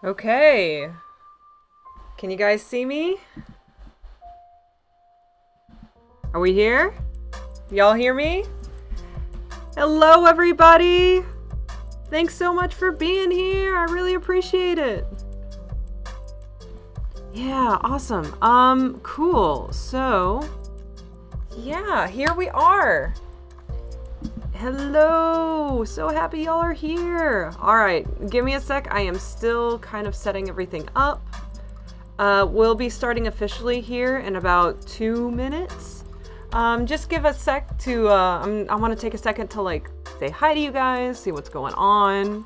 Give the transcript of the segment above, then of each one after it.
Okay. Can you guys see me? Are we here? Y'all hear me? Hello, everybody. Thanks so much for being here. I really appreciate it. Yeah, awesome. Cool. So, yeah, here we are. Hello. So happy y'all are here. All right, give me a sec. I am still kind of setting everything up. We'll be starting officially here in about 2 minutes. Just give a sec to, I want to take a second to like say hi to you guys, see what's going on.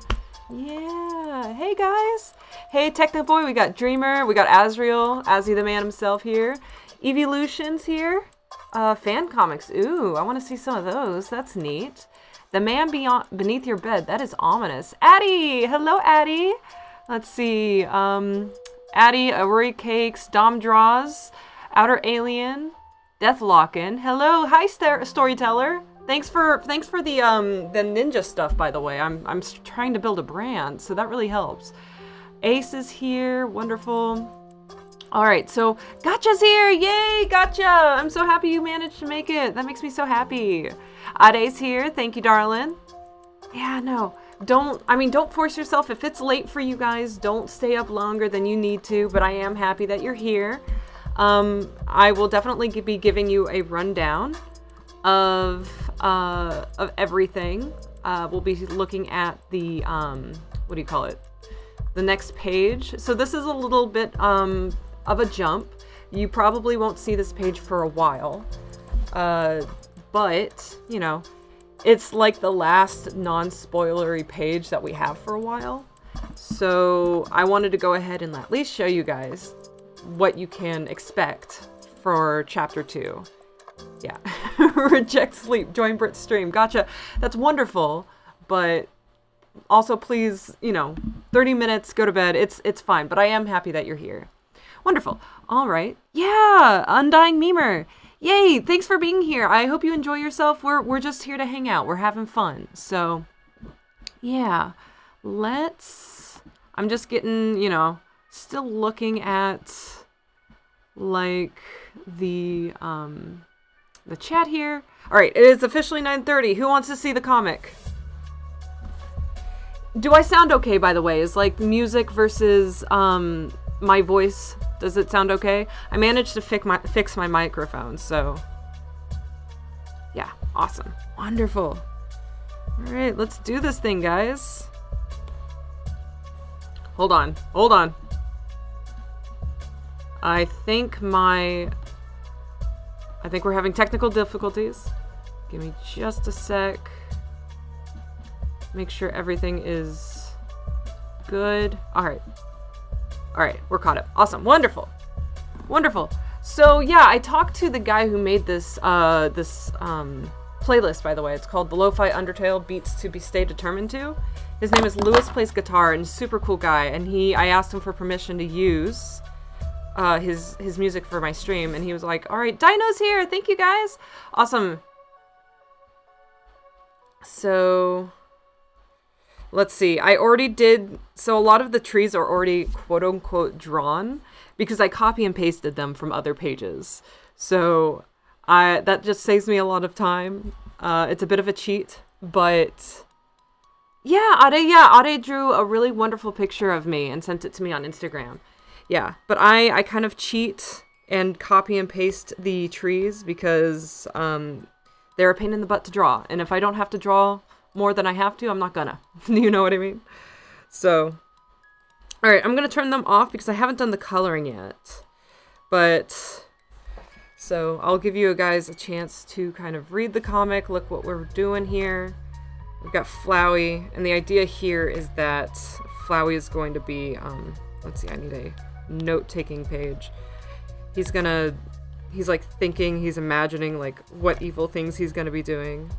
Yeah, hey guys. Hey Technoboy, we got Dreamer, we got Azriel, Azzy the man himself here. Evolution's here. Fan comics, ooh, I want to see some of those, that's neat. The man beneath your bed, that is ominous. Addie, hello Addie. Let's see, Addie, Auri Cakes, Dom Draws, Outer Alien, Deathlockin'. Hello, hi Storyteller. Thanks for the ninja stuff, by the way. I'm trying to build a brand, so that really helps. Ace is here, wonderful. All right, so Gotcha's here, yay, Gotcha! I'm so happy you managed to make it. That makes me so happy. Ade's here, thank you, darling. Yeah, no, don't force yourself. If it's late for you guys, don't stay up longer than you need to, but I am happy that you're here. I will definitely be giving you a rundown of everything. We'll be looking at the, what do you call it? The next page. So this is a little bit, of a jump. You probably won't see this page for a while. But, you know, it's like the last non-spoilery page that we have for a while. So I wanted to go ahead and at least show you guys what you can expect for chapter 2. Yeah. Reject sleep, join Brit's stream. Gotcha. That's wonderful. But also please, you know, 30 minutes, go to bed. It's fine. But I am happy that you're here. Wonderful. All right. Yeah. Undying Memer. Yay. Thanks for being here. I hope you enjoy yourself. We're just here to hang out. We're having fun. So yeah, I'm just getting, you know, still looking at like the chat here. All right, it is officially 9:30. Who wants to see the comic? Do I sound okay, by the way? Is like music versus my voice, does it sound okay? I managed to fix my microphone, so yeah, awesome. Wonderful. All right, let's do this thing, guys. Hold on. I think we're having technical difficulties. Give me just a sec. Make sure everything is good. All right, we're caught up. Awesome, wonderful. So yeah, I talked to the guy who made this playlist, by the way. It's called the Lofi Undertale Beats to Stay Determined To. His name is LewisPlaysGuitar, and super cool guy. And I asked him for permission to use his music for my stream, and he was like, all right, Dino's here, thank you guys. Awesome. So let's see, so a lot of the trees are already quote unquote drawn because I copy and pasted them from other pages. So that just saves me a lot of time. It's a bit of a cheat, but yeah, Ade drew a really wonderful picture of me and sent it to me on Instagram. Yeah, but I kind of cheat and copy and paste the trees because they're a pain in the butt to draw. And if I don't have to draw more than I have to, I'm not gonna. You know what I mean? So, all right, I'm gonna turn them off because I haven't done the coloring yet. But, so I'll give you guys a chance to kind of read the comic, look what we're doing here. We've got Flowey, and the idea here is that Flowey is going to be, let's see, I need a note-taking page. He's like thinking, he's imagining like what evil things he's gonna be doing,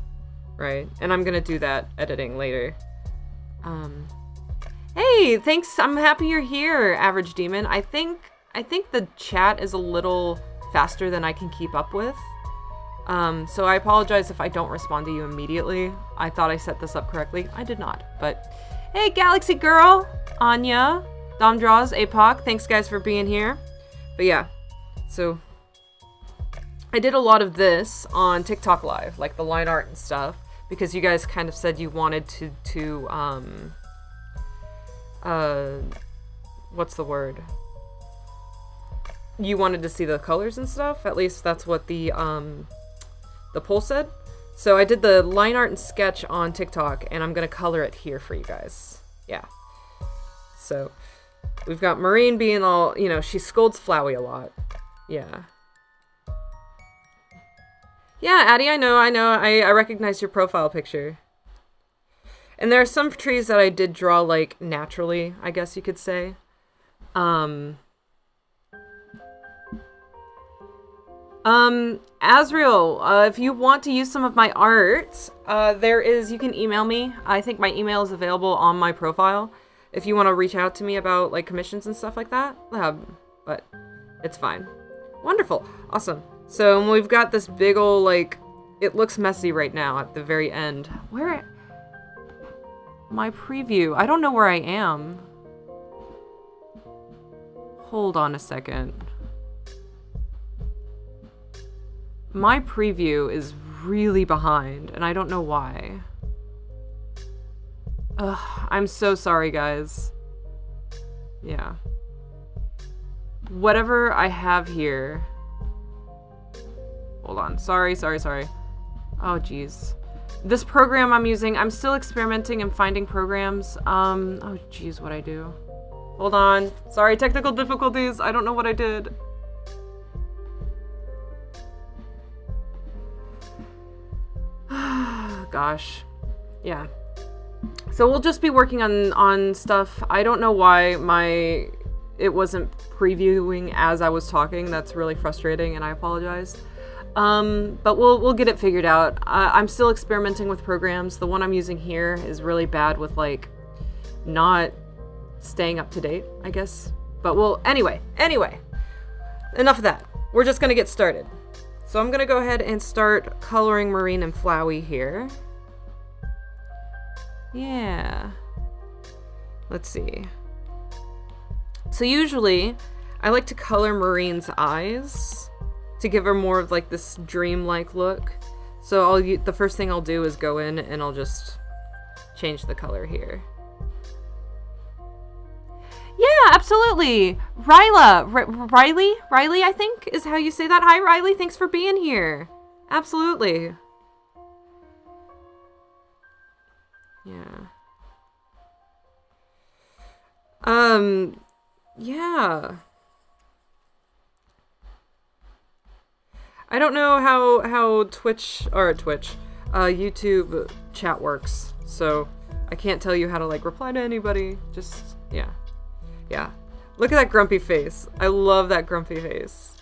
right? And I'm gonna do that editing later. Hey, thanks, I'm happy you're here, Average Demon. I think the chat is a little faster than I can keep up with. So I apologize if I don't respond to you immediately. I thought I set this up correctly. I did not, but hey, Galaxy Girl, Anya, Dom Draws, APOC, thanks guys for being here. But yeah, so I did a lot of this on TikTok Live, like the line art and stuff, because you guys kind of said you wanted to what's the word? You wanted to see the colors and stuff. At least that's what the poll said. So I did the line art and sketch on TikTok, and I'm gonna color it here for you guys. Yeah. So we've got Marine being all, you know, she scolds Flowey a lot. Yeah. Yeah, Addie, I know. I recognize your profile picture. And there are some trees that I did draw, like, naturally, I guess you could say. Azriel, if you want to use some of my art, you can email me. I think my email is available on my profile if you want to reach out to me about, like, commissions and stuff like that. But it's fine. Wonderful. Awesome. So we've got this big ol', like, it looks messy right now at the very end. My preview. I don't know where I am. Hold on a second. My preview is really behind, and I don't know why. Ugh, I'm so sorry, guys. Yeah. Whatever I have here... Hold on. Sorry. Oh, jeez. This program I'm using, I'm still experimenting and finding programs. Oh, jeez, what I do. Hold on. Sorry, technical difficulties. I don't know what I did. Gosh. Yeah. So we'll just be working on stuff. I don't know why it wasn't previewing as I was talking. That's really frustrating, and I apologize. But we'll get it figured out. I'm still experimenting with programs. The one I'm using here is really bad with, like, not staying up to date, I guess. But anyway, enough of that. We're just gonna get started. So I'm gonna go ahead and start coloring Marine and Flowey here. Yeah. Let's see. So usually, I like to color Marine's eyes to give her more of, like, this dreamlike look. So the first thing I'll do is go in and I'll just change the color here. Yeah, absolutely. Riley, I think is how you say that. Hi, Riley. Thanks for being here. Absolutely. Yeah. Yeah. I don't know how YouTube chat works, so I can't tell you how to, like, reply to anybody. Just, yeah. Yeah. Look at that grumpy face. I love that grumpy face.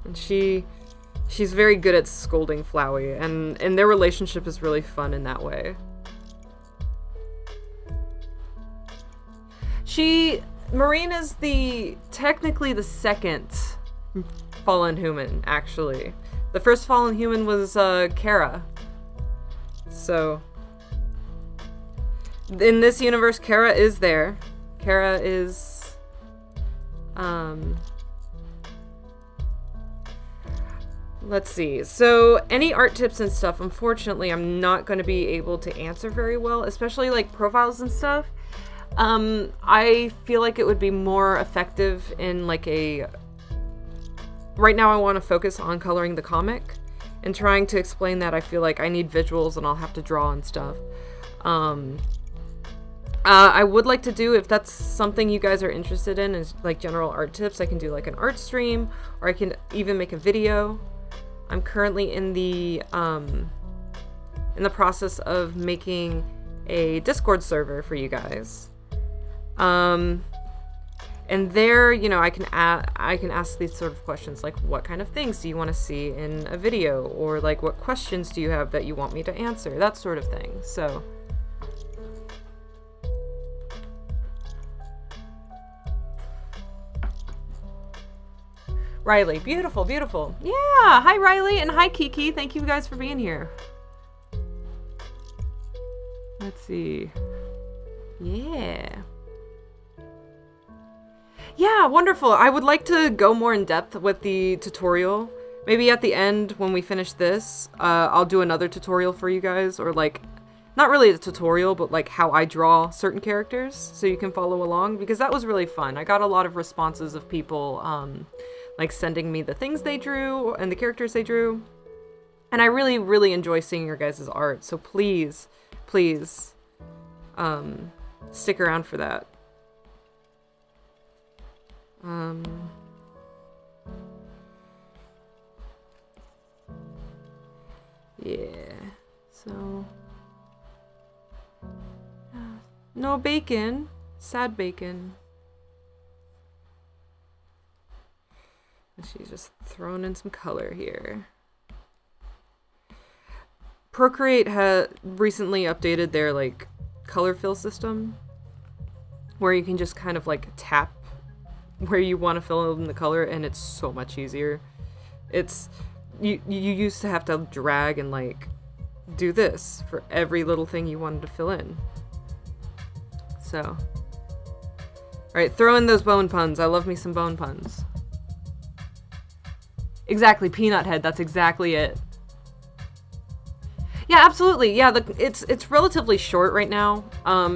And she's very good at scolding Flowey, and their relationship is really fun in that way. Marine is technically the second fallen human, actually. The first fallen human was Kara. So in this universe, Kara is there. Kara is let's see. So any art tips and stuff, unfortunately, I'm not going to be able to answer very well, especially, like, profiles and stuff. I feel like it would be more effective in, like, right now I want to focus on coloring the comic and trying to explain that. I feel like I need visuals and I'll have to draw and stuff. I would like to do, if that's something you guys are interested in, is, like, general art tips, I can do, like, an art stream, or I can even make a video. I'm currently in the process of making a Discord server for you guys. And there, you know, I can ask these sort of questions, like, what kind of things do you want to see in a video? Or, like, what questions do you have that you want me to answer? That sort of thing. So Riley, beautiful. Yeah, hi Riley, and hi Kiki. Thank you guys for being here. Let's see. Yeah. Yeah, wonderful. I would like to go more in depth with the tutorial. Maybe at the end when we finish this, I'll do another tutorial for you guys, or like, not really a tutorial, but like how I draw certain characters so you can follow along, because that was really fun. I got a lot of responses of people like sending me the things they drew and the characters they drew. And I really, really enjoy seeing your guys' art. So please, please, stick around for that. Yeah, so no bacon, sad bacon. And she's just throwing in some color here. Procreate had recently updated their like color fill system, where you can just kind of like tap where you want to fill in the color, and it's so much easier. It's you used to have to drag and like do this for every little thing you wanted to fill in. So, all right, throw in those bone puns. I love me some bone puns. Exactly, peanut head. That's exactly it. Yeah, absolutely. Yeah, it's relatively short right now.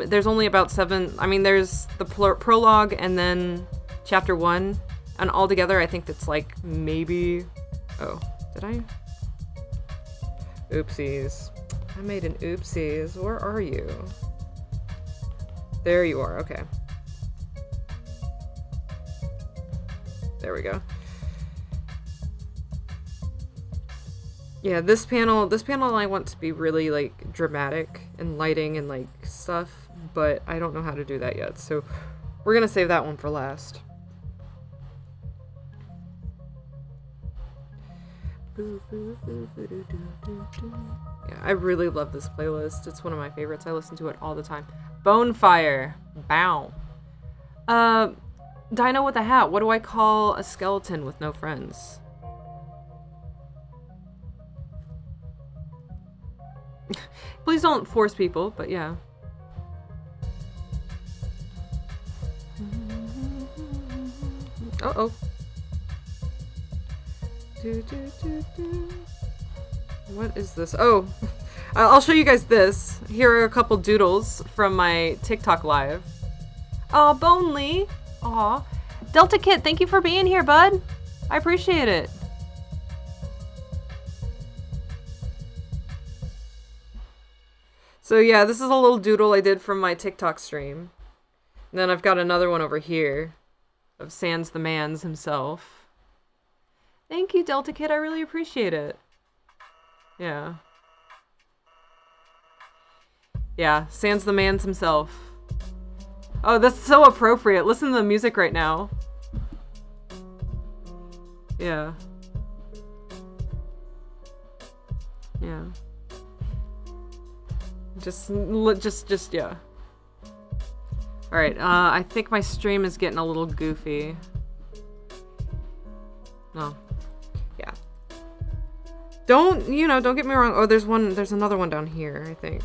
There's only about 7. I mean, there's the prologue and then chapter 1, and altogether I think that's like maybe. Oh, did I? Oopsies. I made an oopsies. Where are you? There you are. Okay. There we go. Yeah, this panel I want to be really like dramatic and lighting and like stuff, but I don't know how to do that yet. So we're gonna save that one for last. Yeah, I really love this playlist. It's one of my favorites. I listen to it all the time. Bonefire. Bow. Dino with a hat. What do I call a skeleton with no friends? Please don't force people, but yeah. Uh-oh. What is this? Oh, I'll show you guys this. Here are a couple doodles from my TikTok live. Aw, Bonely. Aw. Delta Kit, thank you for being here, bud. I appreciate it. So yeah, this is a little doodle I did from my TikTok stream. And then I've got another one over here of Sans the Mans himself. Thank you, Delta Kid. I really appreciate it. Yeah. Yeah, Sans the Mans himself. Oh, that's so appropriate. Listen to the music right now. Yeah. Yeah. Just, yeah. Alright, I think my stream is getting a little goofy. Oh. Yeah. Don't get me wrong. Oh, there's another one down here, I think.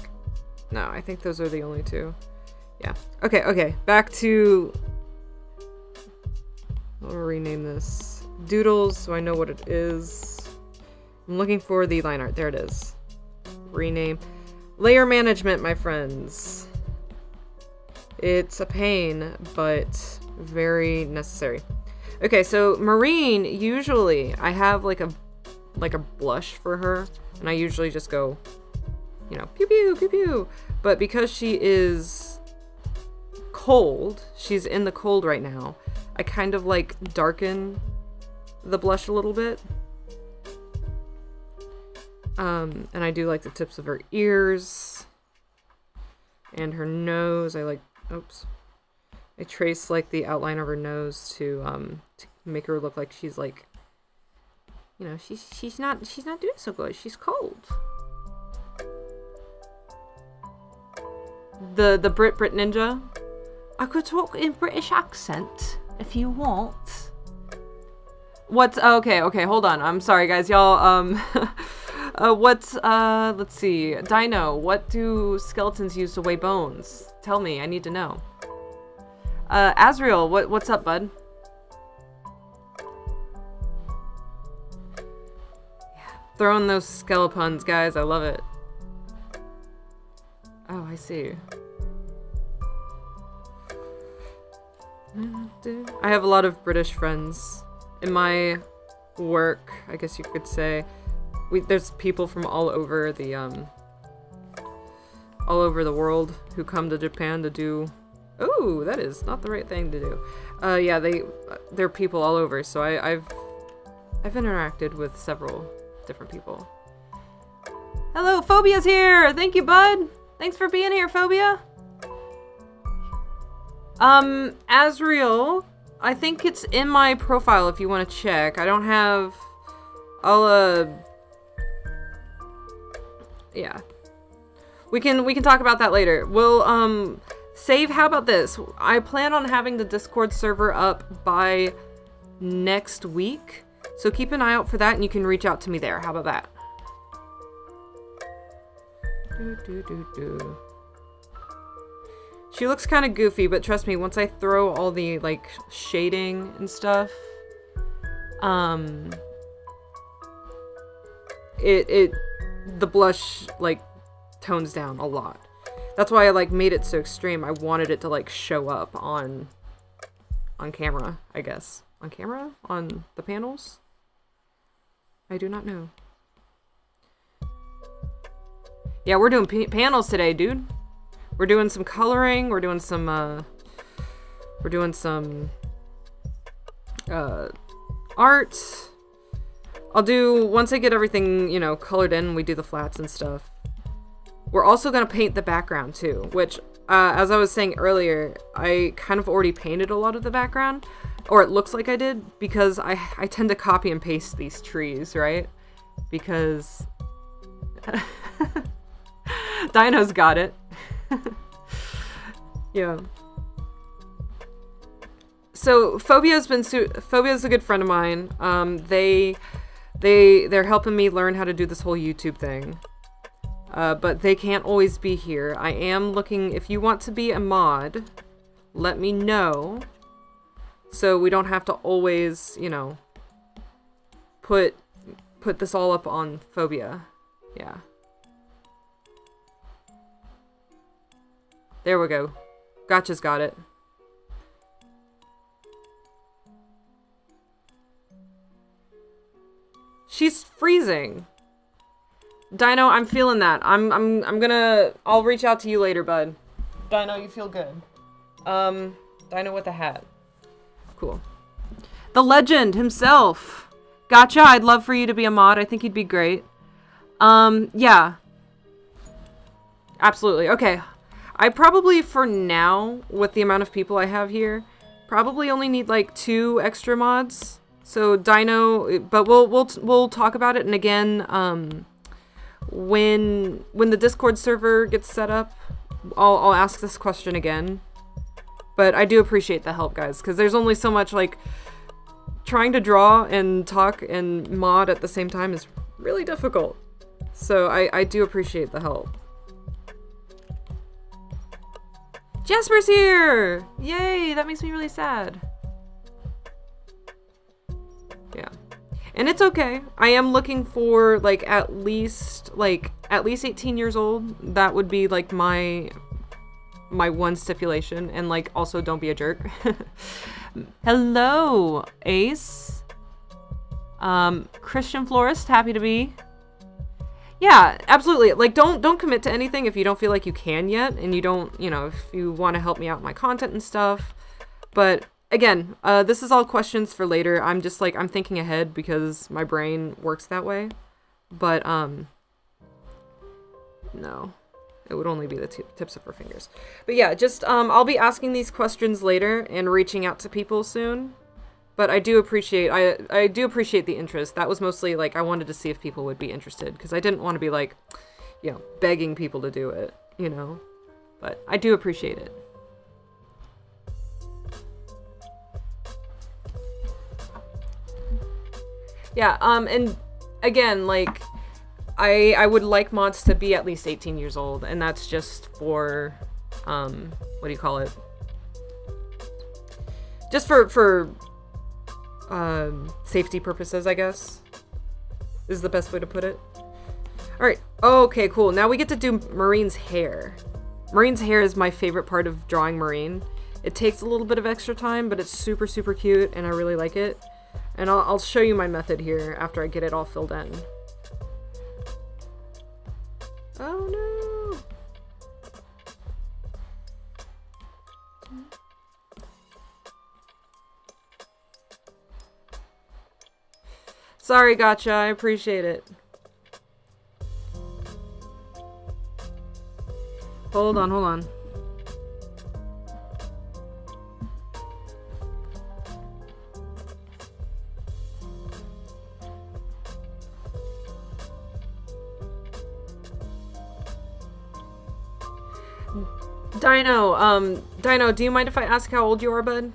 No, I think those are the only two. Yeah. Okay. Back to... I'll rename this. Doodles, so I know what it is. I'm looking for the line art. There it is. Rename. Layer management, my friends. It's a pain, but very necessary. Okay, so Marine, usually I have like a blush for her, and I usually just go, pew pew pew pew. But because she is cold, she's in the cold right now, I kind of like darken the blush a little bit. And I do like the tips of her ears and her nose. I trace like the outline of her nose to make her look like she's like, she's not doing so good. She's cold. The Brit Ninja. I could talk in British accent if you want. What's okay, hold on. I'm sorry guys, y'all. Let's see. Dino, what do skeletons use to weigh bones? Tell me, I need to know. Azriel, what's up, bud? Throwing those skelepuns, guys. I love it. Oh, I see. I have a lot of British friends in my work, I guess you could say. There's people from all over the world who come to Japan to do. Oh, that is not the right thing to do. Yeah, they're people all over. So I've interacted with several different people. Hello, Phobia's here. Thank you, bud. Thanks for being here, Phobia. Asriel, I think it's in my profile if you want to check. I don't have. Yeah. We can talk about that later. We'll, save, how about this? I plan on having the Discord server up by next week. So keep an eye out for that and you can reach out to me there. How about that? She looks kind of goofy, but trust me, once I throw all the, like, shading and stuff, the blush, like, tones down a lot. That's why I, like, made it so extreme. I wanted it to, like, show up on camera, I guess. On camera? On the panels? I do not know. Yeah, we're doing panels today, dude. We're doing some coloring. We're doing some art. I'll do, once I get everything, you know, colored in, we do the flats and stuff. We're also gonna paint the background too, which, as I was saying earlier, I kind of already painted a lot of the background, or it looks like I did, because I tend to copy and paste these trees, right? Because Dino's got it. Yeah. So Phobia's a good friend of mine. They're helping me learn how to do this whole YouTube thing. But they can't always be here. I am looking, if you want to be a mod, let me know. So we don't have to always, you know, put this all up on Phobia. Yeah. There we go. Gotcha's got it. She's freezing. Dino, I'm feeling that. I'll reach out to you later, bud. Dino, you feel good. Dino with a hat. Cool. The legend himself. Gotcha, I'd love for you to be a mod. I think you'd be great. Yeah. Absolutely. Okay. I probably, for now, with the amount of people I have here, probably only need like 2 extra mods. So Dino, but we'll talk about it. And again, when the Discord server gets set up, I'll ask this question again. But I do appreciate the help, guys, because there's only so much, like, trying to draw and talk and mod at the same time is really difficult. So I do appreciate the help. Jasper's here! Yay, that makes me really sad. Yeah. And it's okay. I am looking for, like, at least 18 years old. That would be, like, my one stipulation. And, like, also don't be a jerk. Hello, Ace. Christian Florist, happy to be. Yeah, absolutely. Like, don't commit to anything if you don't feel like you can yet, and you don't, you know, if you want to help me out with my content and stuff. But again, this is all questions for later. I'm just like, I'm thinking ahead because my brain works that way. But no, it would only be the tips of her fingers. But yeah, just I'll be asking these questions later and reaching out to people soon. But I do appreciate, I do appreciate the interest. That was mostly, like, I wanted to see if people would be interested. Because I didn't want to be, like, you know, begging people to do it, you know. But I do appreciate it. Yeah, and again, like, I would like mods to be at least 18 years old. And that's just for, what do you call it? Just for safety purposes, I guess. is the best way to put it. All right. Okay, cool. Now we get to do Marine's hair. Marine's hair is my favorite part of drawing Marine. It takes a little bit of extra time, but it's super, super cute, and I really like it. And I'll show you my method here after I get it all filled in. Oh no! Sorry, gotcha. I appreciate it. Hold on, hold on. Dino, do you mind if I ask how old you are, bud?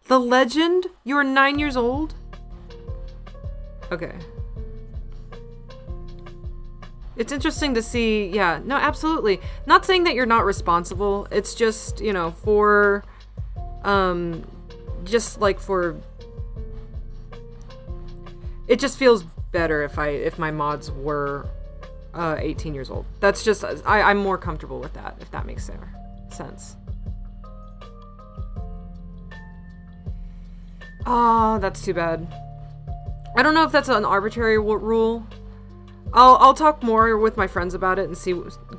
The legend? You are 9 years old? Okay. It's interesting to see, yeah, no, absolutely. Not saying that you're not responsible. It's just, you know, for, just like for, it just feels better if my mods were, 18 years old. That's just, I'm more comfortable with that, if that makes sense. Oh, that's too bad. I don't know if that's an arbitrary rule. I'll talk more with my friends about it and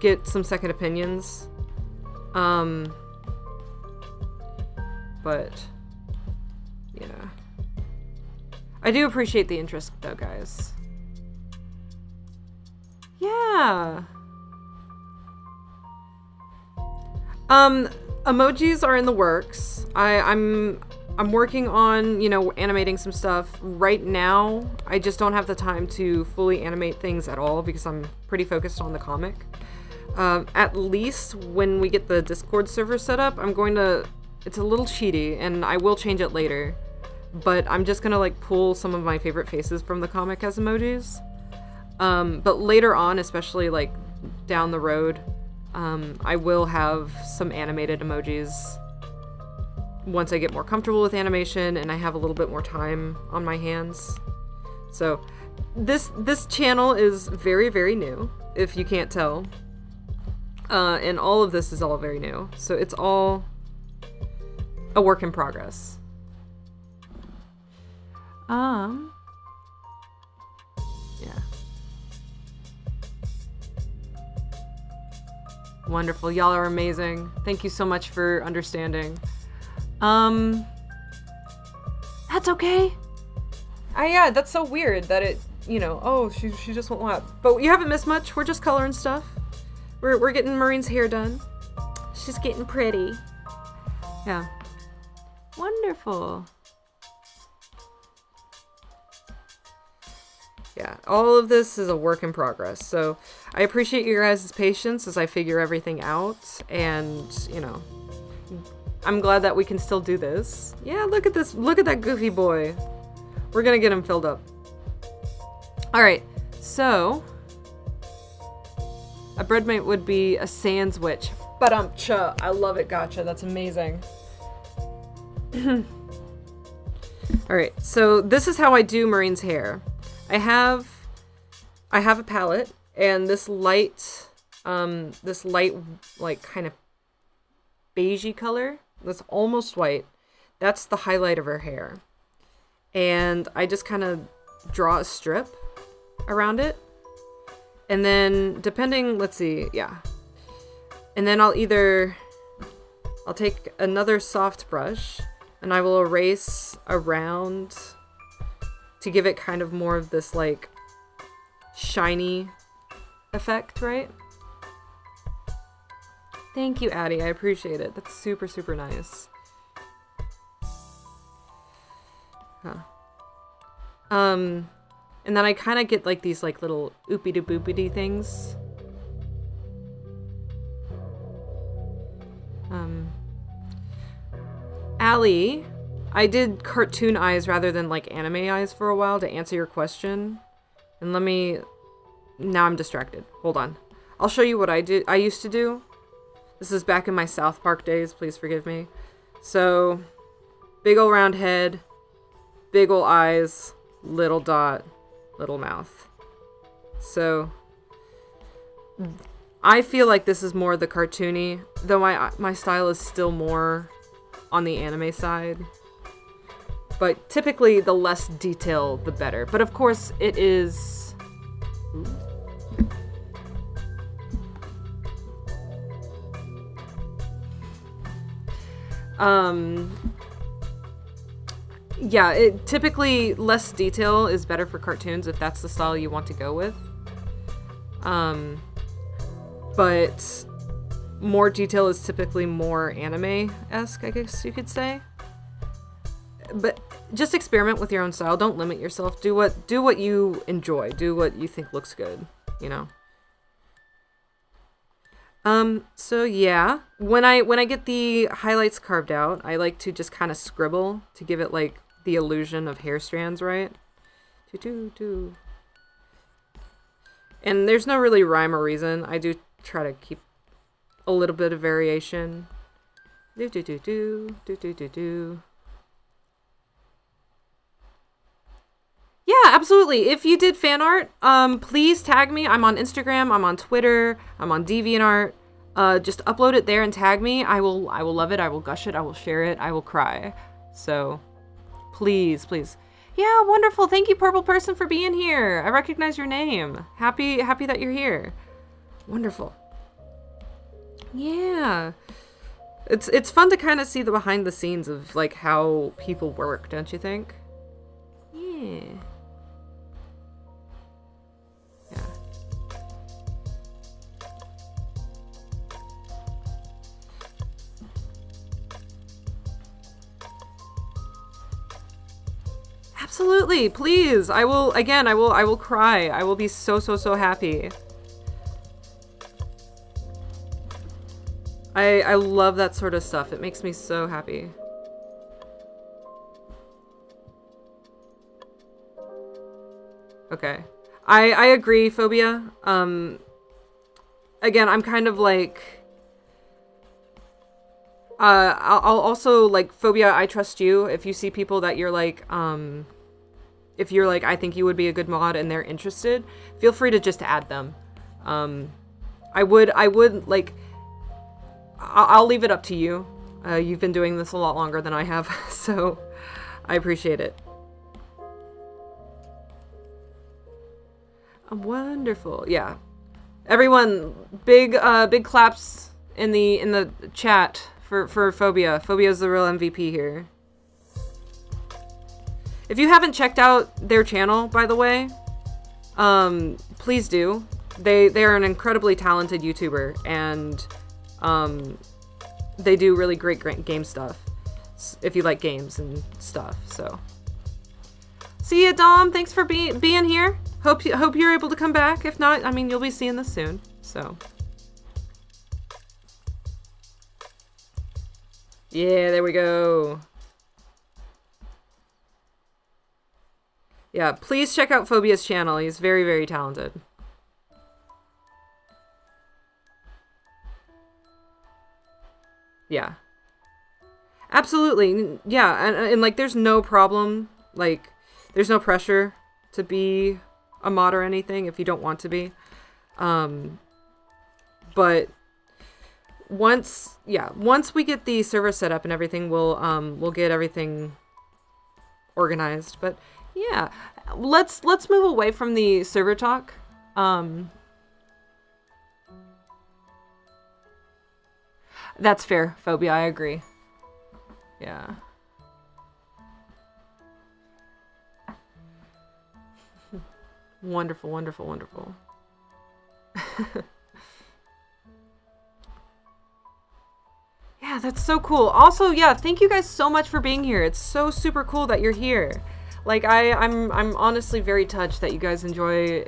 get some second opinions. But yeah. I do appreciate the interest though, guys. Yeah. Emojis are in the works. I'm working on, you know, animating some stuff. Right now, I just don't have the time to fully animate things at all because I'm pretty focused on the comic. At least when we get the Discord server set up, it's a little cheaty and I will change it later. But I'm just gonna like pull some of my favorite faces from the comic as emojis. But later on, especially like down the road, I will have some animated emojis once I get more comfortable with animation and I have a little bit more time on my hands. So this channel is very, very new, if you can't tell. And all of this is all very new. So it's all a work in progress. Yeah. Wonderful. Y'all are amazing. Thank you so much for understanding. That's okay. Yeah, that's so weird that it, you know, oh, she just won't laugh. But you haven't missed much. We're just coloring stuff. We're getting Marine's hair done. She's getting pretty. Yeah. Wonderful. Yeah, all of this is a work in progress. So I appreciate your guys' patience as I figure everything out. And, you know, I'm glad that we can still do this. Yeah, look at this. Look at that goofy boy. We're gonna get him filled up. All right, so a breadmate would be a sans witch. Ba-dum-cha. I love it, gotcha. That's amazing. All right, so this is how I do Marine's hair. I have a palette and this light like kind of beigey color that's almost white. That's the highlight of her hair. And I just kind of draw a strip around it. And then depending, let's see, yeah. And then I'll take another soft brush and I will erase around to give it kind of more of this like shiny effect, right? Thank you, Addie. I appreciate it. That's super, super nice. Huh. And then I kind of get like these like little oopity boopity things. Allie, I did cartoon eyes rather than like anime eyes for a while to answer your question. And let me, now I'm distracted. Hold on. I'll show you what I used to do. This is back in my South Park days, please forgive me. So, big ol' round head, big ol' eyes, little dot, little mouth. So, I feel like this is more the cartoony, though my style is still more on the anime side. But typically, the less detail, the better. But of course, it is... yeah, typically less detail is better for cartoons if that's the style you want to go with. But more detail is typically more anime-esque, I guess you could say. But just experiment with your own style. Don't limit yourself. Do what you enjoy. Do what you think looks good, you know. So yeah, when I get the highlights carved out, I like to just kind of scribble to give it like the illusion of hair strands, right? And there's no really rhyme or reason. I do try to keep a little bit of variation. Yeah, absolutely. If you did fan art, please tag me. I'm on Instagram, I'm on Twitter, I'm on DeviantArt. Just upload it there and tag me. I will love it. I will gush it. I will share it. I will cry. So, please, please. Yeah, wonderful. Thank you, Purple Person, for being here. I recognize your name. Happy that you're here. Wonderful. Yeah. It's fun to kind of see the behind the scenes of like how people work, don't you think? Yeah. Yeah. Absolutely, please. I will cry. I will be so happy. I love that sort of stuff. It makes me so happy. Okay. I agree, Phobia. Again, I'm kind of like... I'll also, like, Phobia, I trust you. If you see people that you're like, if you're like, I think you would be a good mod and they're interested, feel free to just add them. I would, like... I'll leave it up to you. You've been doing this a lot longer than I have, so I appreciate it. Wonderful. Yeah. Everyone, big claps in the chat for Phobia. Phobia's the real MVP here. If you haven't checked out their channel, by the way, please do. They're an incredibly talented YouTuber, and they do really great game stuff if you like games and stuff. So see ya, Dom. Thanks for being here. Hope you're able to come back. If not, I mean, you'll be seeing this soon. So yeah, there we go. Yeah, please check out Phobia's channel. He's very talented. Yeah. Absolutely. Yeah, and like there's no problem. Like there's no pressure to be a mod or anything if you don't want to be. But once we get the server set up and everything, we'll get everything organized. But yeah, let's move away from the server talk. That's fair, Phobia, I agree. Yeah. Wonderful. Yeah, that's so cool. Also, yeah, thank you guys so much for being here. It's so super cool that you're here. Like, I'm honestly very touched that you guys enjoy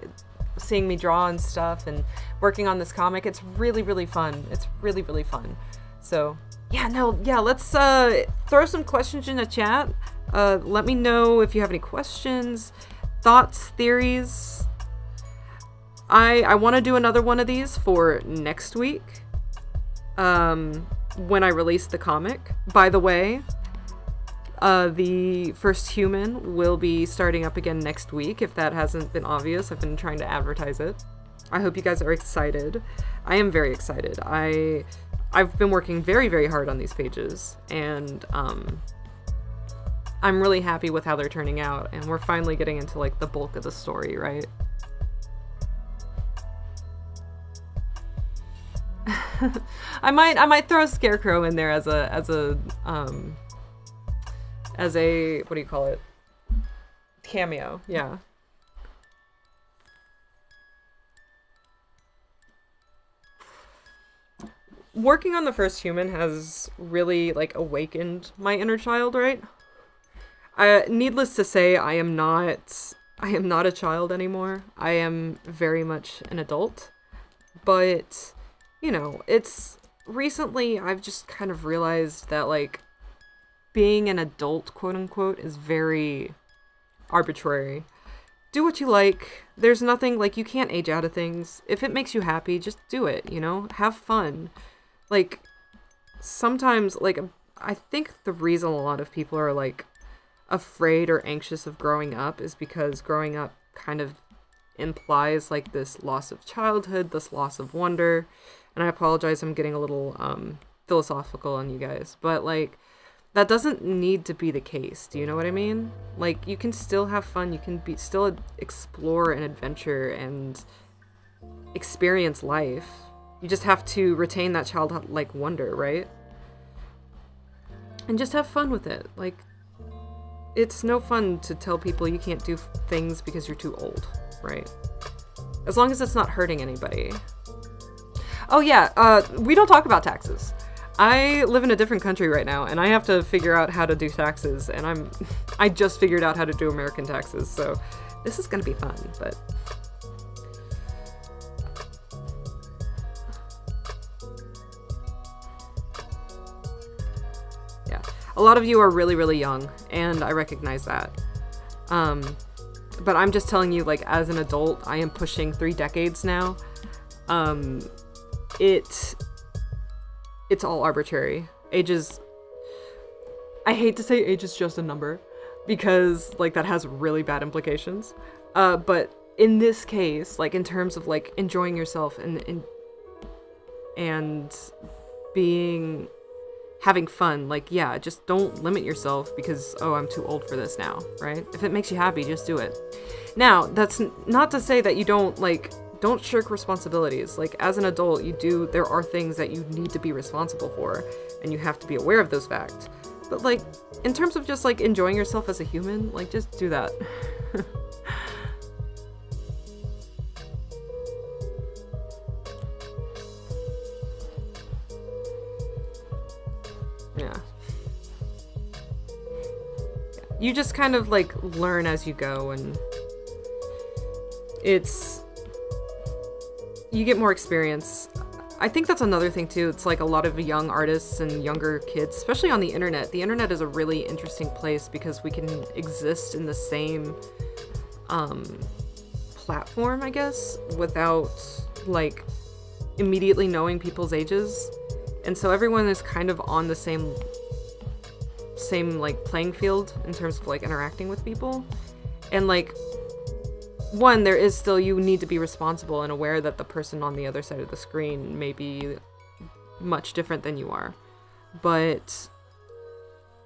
seeing me draw and stuff and working on this comic. It's really fun. It's really fun. So, yeah, no, yeah, let's throw some questions in the chat. Let me know if you have any questions, thoughts, theories. I want to do another one of these for next week, when I release the comic. By the way, the first human will be starting up again next week, if that hasn't been obvious. I've been trying to advertise it. I hope you guys are excited. I am very excited. I've been working very, very hard on these pages, and I'm really happy with how they're turning out, and we're finally getting into like the bulk of the story, right? I might throw a Scarecrow in there as a what do you call it? Cameo, yeah. Working on the first human has really like awakened my inner child, right? Needless to say, I am not a child anymore. I am very much an adult. But, you know, it's recently I've just kind of realized that like being an adult, quote unquote, is very arbitrary. Do what you like. There's nothing, like, you can't age out of things. If it makes you happy, just do it, you know? Have fun. Like, sometimes, like, I think the reason a lot of people are, like, afraid or anxious of growing up is because growing up kind of implies, like, this loss of childhood, this loss of wonder. And I apologize, I'm getting a little, philosophical on you guys. But, like, that doesn't need to be the case. Do you know what I mean? Like, you can still have fun. You can still explore and adventure and experience life. You just have to retain that childlike wonder, right? And just have fun with it. Like, it's no fun to tell people you can't do things because you're too old, right? As long as it's not hurting anybody. Oh yeah, we don't talk about taxes. I live in a different country right now, and I have to figure out how to do taxes, and I just figured out how to do American taxes, so this is gonna be fun, but... yeah. A lot of you are really, really young, and I recognize that. But I'm just telling you, like, as an adult, I am pushing 3 decades now. It's all arbitrary. Age is... I hate to say age is just a number, because, like, that has really bad implications. But in this case, like, in terms of, like, enjoying yourself and having fun, like, yeah, just don't limit yourself because, oh, I'm too old for this now, right? If it makes you happy, just do it. Now, that's not to say that you don't, like... don't shirk responsibilities. Like, as an adult, there are things that you need to be responsible for, and you have to be aware of those facts. But, like, in terms of just, like, enjoying yourself as a human, like, just do that. Yeah. You just kind of, like, learn as you go, and you get more experience. I think that's another thing too. It's like a lot of young artists and younger kids, especially on the internet. The internet is a really interesting place because we can exist in the same platform, I guess, without like immediately knowing people's ages. And so everyone is kind of on the same like playing field in terms of like interacting with people. And like, one, there is still, you need to be responsible and aware that the person on the other side of the screen may be much different than you are. But,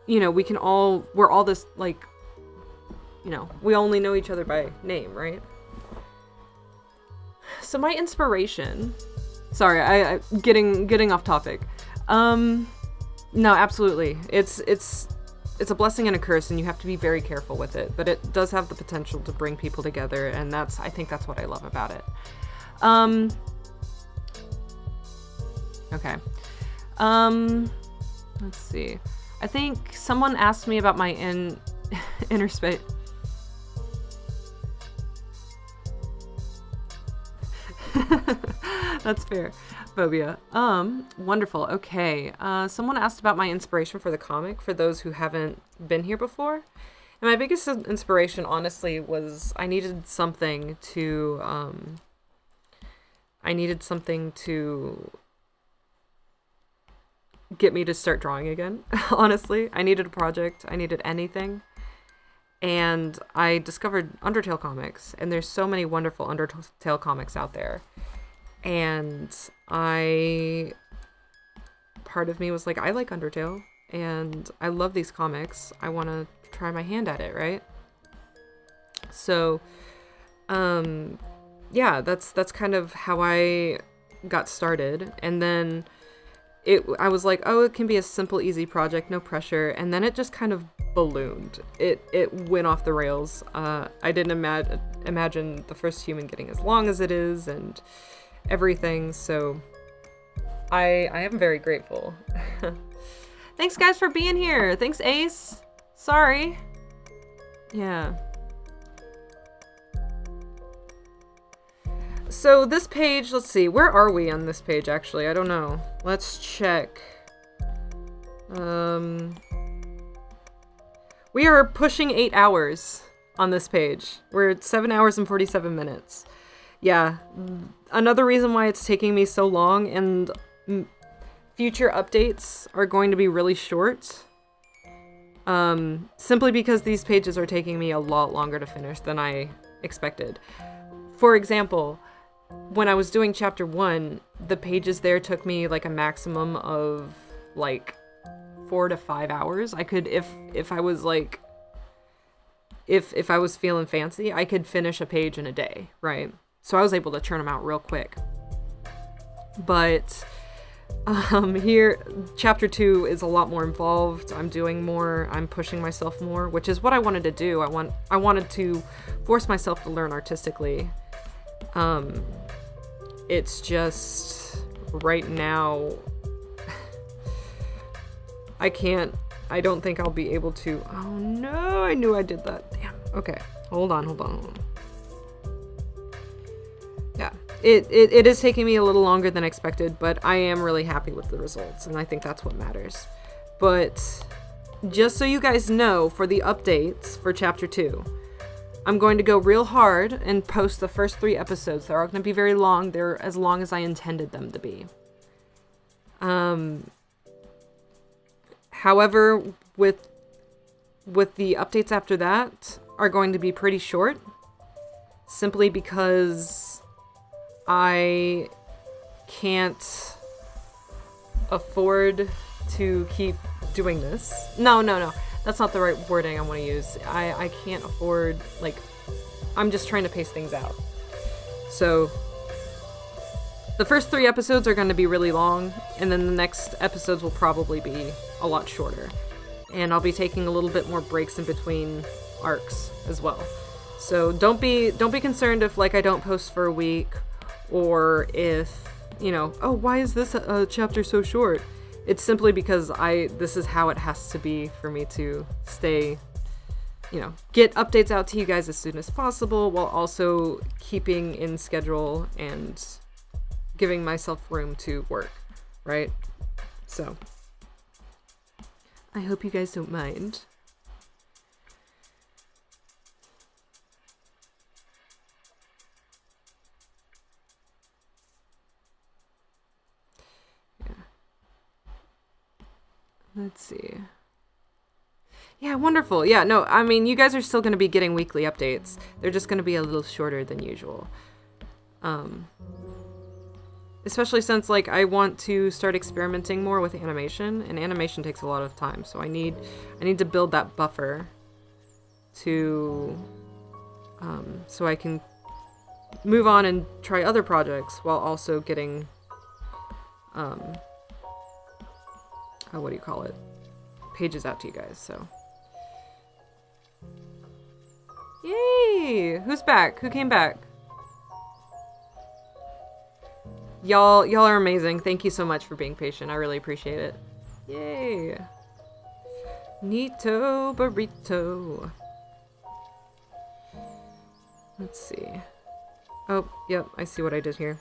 you know, we're all this, like, you know, we only know each other by name, right? So my inspiration, sorry, I getting off topic. No, absolutely. It's a blessing and a curse, and you have to be very careful with it, but it does have the potential to bring people together, and I think that's what I love about it. Okay. Let's see. I think someone asked me about my inner space. That's fair. Phobia. Wonderful. Okay. Someone asked about my inspiration for the comic, for those who haven't been here before. And my biggest inspiration, honestly, was I needed something to get me to start drawing again. Honestly, I needed a project. I needed anything. And I discovered Undertale Comics, and there's so many wonderful Undertale comics out there. And part of me was like, I like Undertale, and I love these comics. I want to try my hand at it, right? So, yeah, that's kind of how I got started. And then I was like, oh, it can be a simple, easy project, no pressure. And then it just kind of ballooned. It went off the rails. I didn't imagine the first human getting as long as it is and everything. So I am very grateful. Thanks, guys, for being here. Thanks, Ace. Sorry. Yeah. So this page, let's see, where are we on this page, actually? I don't know. Let's check. We are pushing 8 hours on this page. We're at 7 hours and 47 minutes. Yeah, another reason why it's taking me so long, and future updates are going to be really short. Simply because these pages are taking me a lot longer to finish than I expected. For example, when I was doing chapter 1, the pages there took me like a maximum of like 4 to 5 hours. I could, if I was like, if I was feeling fancy, I could finish a page in a day, right? So I was able to churn them out real quick. But here, chapter 2 is a lot more involved. I'm doing more, I'm pushing myself more, which is what I wanted to do. I wanted to force myself to learn artistically. It's just right now I don't think I'll be able to. Oh no, I knew I did that. Damn. Okay. Hold on. Yeah. It is taking me a little longer than expected, but I am really happy with the results, and I think that's what matters. But just so you guys know, for the updates for chapter 2, I'm going to go real hard and post the first 3 episodes. They're all going to be very long. They're as long as I intended them to be. However, with the updates after that are going to be pretty short, simply because I can't afford to keep doing this. No. That's not the right wording I want to use. I can't afford, like, I'm just trying to pace things out. So, the first 3 episodes are going to be really long, and then the next episodes will probably be a lot shorter. And I'll be taking a little bit more breaks in between arcs as well. So don't be concerned if, like, I don't post for a week, or if, you know, oh, why is this chapter so short? It's simply because this is how it has to be for me to stay, you know, get updates out to you guys as soon as possible, while also keeping in schedule and giving myself room to work, right? So, I hope you guys don't mind. Let's see. Yeah, wonderful. Yeah, no, I mean, you guys are still going to be getting weekly updates. They're just going to be a little shorter than usual. Especially since, like, I want to start experimenting more with animation, and animation takes a lot of time. So I need to build that buffer to, so I can move on and try other projects while also getting, what do you call it? Pages out to you guys, so. Yay! Who's back? Who came back? Y'all are amazing. Thank you so much for being patient. I really appreciate it. Yay! Neato burrito. Let's see. Oh, yep, I see what I did here.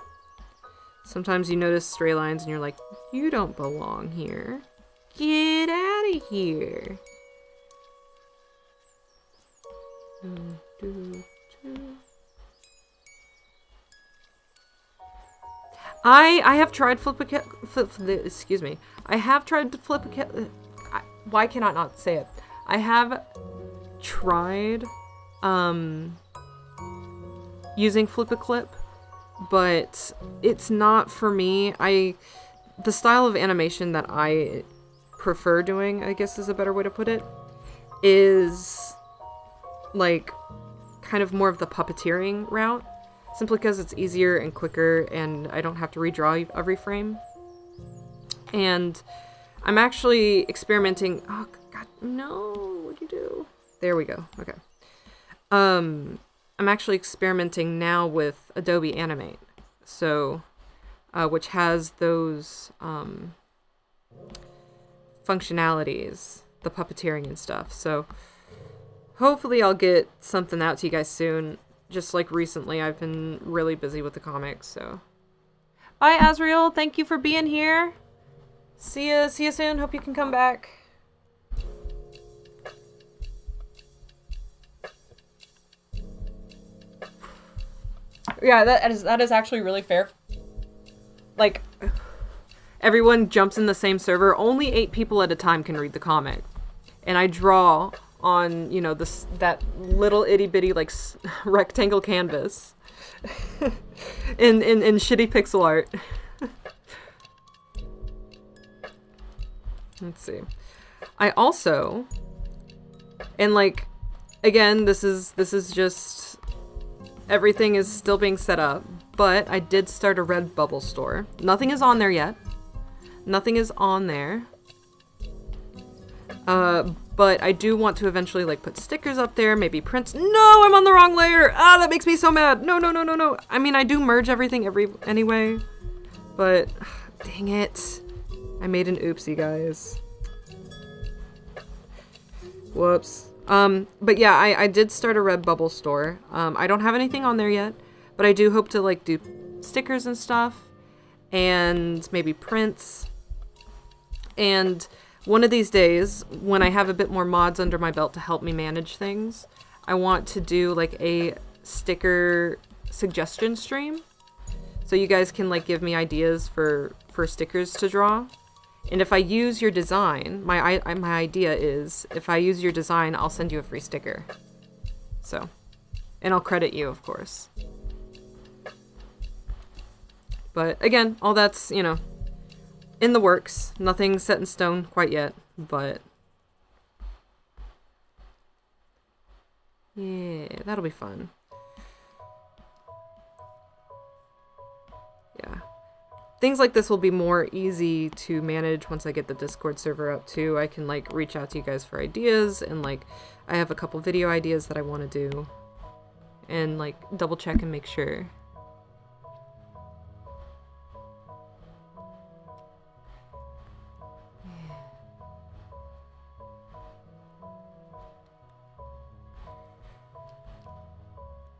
Sometimes you notice stray lines and you're like, you don't belong here. Get out of here. I have tried excuse me. I have tried to flip a why can I not say it? I have tried using flip a clip, but it's not for me. The style of animation that I prefer doing, I guess is a better way to put it, is like kind of more of the puppeteering route, simply because it's easier and quicker and I don't have to redraw every frame. And I'm actually experimenting. Oh god, no, what'd you do? There we go. Okay. I'm actually experimenting now with Adobe Animate, so which has those functionalities, the puppeteering and stuff. So hopefully I'll get something out to you guys soon. Just like recently, I've been really busy with the comics, so. Bye, Azriel. Thank you for being here. See ya soon. Hope you can come back. Yeah, that is actually really fair. Like, everyone jumps in the same server. Only 8 people at a time can read the comic, and I draw on, you know, that little itty bitty like rectangle canvas in shitty pixel art. Let's see. I also, and like, again, this is just, everything is still being set up, but I did start a Redbubble store. Nothing is on there yet. Nothing is on there. But I do want to eventually like put stickers up there, maybe prints. No, I'm on the wrong layer. Ah, that makes me so mad. No. I mean, I do merge everything anyway, but dang it. I made an oopsie, guys. Whoops. But yeah, I did start a Redbubble store. I don't have anything on there yet, but I do hope to like do stickers and stuff and maybe prints. And one of these days, when I have a bit more mods under my belt to help me manage things, I want to do like a sticker suggestion stream. So you guys can like give me ideas for stickers to draw. And if I use your design, my idea is, if I use your design, I'll send you a free sticker. So, and I'll credit you, of course. But again, all that's, you know, in the works. Nothing set in stone quite yet, but yeah, that'll be fun. Yeah. Things like this will be more easy to manage once I get the Discord server up too. I can like reach out to you guys for ideas, and like I have a couple video ideas that I want to do, and like double check and make sure.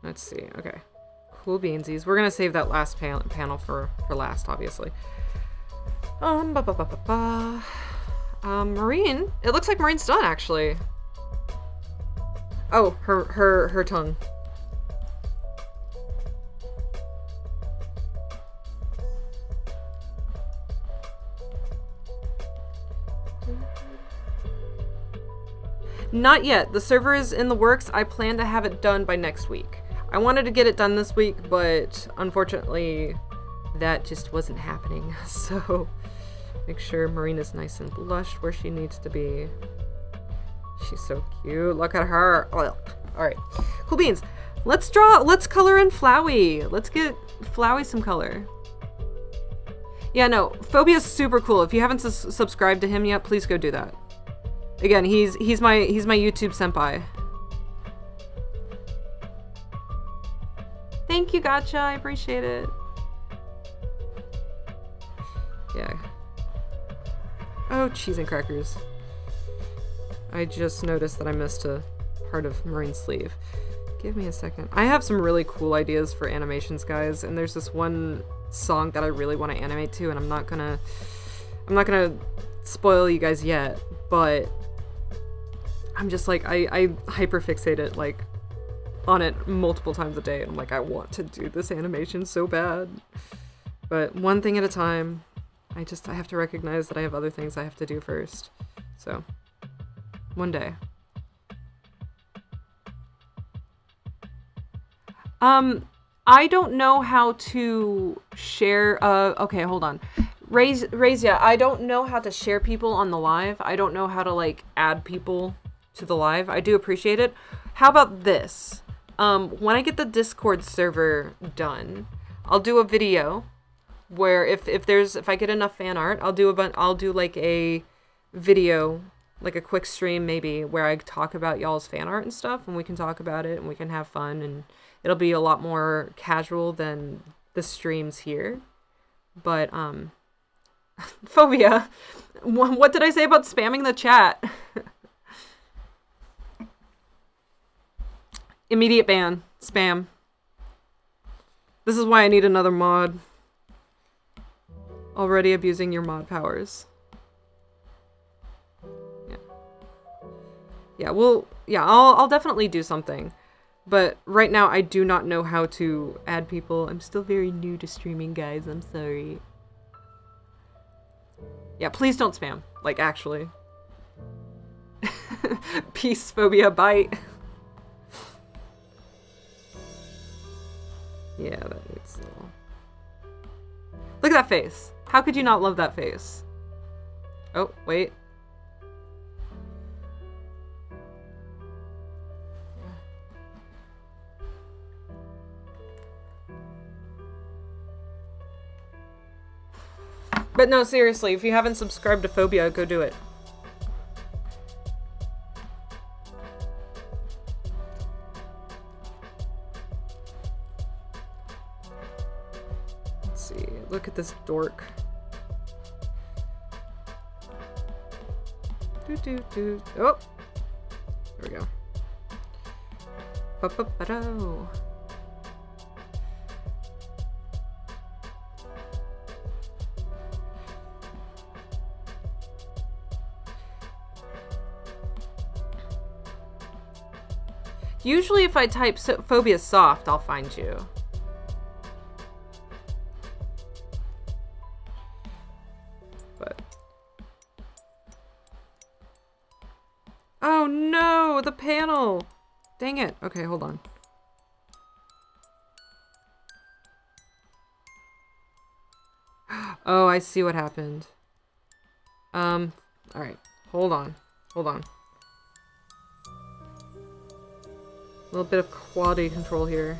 Let's see. Okay. Cool beansies. We're gonna save that last panel for last, obviously. Marine. It looks like Marine's done, actually. Oh, her tongue. Not yet. The server is in the works. I plan to have it done by next week. I wanted to get it done this week, but unfortunately that just wasn't happening. So make sure Marina's nice and blushed where she needs to be. She's so cute. Look at her. Oh, all right. Cool beans. Let's color in Flowey. Let's get Flowey some color. Yeah, no, Phobia is super cool. If you haven't subscribed to him yet, please go do that. Again, he's my YouTube senpai. Thank you, Gotcha. I appreciate it. Yeah. Oh, cheese and crackers. I just noticed that I missed a part of Marine's sleeve. Give me a second. I have some really cool ideas for animations, guys, and there's this one song that I really want to animate to, and I'm not gonna spoil you guys yet, but I'm just like, I hyperfixate it, like, on it multiple times a day, and I'm like, I want to do this animation so bad. But one thing at a time. I have to recognize that I have other things I have to do first. So, one day. I don't know how to share, okay, hold on. Razia, I don't know how to share people on the live. I don't know how to, like, add people to the live. I do appreciate it. How about this? When I get the Discord server done, I'll do a video where if I get enough fan art, I'll do like a video, like a quick stream maybe, where I talk about y'all's fan art and stuff, and we can talk about it and we can have fun, and it'll be a lot more casual than the streams here. But Phobia, what did I say about spamming the chat? Immediate ban. Spam. This is why I need another mod. Already abusing your mod powers. Yeah. I'll definitely do something. But right now I do not know how to add people. I'm still very new to streaming, guys. I'm sorry. Yeah, please don't spam. Like, actually. Peace, Phobia, bite. Yeah, that needs to... Look at that face. How could you not love that face? Oh, wait. But no, seriously, if you haven't subscribed to Phobia, go do it. Look at this dork. Oh, there we go. Ba-ba-ba-do. Usually if I type Phobia soft, I'll find you. Oh no, the panel! Dang it. Okay, hold on. Oh, I see what happened. Alright. Hold on. Hold on. A little bit of quality control here.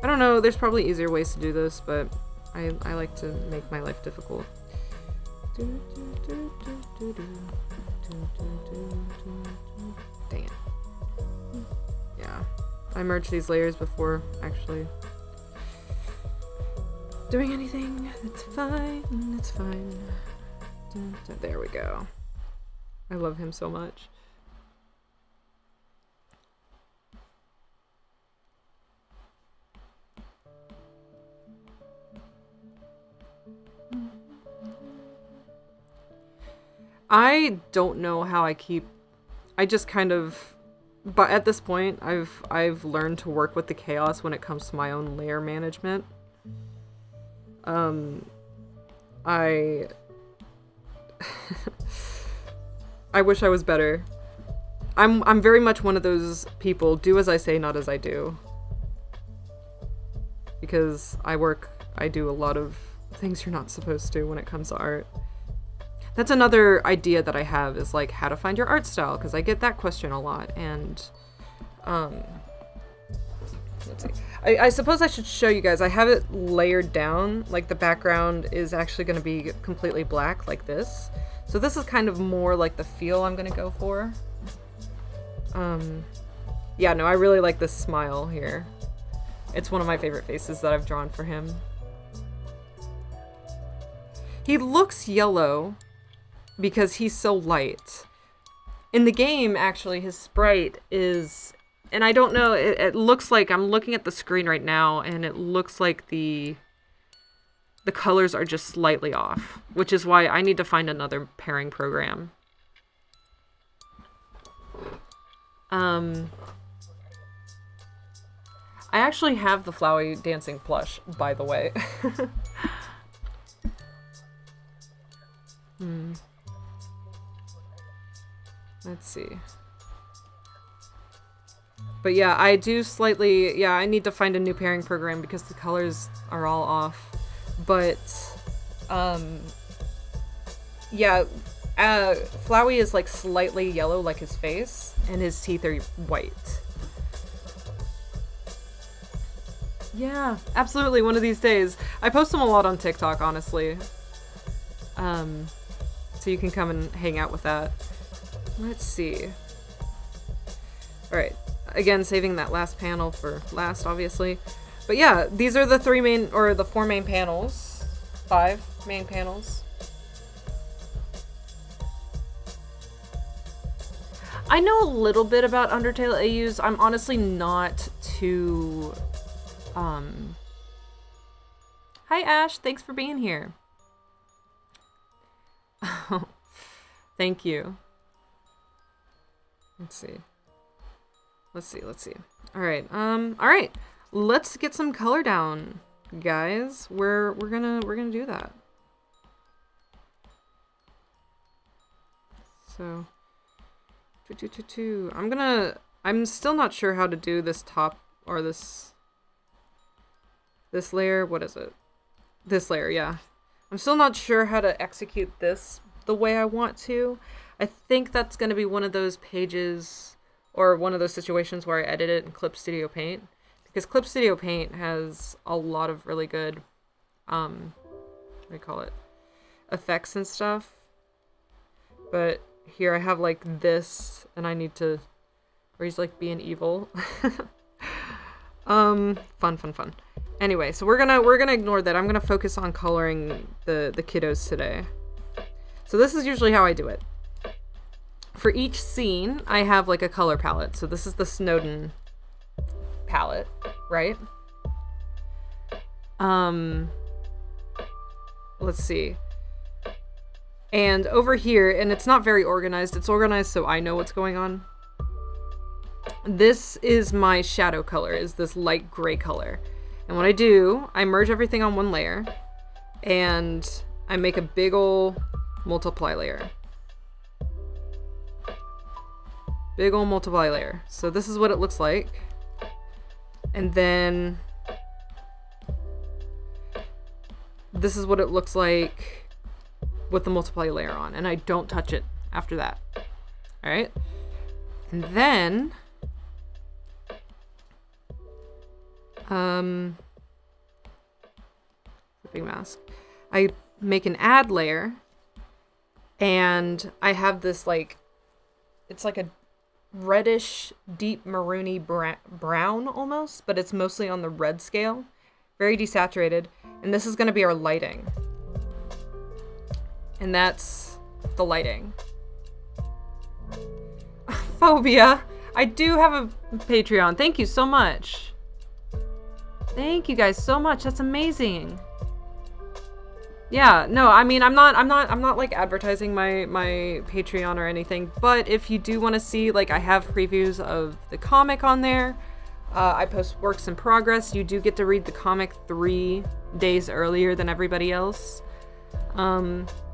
I don't know, there's probably easier ways to do this, but I like to make my life difficult. Dang it. Yeah. I merged these layers before actually doing anything. It's fine. It's fine. There we go. I love him so much. I don't know how I just kind of, but at this point I've learned to work with the chaos when it comes to my own layer management. I wish I was better. I'm very much one of those people, do as I say, not as I do. Because I do a lot of things you're not supposed to when it comes to art. That's another idea that I have, is like how to find your art style, because I get that question a lot. And let's see. I suppose I should show you guys. I have it layered down, like the background is actually going to be completely black like this. So this is kind of more like the feel I'm going to go for. Yeah, no, I really like this smile here. It's one of my favorite faces that I've drawn for him. He looks yellow because he's so light. In the game, actually, his sprite is, and I don't know, it looks like, I'm looking at the screen right now, and it looks like the colors are just slightly off, which is why I need to find another pairing program. I actually have the Flowey dancing plush, by the way. Let's see. But yeah, I do slightly, yeah, I need to find a new pairing program because the colors are all off. But, yeah, Flowey is like slightly yellow like his face, and his teeth are white. Yeah, absolutely, one of these days. I post them a lot on TikTok, honestly. So you can come and hang out with that. Let's see. Alright, again, saving that last panel for last, obviously. But yeah, these are the the 4 main panels. 5 main panels. I know a little bit about Undertale AUs. I'm honestly not too... Hi Ash, thanks for being here. Thank you. Let's see. Alright, alright. Let's get some color down, guys. We're gonna do that. So I'm still not sure how to do this top or this layer. What is it? This layer, yeah. I'm still not sure how to execute this the way I want to. I think that's going to be one of those pages or one of those situations where I edit it in Clip Studio Paint, because Clip Studio Paint has a lot of really good, what do you call it, effects and stuff. But here I have like this, and I need to, where he's like being evil. Fun. Anyway, so we're gonna ignore that. I'm gonna focus on coloring the kiddos today. So this is usually how I do it. For each scene, I have like a color palette. So this is the Snowden palette, right? Let's see. And over here, and it's not very organized. It's organized so I know what's going on. This is my shadow color, is this light gray color. And what I do, I merge everything on one layer, and I make a big ol' multiply layer. Big ol' multiply layer. So this is what it looks like. And then this is what it looks like with the multiply layer on, and I don't touch it after that. All right? And then flipping mask. I make an add layer, and I have this like, it's like a reddish, deep maroony brown almost, but it's mostly on the red scale. Very desaturated. And this is going to be our lighting. And that's the lighting. Phobia. I do have a Patreon. Thank you so much. Thank you guys so much. That's amazing. Yeah, no, I mean, I'm not like advertising my Patreon or anything, but if you do want to see, like, I have previews of the comic on there. I post works in progress. You do get to read the comic 3 days earlier than everybody else.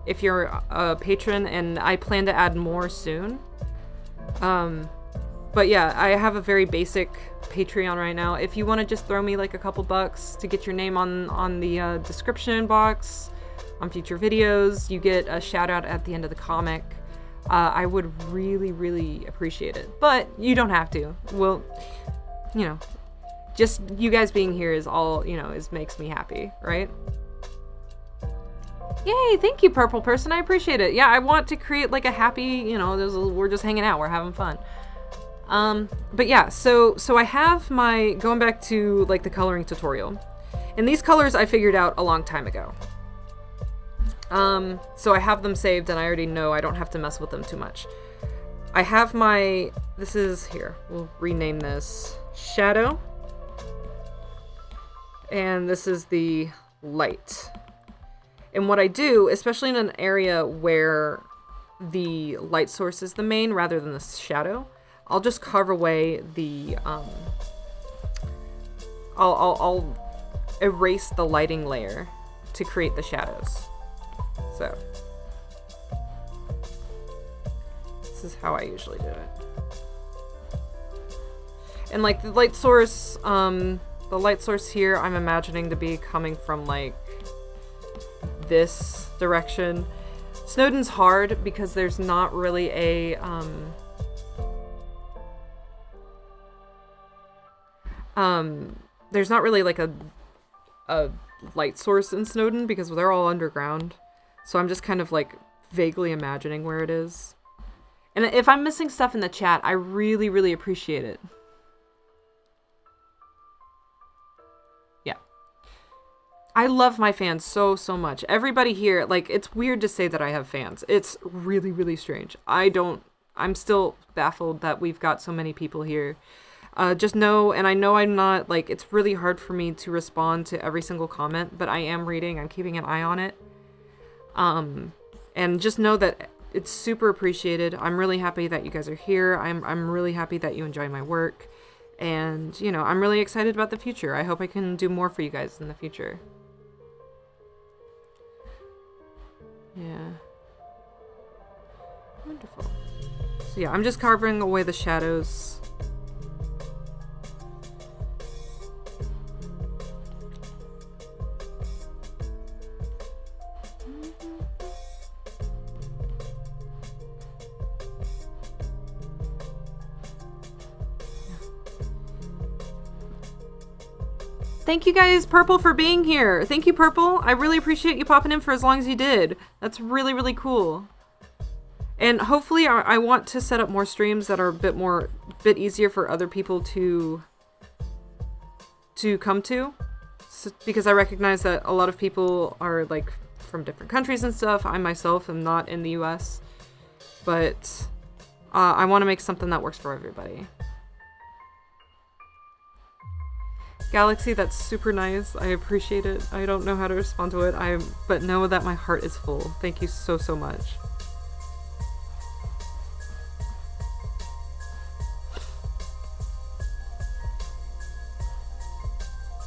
If you're a patron, and I plan to add more soon. But yeah, I have a very basic Patreon right now. If you want to just throw me like a couple bucks to get your name on the description box, on future videos, you get a shout out at the end of the comic. I would really, really appreciate it. But you don't have to. Well, you know, just you guys being here is all, you know, makes me happy, right? Yay, thank you, purple person. I appreciate it. Yeah, I want to create like a happy, you know, we're just hanging out, we're having fun. But yeah, so I have my, going back to like the coloring tutorial, and these colors I figured out a long time ago. So I have them saved, and I already know I don't have to mess with them too much. I have my, this is here, we'll rename this shadow. And this is the light. And what I do, especially in an area where the light source is the main rather than the shadow, I'll just carve away the, I'll erase the lighting layer to create the shadows. So. This is how I usually do it. And like the light source here, I'm imagining to be coming from like this direction. Snowdin's hard because there's not really a there's not really like a light source in Snowdin because they're all underground. So I'm just kind of like vaguely imagining where it is. And if I'm missing stuff in the chat, I really, really appreciate it. Yeah. I love my fans so, so much. Everybody here, like, it's weird to say that I have fans. It's really, really strange. I'm still baffled that we've got so many people here. Just know, and I know I'm not, like, it's really hard for me to respond to every single comment, but I am reading, I'm keeping an eye on it. And just know that it's super appreciated. I'm really happy that you guys are here. I'm really happy that you enjoy my work. And, you know, I'm really excited about the future. I hope I can do more for you guys in the future. Yeah. Wonderful. So yeah, I'm just carving away the shadows. Thank you guys, Purple, for being here. Thank you, Purple. I really appreciate you popping in for as long as you did. That's really, really cool. And hopefully I want to set up more streams that are a bit easier for other people to come to. So, because I recognize that a lot of people are like from different countries and stuff. I myself am not in the US. But I want to make something that works for everybody. Galaxy, that's super nice. I appreciate it. I don't know how to respond to it. But know that my heart is full. Thank you so, so much.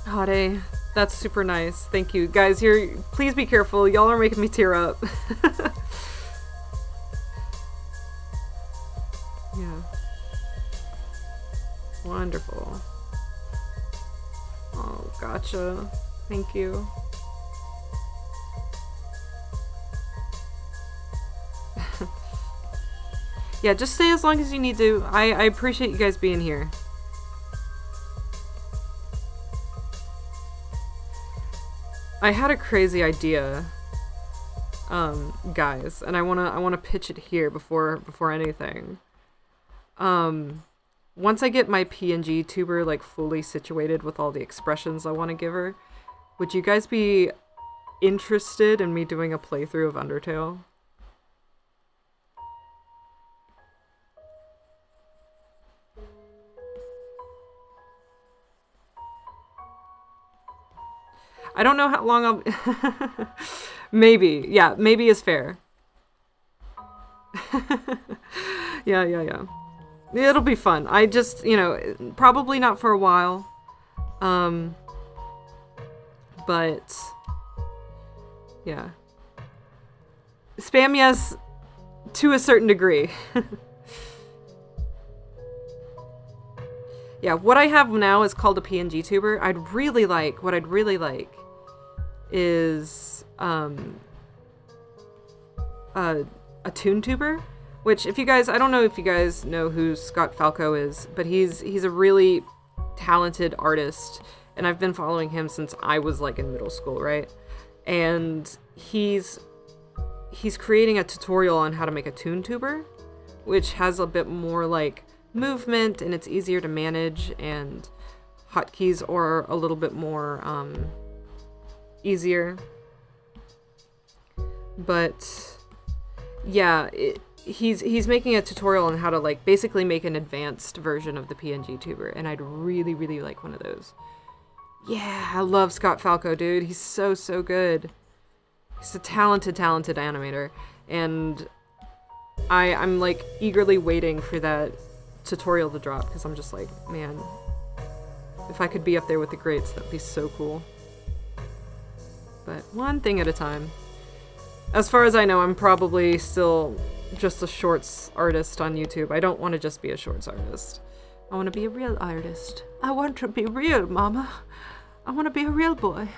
Hade, that's super nice. Thank you. Guys, please be careful. Y'all are making me tear up. Yeah. Wonderful. Oh, gotcha. Thank you. Yeah, just stay as long as you need to. I appreciate you guys being here. I had a crazy idea, guys, and I wanna pitch it here before anything. Once I get my PNG tuber like fully situated with all the expressions I want to give her, would you guys be interested in me doing a playthrough of Undertale? I don't know how long I'll... Maybe. Yeah, maybe is fair. Yeah. It'll be fun. I just, you know, probably not for a while. But... yeah. Spam yes, to a certain degree. Yeah, what I have now is called a PNG tuber. What I'd really like is a toon tuber, which if you guys, I don't know if you guys know who Scott Falco is, but he's a really talented artist, and I've been following him since I was like in middle school, right? And he's creating a tutorial on how to make a toon tuber, which has a bit more like movement and it's easier to manage, and hotkeys are a little bit more easier. But yeah, he's making a tutorial on how to like basically make an advanced version of the PNG tuber, and I'd really, really like one of those. Yeah, I love Scott Falco, dude. He's so good. He's a talented animator, and I'm like eagerly waiting for that tutorial to drop, because I'm just like, man, if I could be up there with the greats, that'd be so cool. But one thing at a time. As far as I know, I'm probably still just a shorts artist on YouTube. I don't want to just be a shorts artist. I want to be a real artist. I want to be real, mama. I want to be a real boy.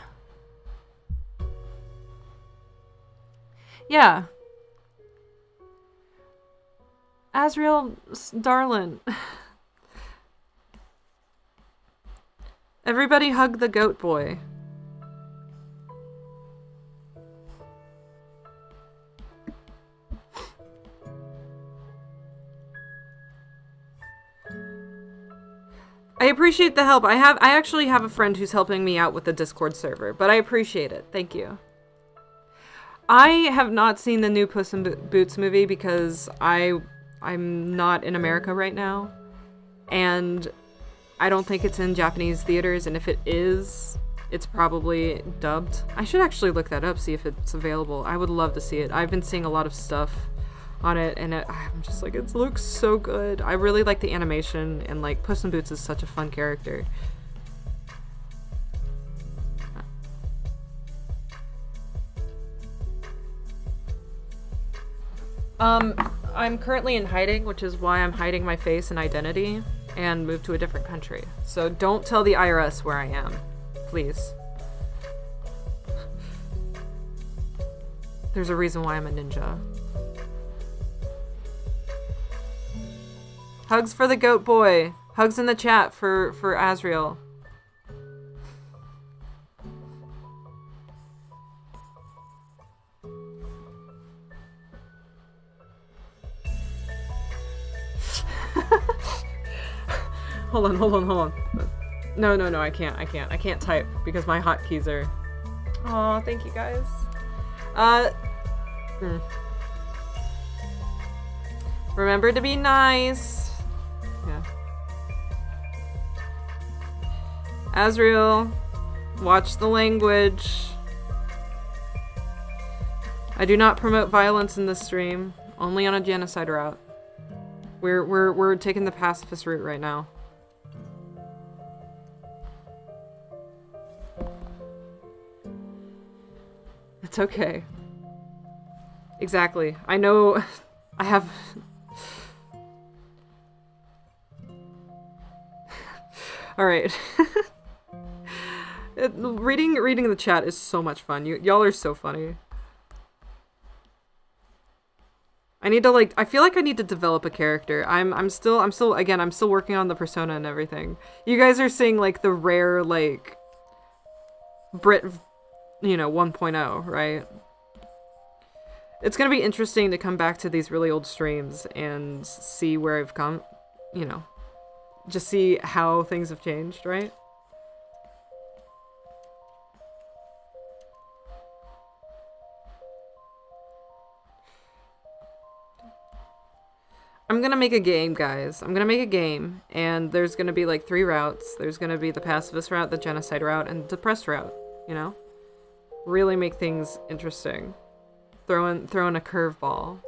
Yeah. Asriel, darling. Everybody hug the goat boy. I appreciate the help. I actually have a friend who's helping me out with the Discord server, but I appreciate it. Thank you. I have not seen the new Puss in Boots movie because I'm not in America right now, and I don't think it's in Japanese theaters, and if it is, it's probably dubbed. I should actually look that up, see if it's available. I would love to see it. I've been seeing a lot of stuff on it, and I'm just like, it looks so good. I really like the animation, and like Puss in Boots is such a fun character. I'm currently in hiding, which is why I'm hiding my face and identity and moved to a different country. So don't tell the IRS where I am, please. There's a reason why I'm a ninja. Hugs for the goat boy. Hugs in the chat for Asriel. Hold on. No, I can't type because my hotkeys are... Aw, thank you guys. Remember to be nice. Yeah. Asriel, watch the language. I do not promote violence in this stream, only on a genocide route. We're taking the pacifist route right now. It's okay. Exactly. I know I have... Alright. Reading the chat is so much fun. Y'all are so funny. I need to like, I feel like I need to develop a character. I'm still working on the persona and everything. You guys are seeing like the rare like Brit, 1.0, right? It's gonna be interesting to come back to these really old streams and see where I've come, just see how things have changed, right? I'm gonna make a game, guys. I'm gonna make a game, and there's gonna be like 3 routes. There's gonna be the pacifist route, the genocide route, and the depressed route, Really make things interesting. Throw in a curveball.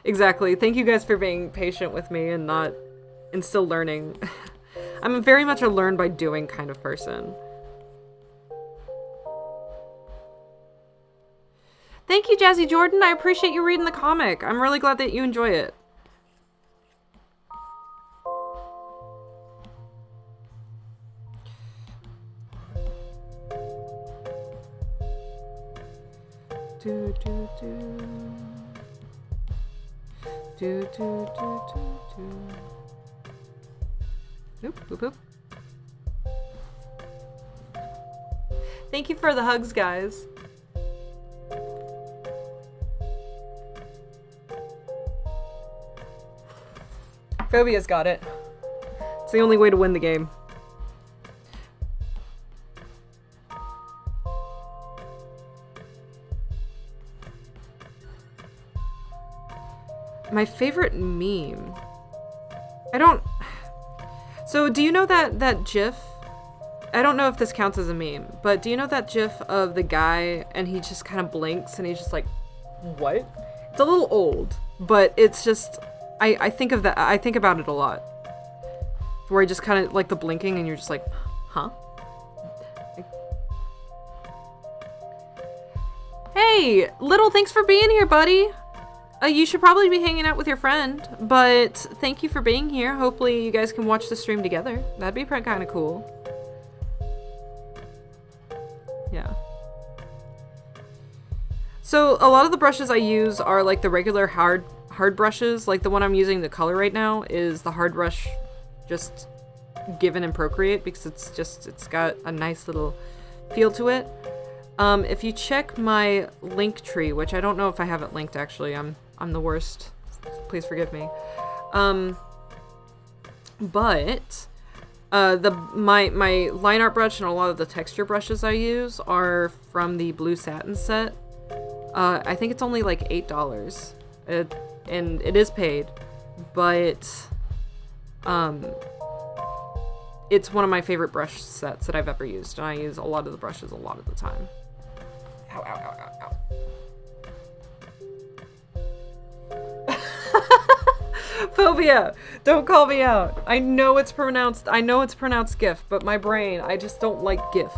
Exactly. Thank you guys for being patient with me and still learning. I'm very much a learn by doing kind of person. Thank you, Jazzy Jordan. I appreciate you reading the comic. I'm really glad that you enjoy it. Do, do, do. Do, do, do, do, do. Oop, oop, oop. Thank you for the hugs, guys. Phobia's got it. It's the only way to win the game. My favorite meme. I don't... So, do you know that GIF? I don't know if this counts as a meme, but do you know that GIF of the guy and he just kind of blinks and he's just like, what? It's a little old, but it's just... I think of that. I think about it a lot. Where he just kind of like the blinking and you're just like, huh? Hey, Little, thanks for being here, buddy. You should probably be hanging out with your friend, but thank you for being here. Hopefully you guys can watch the stream together. That'd be kind of cool. Yeah. So a lot of the brushes I use are like the regular hard brushes. Like the one I'm using to color right now is the hard brush just given in Procreate because it's got a nice little feel to it. If you check my link tree, which I don't know if I have it linked actually, I'm the worst. Please forgive me. But my line art brush and a lot of the texture brushes I use are from the Blue Satin set. I think it's only like $8. And it is paid, but it's one of my favorite brush sets that I've ever used, and I use a lot of the brushes a lot of the time. Ow, ow, ow, ow, ow. Phobia! Don't call me out. I know it's pronounced GIF, but my brain, I just don't like GIF.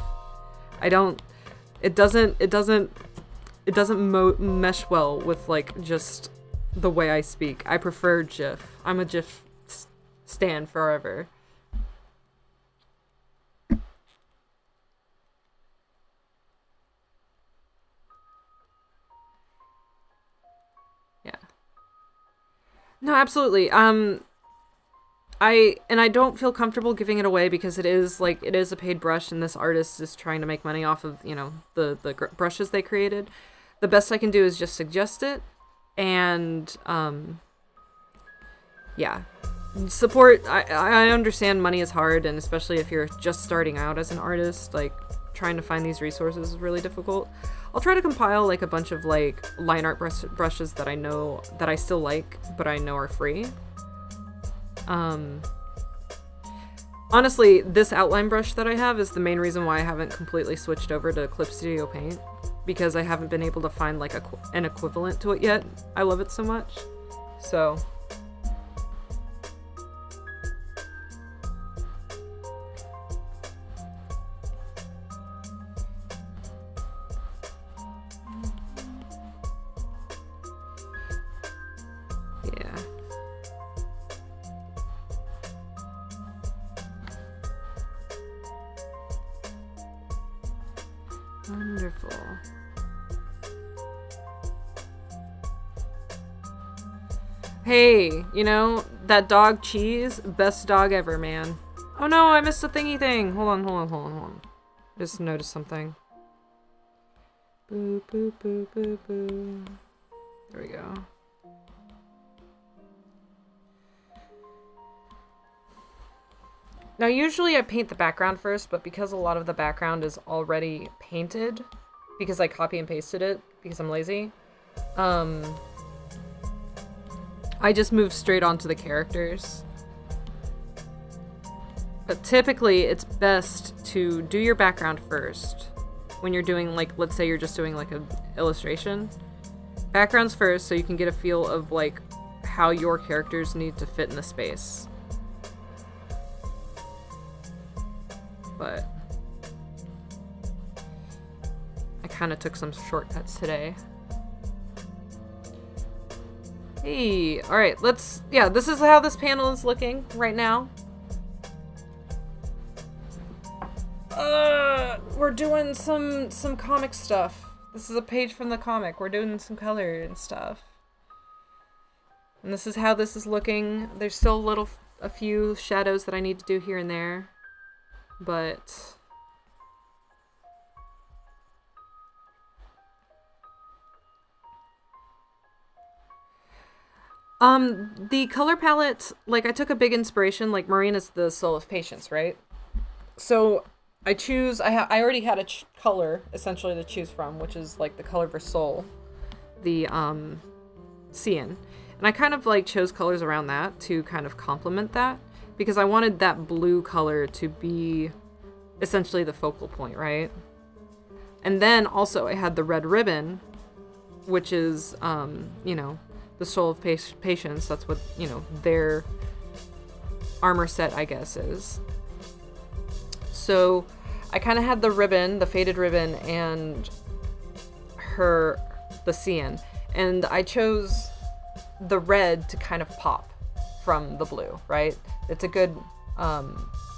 It doesn't mesh well with like just the way I speak. I prefer GIF. I'm a GIF stan forever. Yeah. No, absolutely. I don't feel comfortable giving it away because it is a paid brush and this artist is trying to make money off of, you know, the brushes they created. The best I can do is just suggest it and yeah. Support. I understand money is hard, and especially if you're just starting out as an artist, like trying to find these resources is really difficult. I'll try to compile like a bunch of like line art brushes that I know that I still like, but I know are free. Honestly, this outline brush that I have is the main reason why I haven't completely switched over to Clip Studio Paint, because I haven't been able to find like an equivalent to it yet. I love it so much. So yeah. Wonderful. Hey, you know, that dog Cheese, best dog ever, man. Oh no, I missed a thingy thing. Hold on. Just noticed something. Boo, boo, boo, boo, boo. There we go. Now, usually I paint the background first, but because a lot of the background is already painted, because I copy and pasted it, because I'm lazy, I just move straight onto the characters. But typically, it's best to do your background first. When you're doing, like, let's say you're just doing, like, an illustration. Backgrounds first, so you can get a feel of, like, how your characters need to fit in the space. But I kind of took some shortcuts today. Hey, alright, yeah, this is how this panel is looking right now. We're doing some comic stuff. This is a page from the comic. We're doing some color and stuff. And this is how this is looking. There's still a few shadows that I need to do here and there. But the color palette, like I took a big inspiration, like Marina's the soul of patience, right? So I already had a color essentially to choose from, which is like the color for soul, the cyan. And I kind of like chose colors around that to kind of complement that, because I wanted that blue color to be essentially the focal point, right? And then also I had the red ribbon, which is, you know, the soul of patience. That's what, you know, their armor set, I guess, is. So I kind of had the ribbon, the faded ribbon, and the Cian. And I chose the red to kind of pop from the blue, right? It's a good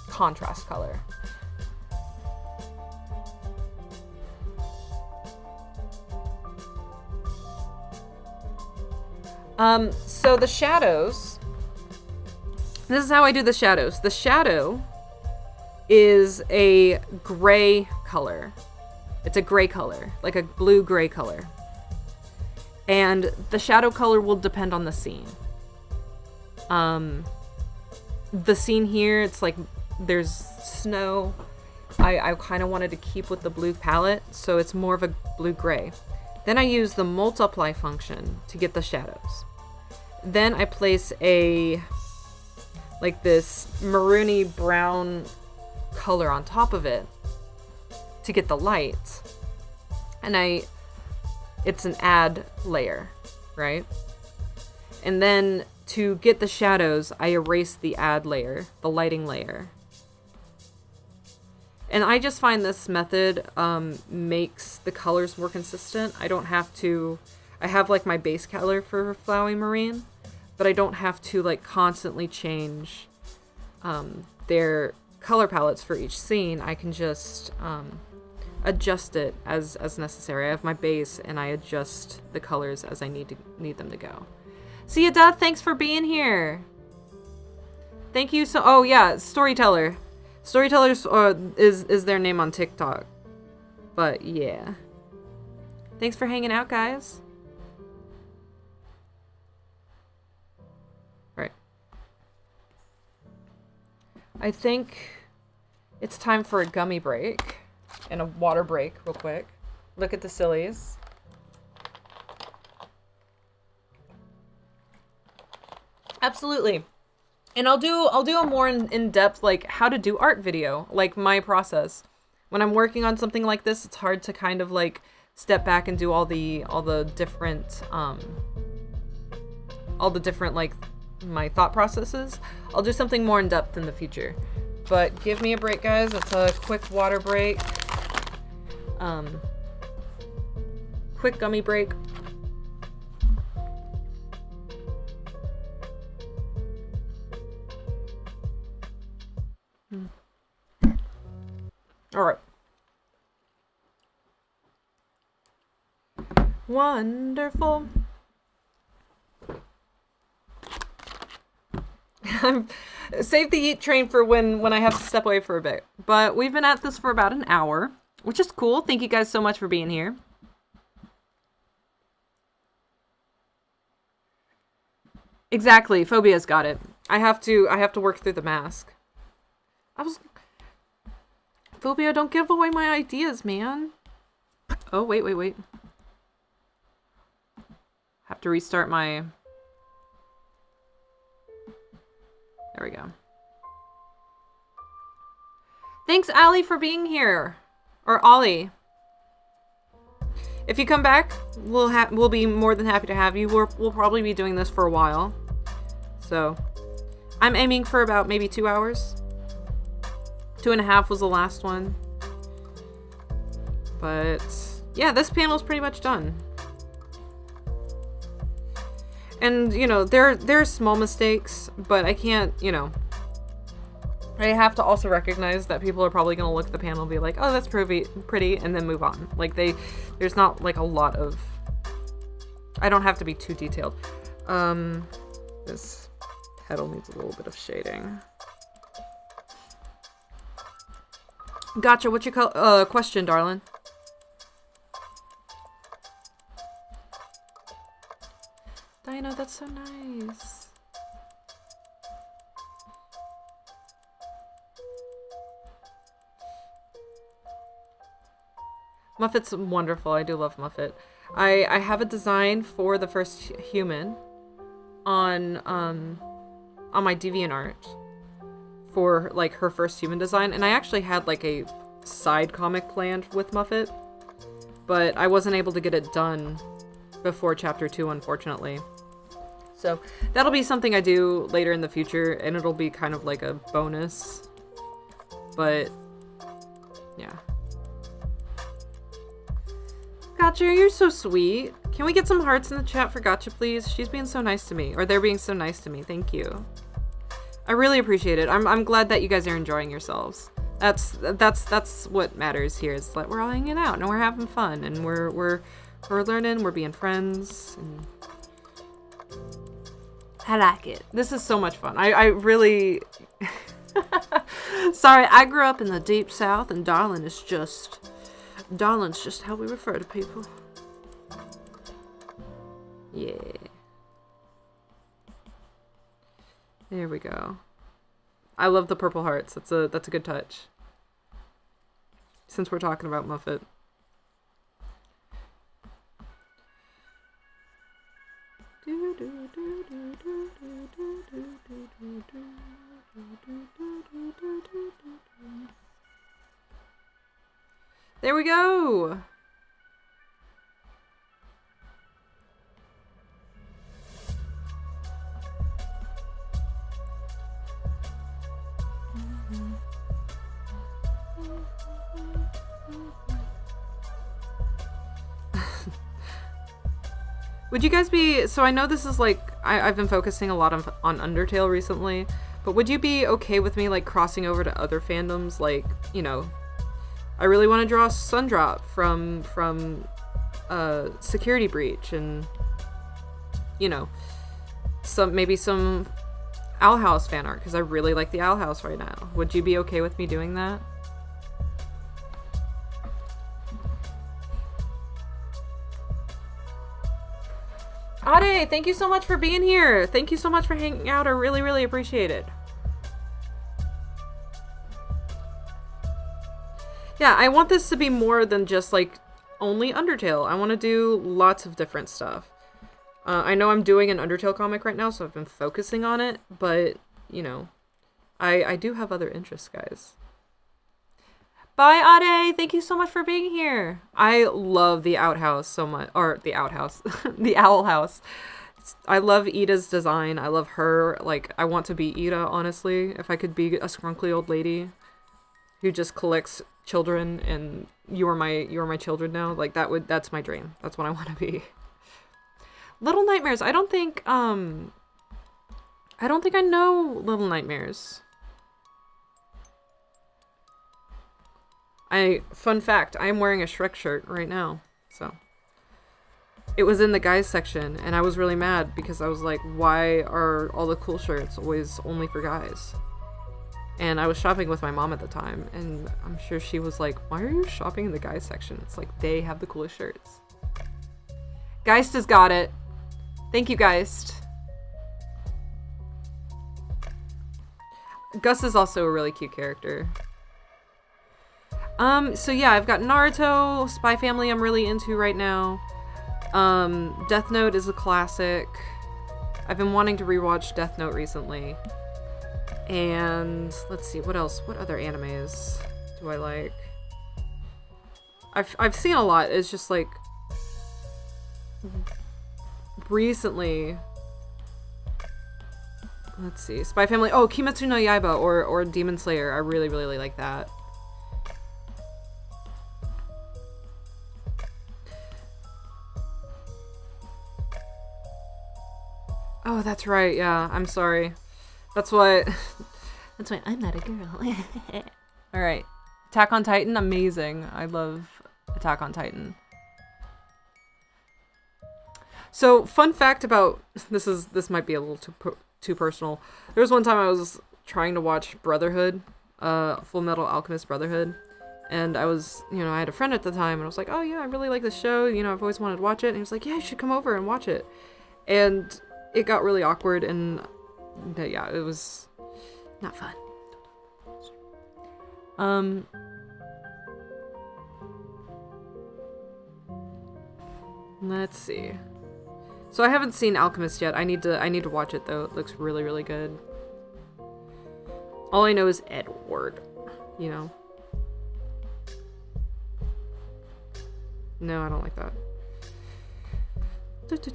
contrast color. So the shadows, this is how I do the shadows. The shadow is a gray color. It's a gray color, like a blue-gray color. And the shadow color will depend on the scene. The scene here, it's like there's snow. I kind of wanted to keep with the blue palette, so it's more of a blue-gray. Then I use the multiply function to get the shadows. Then I place like this maroony brown color on top of it to get the light. And it's an add layer, right? And then to get the shadows, I erase the add layer, the lighting layer. And I just find this method makes the colors more consistent. I don't have to, I have like my base color for Flowey Marine, but I don't have to like constantly change their color palettes for each scene. I can just adjust it as necessary. I have my base and I adjust the colors as I need them to go. See ya, Duh, thanks for being here. Thank you so, oh yeah, Storyteller. Storytellers is their name on TikTok. But yeah. Thanks for hanging out, guys. Alright. I think it's time for a gummy break and a water break real quick. Look at the sillies. Absolutely. And I'll do a more in-depth, like, how to do art video, like my process. When I'm working on something like this, it's hard to kind of like step back and do all the different like my thought processes. I'll do something more in depth in the future. But give me a break, guys. It's a quick water break. Quick gummy break. All right. Wonderful. Save the eat train for when I have to step away for a bit. But we've been at this for about an hour, which is cool. Thank you guys so much for being here. Exactly. Phobia's got it. I have to work through the mask. Phobia, don't give away my ideas, man. Oh, wait. Have to restart my... There we go. Thanks, Allie, for being here. Or Ollie. If you come back, we'll be more than happy to have you. We'll probably be doing this for a while. So, I'm aiming for about maybe 2 hours. 2.5 was the last one. But yeah, this panel's pretty much done. And you know, there are small mistakes, but I can't, you know, I have to also recognize that people are probably gonna look at the panel and be like, oh, that's pretty, and then move on. Like there's not like a lot of, I don't have to be too detailed. This petal needs a little bit of shading. Gotcha. What's your question, darling? Dino, that's so nice. Muffet's wonderful. I do love Muffet. I have a design for the first human. on my DeviantArt for like her first human design, and I actually had like a side comic planned with Muffet, but I wasn't able to get it done before chapter 2, unfortunately. So that'll be something I do later in the future, and it'll be kind of like a bonus. But yeah. Gotcha, you're so sweet. Can we get some hearts in the chat for Gotcha, please? She's being so nice to me, or they're being so nice to me. Thank you. I really appreciate it. I'm glad that you guys are enjoying yourselves. That's what matters here. Is that we're all hanging out and we're having fun and we're learning. We're being friends. And I like it. This is so much fun. I really. Sorry, I grew up in the deep south, and darling's just how we refer to people. Yeah. There we go. I love the purple hearts. That's a good touch. Since we're talking about Muffet. There we go. Would you guys be, so I know this is like, I've been focusing a lot on Undertale recently, but would you be okay with me like crossing over to other fandoms? Like, you know, I really want to draw Sundrop from Security Breach, and, you know, maybe some Owl House fan art, because I really like the Owl House right now. Would you be okay with me doing that? Ade, thank you so much for being here. Thank you so much for hanging out. I really, really appreciate it. Yeah, I want this to be more than just like only Undertale. I want to do lots of different stuff. I know I'm doing an Undertale comic right now, so I've been focusing on it, but, you know, I do have other interests, guys. Bye, Ade! Thank you so much for being here! I love the outhouse so much. Or, the outhouse. The owl house. I love Ida's design. I love her. Like, I want to be Ida, honestly. If I could be a scrunkly old lady who just collects children and you are my children now. Like, that's my dream. That's what I want to be. Little Nightmares. I don't think I know Little Nightmares. Fun fact, I am wearing a Shrek shirt right now, so. It was in the guys section, and I was really mad because I was like, why are all the cool shirts always only for guys? And I was shopping with my mom at the time, and I'm sure she was like, why are you shopping in the guys section? It's like, they have the coolest shirts. Geist has got it. Thank you, Geist. Gus is also a really cute character. So yeah, I've got Naruto, Spy Family I'm really into right now. Death Note is a classic. I've been wanting to rewatch Death Note recently. And let's see, what else? What other animes do I like? I've seen a lot. It's just like recently. Let's see, Spy Family. Oh, Kimetsu no Yaiba or Demon Slayer. I really, really like that. Oh, that's right. Yeah, I'm sorry. That's why I'm not a girl. All right. Attack on Titan, amazing. I love Attack on Titan. So, fun fact about this might be a little too personal. There was one time I was trying to watch Brotherhood, Full Metal Alchemist Brotherhood, and I was, you know, I had a friend at the time, and I was like, oh yeah, I really like this show. You know, I've always wanted to watch it. And he was like, yeah, you should come over and watch it. And it got really awkward, and yeah, it was not fun. Let's see. So I haven't seen Alchemist yet. I need to watch it though. It looks really, really good. All I know is Edward, you know. No, I don't like that. Let's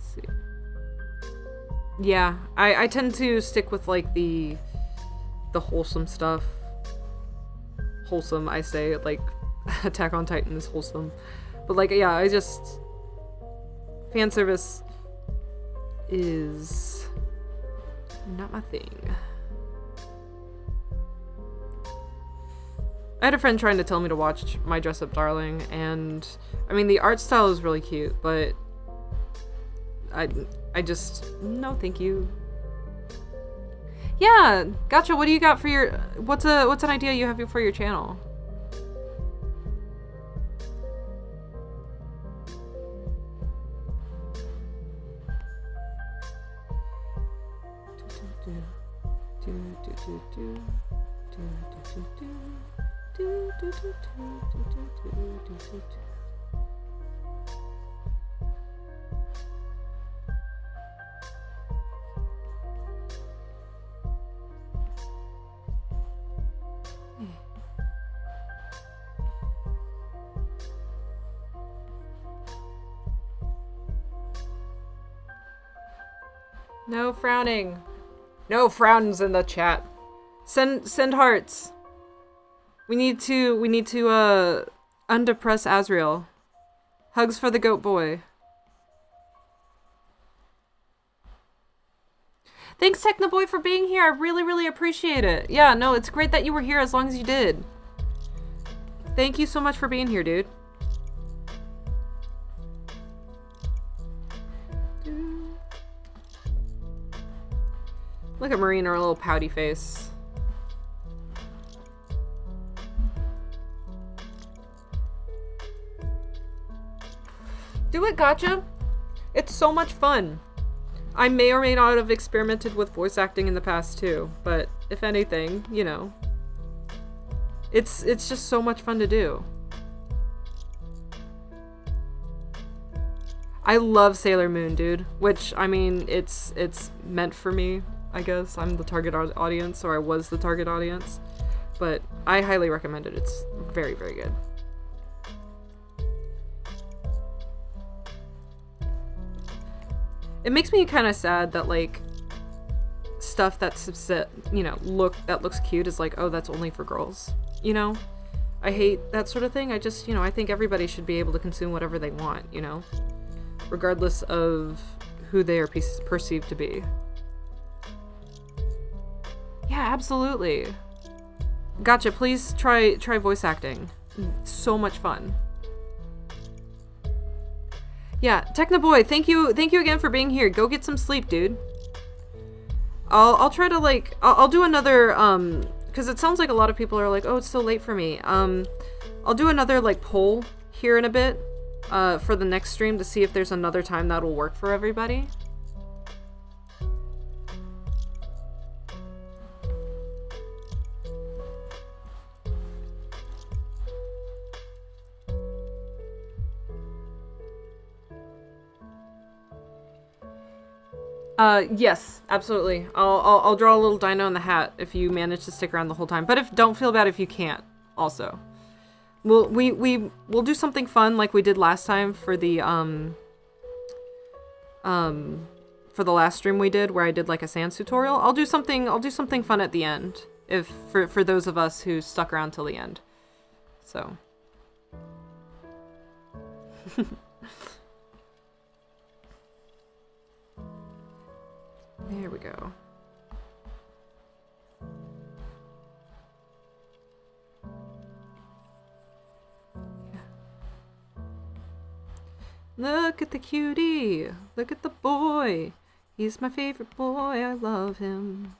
see. Yeah, I tend to stick with like the wholesome stuff. Wholesome, I say, like Attack on Titan is wholesome. But like, yeah, I just... fan service is not my thing. I had a friend trying to tell me to watch My Dress Up Darling, and I mean, the art style is really cute, but I just, no thank you. Yeah, gotcha. What do you got for your, what's an idea you have for your channel? No frowning. No frowns in the chat. Send hearts. We need to undepress Azrael. Hugs for the goat boy. Thanks, Technoboy, for being here. I really, really appreciate it. Yeah, no, it's great that you were here as long as you did. Thank you so much for being here, dude. Look at Marina, her little pouty face. Do it, gotcha. It's so much fun. I may or may not have experimented with voice acting in the past too, but if anything, you know, it's just so much fun to do. I love Sailor Moon, dude, which, I mean, it's meant for me, I guess. I'm the target audience, or I was the target audience, but I highly recommend it. It's very, very good. It makes me kind of sad that, like, stuff that's, you know, that looks cute is like, oh, that's only for girls, you know? I hate that sort of thing. I just, you know, I think everybody should be able to consume whatever they want, you know? Regardless of who they are perceived to be. Yeah, absolutely. Gotcha, please try voice acting. So much fun. Yeah, Technoboy, thank you again for being here. Go get some sleep, dude. I'll try to, like, I'll do another, because it sounds like a lot of people are like, oh, it's so late for me. I'll do another, like, poll here in a bit, for the next stream to see if there's another time that'll work for everybody. Yes, absolutely. I'll draw a little dino in the hat if you manage to stick around the whole time. But don't feel bad if you can't, also. We'll do something fun like we did last time for the, for the last stream we did where I did like a sans tutorial. I'll do something fun at the end for those of us who stuck around till the end. So. There we go. Yeah. Look at the cutie. Look at the boy. He's my favorite boy. I love him.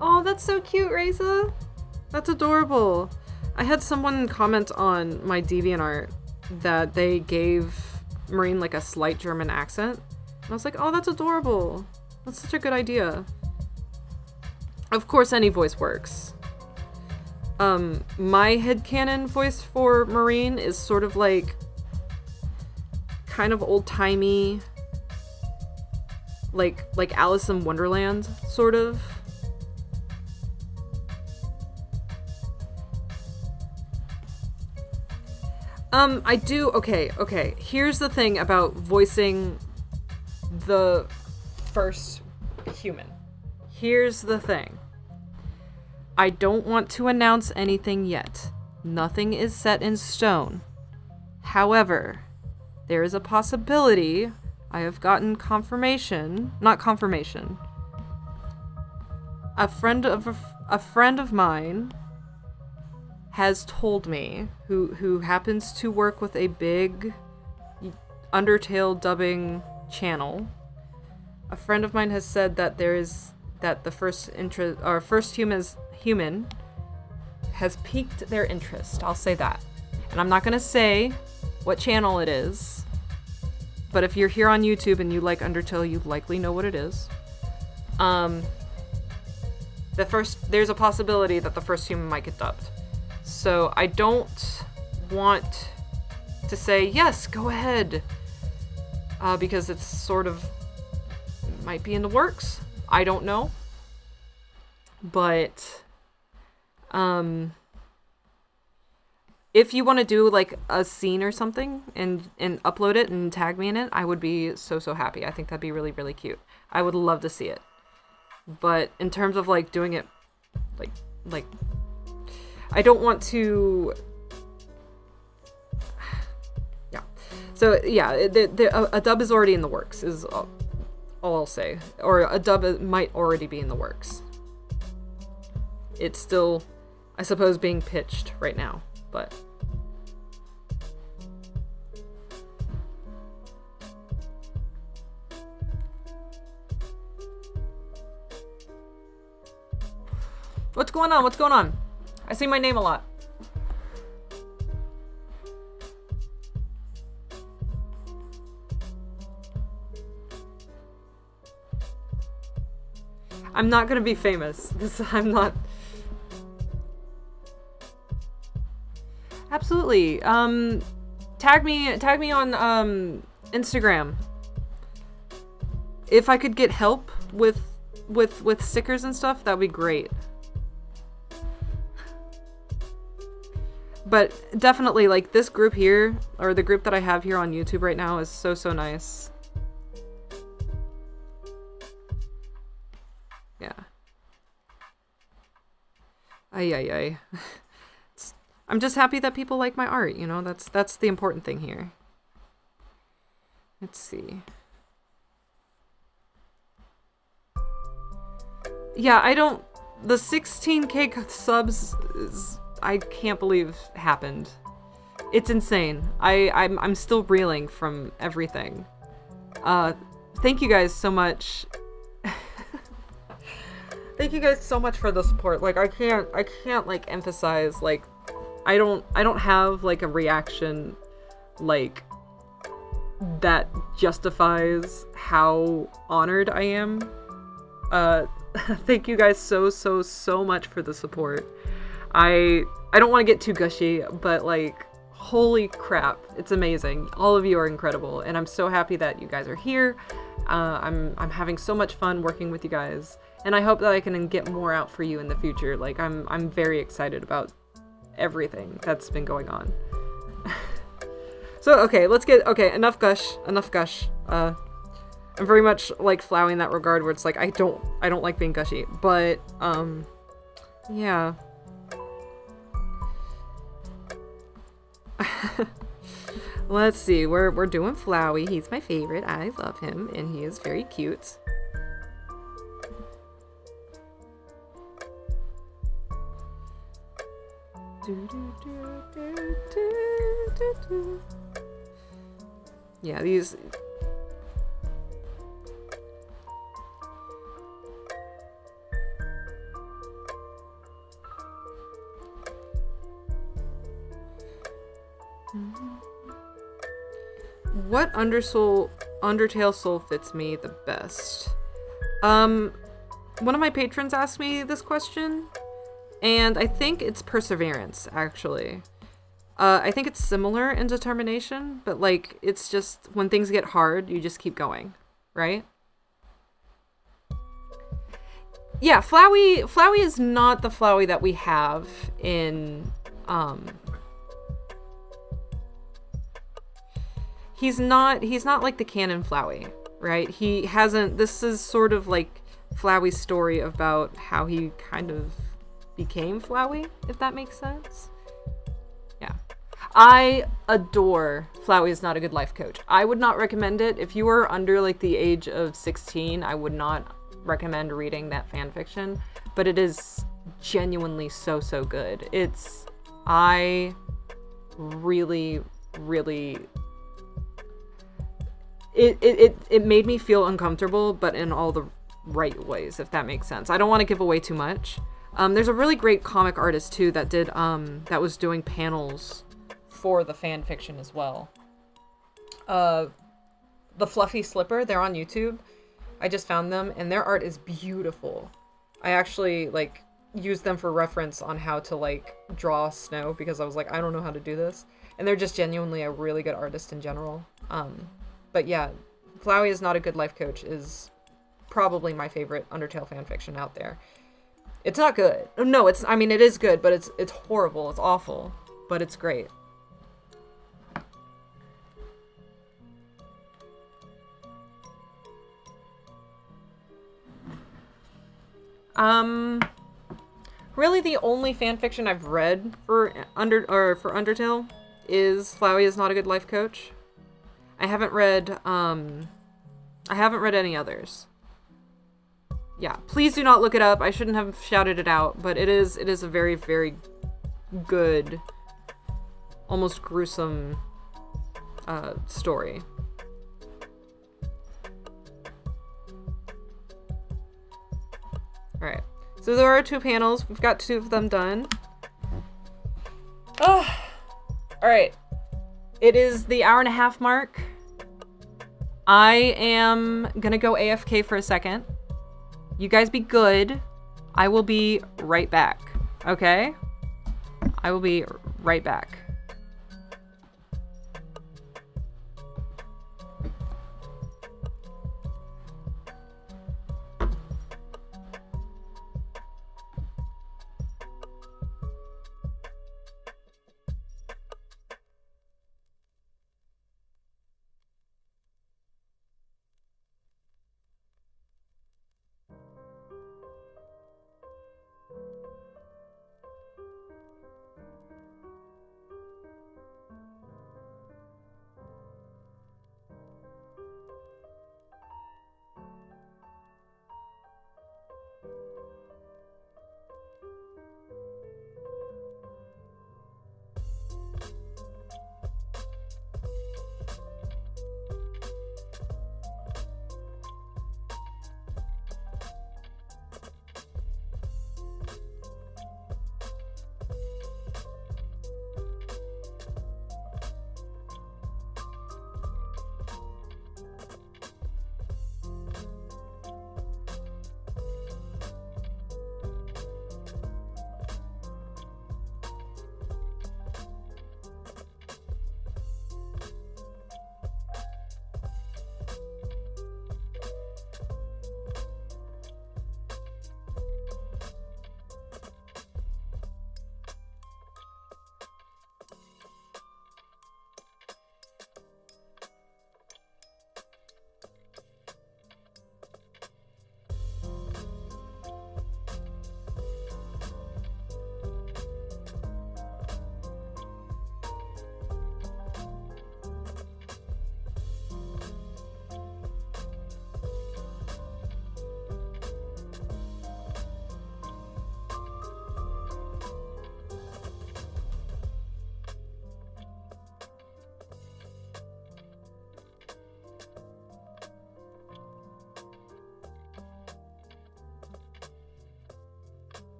Oh, that's so cute, Reza. That's adorable. I had someone comment on my DeviantArt that they gave Marine like a slight German accent. And I was like, oh, that's adorable. That's such a good idea. Of course, any voice works. My headcanon voice for Marine is sort of like kind of old-timey, like Alice in Wonderland, sort of. I do, okay. Here's the thing about voicing the first human. Here's the thing. I don't want to announce anything yet. Nothing is set in stone. However, there is a possibility. I have gotten confirmation, not confirmation. A friend of mine has told me, who happens to work with a big Undertale dubbing channel. A friend of mine has said that the first human has piqued their interest. I'll say that. And I'm not gonna say what channel it is, but if you're here on YouTube and you like Undertale, you likely know what it is. There's a possibility that the first human might get dubbed. So I don't want to say, yes, go ahead, because it's sort of, might be in the works. I don't know. But, if you want to do like a scene or something and upload it and tag me in it, I would be so happy. I think that'd be really, really cute. I would love to see it. But in terms of like doing it, like, I don't want to. Yeah. So yeah, a dub is already in the works. Is all I'll say. Or a dub might already be in the works. It's still, I suppose, being pitched right now, but. What's going on? What's going on? I see my name a lot. I'm not gonna be famous. I'm not. Absolutely. Tag me on Instagram. If I could get help with stickers and stuff, that'd be great. But definitely, like, this group here, or the group that I have here on YouTube right now, is so nice. Yeah. Ay. I'm just happy that people like my art, you know? That's the important thing here. Let's see. Yeah, the 16K subs is... I can't believe happened. It's insane. I'm still reeling from everything. Thank you guys so much. Thank you guys so much for the support. Like, I can't like emphasize, like, I don't have like a reaction like that justifies how honored I am. Thank you guys so much for the support. I don't want to get too gushy, but like, holy crap, it's amazing. All of you are incredible, and I'm so happy that you guys are here. I'm having so much fun working with you guys, and I hope that I can get more out for you in the future. Like, I'm very excited about everything that's been going on. So okay, enough gush. I'm very much like Flowey in that regard, where it's like I don't like being gushy, but yeah. Let's see, we're doing Flowey. He's my favorite. I love him, and he is very cute. Yeah, these... What Undertale soul fits me the best? One of my patrons asked me this question, and I think it's perseverance, actually. I think it's similar in determination, but like, it's just when things get hard, you just keep going, right? Yeah, Flowey is not the Flowey that we have in, he's not like the canon Flowey, right? He hasn't, this is sort of like Flowey's story about how he kind of became Flowey, if that makes sense. Yeah. I adore Flowey is Not a Good Life Coach. I would not recommend it. If you are under like the age of 16, I would not recommend reading that fan fiction, but it is genuinely so good. I really it made me feel uncomfortable, but in all the right ways, if that makes sense. I don't want to give away too much. There's a really great comic artist too that did that was doing panels for the fan fiction as well. The Fluffy Slipper, they're on YouTube. I just found them, and their art is beautiful. I actually, like, used them for reference on how to, like, draw snow, because I was like, I don't know how to do this. And they're just genuinely a really good artist in general. But yeah, Flowey is Not a Good Life Coach is probably my favorite Undertale fanfiction out there. It's not good. No, I mean, it is good, but it's horrible. It's awful, but it's great. Really the only fanfiction I've read for Undertale is Flowey is Not a Good Life Coach. I haven't read any others. Yeah, please do not look it up. I shouldn't have shouted it out, but it is a very, very good, almost gruesome story. Alright, so there are 2 panels. We've got 2 of them done. Oh, alright. It is the hour-and-a-half mark. I am gonna go AFK for a second. You guys be good. I will be right back, okay? I will be right back.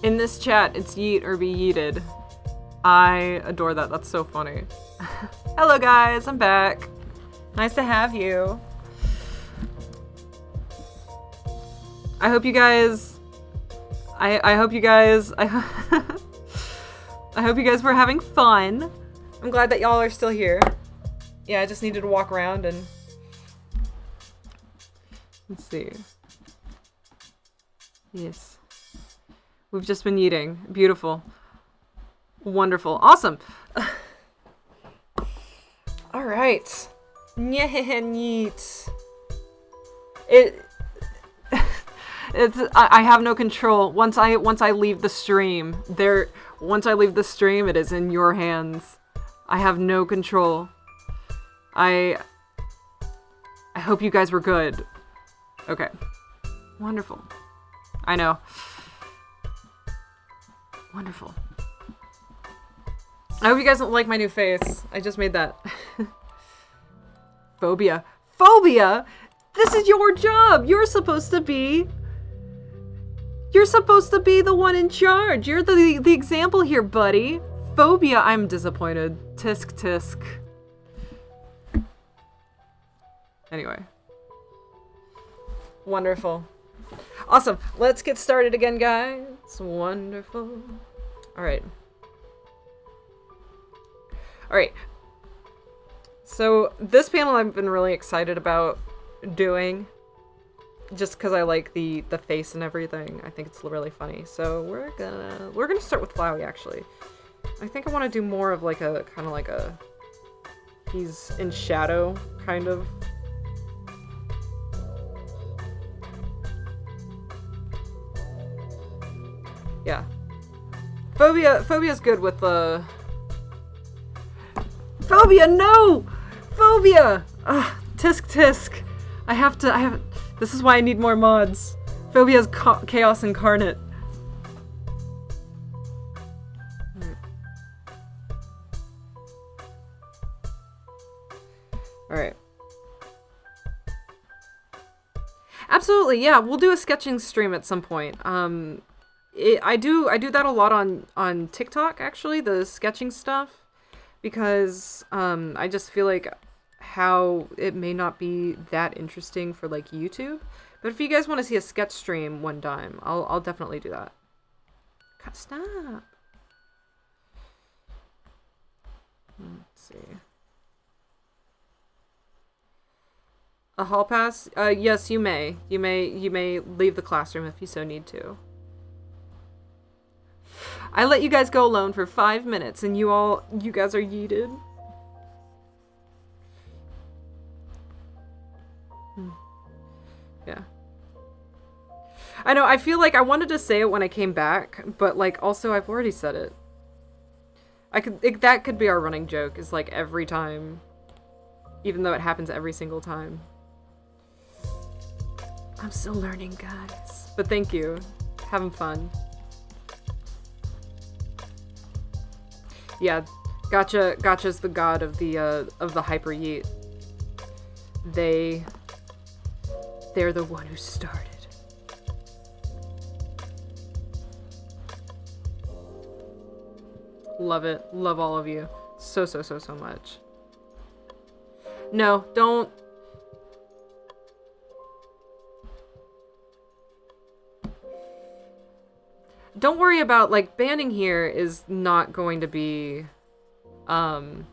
In this chat, it's yeet or be yeeted. I adore that. That's so funny. Hello guys, I'm back. Nice to have you. I hope you guys... I hope you guys... I hope you guys were having fun. I'm glad that y'all are still here. Yeah, I just needed to walk around and... Let's see. Yes. We've just been eating. Beautiful. Wonderful. Awesome. All right. Neat. I have no control. Once I leave the stream, it is in your hands. I have no control. I hope you guys were good. Okay. Wonderful. I know. Wonderful. I hope you guys don't like my new face. I just made that. Phobia. Phobia? This is your job! You're supposed to be the one in charge. You're the example here, buddy. Phobia, I'm disappointed. Tisk tisk. Anyway. Wonderful. Awesome. Let's get started again, guys. Wonderful. Alright. Alright. So, this panel I've been really excited about doing. Just because I like the face and everything. I think it's really funny. So, we're gonna start with Flowey, actually. I think I want to do more of like a, kind of like a... He's in shadow, kind of. Yeah. Phobia's good with the... Phobia, no! Phobia! Ugh, tisk tisk. This is why I need more mods. Phobia's chaos incarnate. Alright. Absolutely, yeah, we'll do a sketching stream at some point. I do that a lot on TikTok, actually, the sketching stuff, because I just feel like how it may not be that interesting for like YouTube, but if you guys want to see a sketch stream one time, I'll definitely do that. Stop. Let's see. A hall pass? Yes, you may. You may leave the classroom if you so need to. I let you guys go alone for 5 minutes and you guys are yeeted. Yeah. I know, I feel like I wanted to say it when I came back, but like also I've already said it. That could be our running joke, is like every time, even though it happens every single time. I'm still learning, guys. But thank you. Having fun. Yeah, Gotcha's the god of the hyper yeet. They're the one who started. Love it. Love all of you. So much. No, don't. Don't worry about, like, banning here is not going to be, bans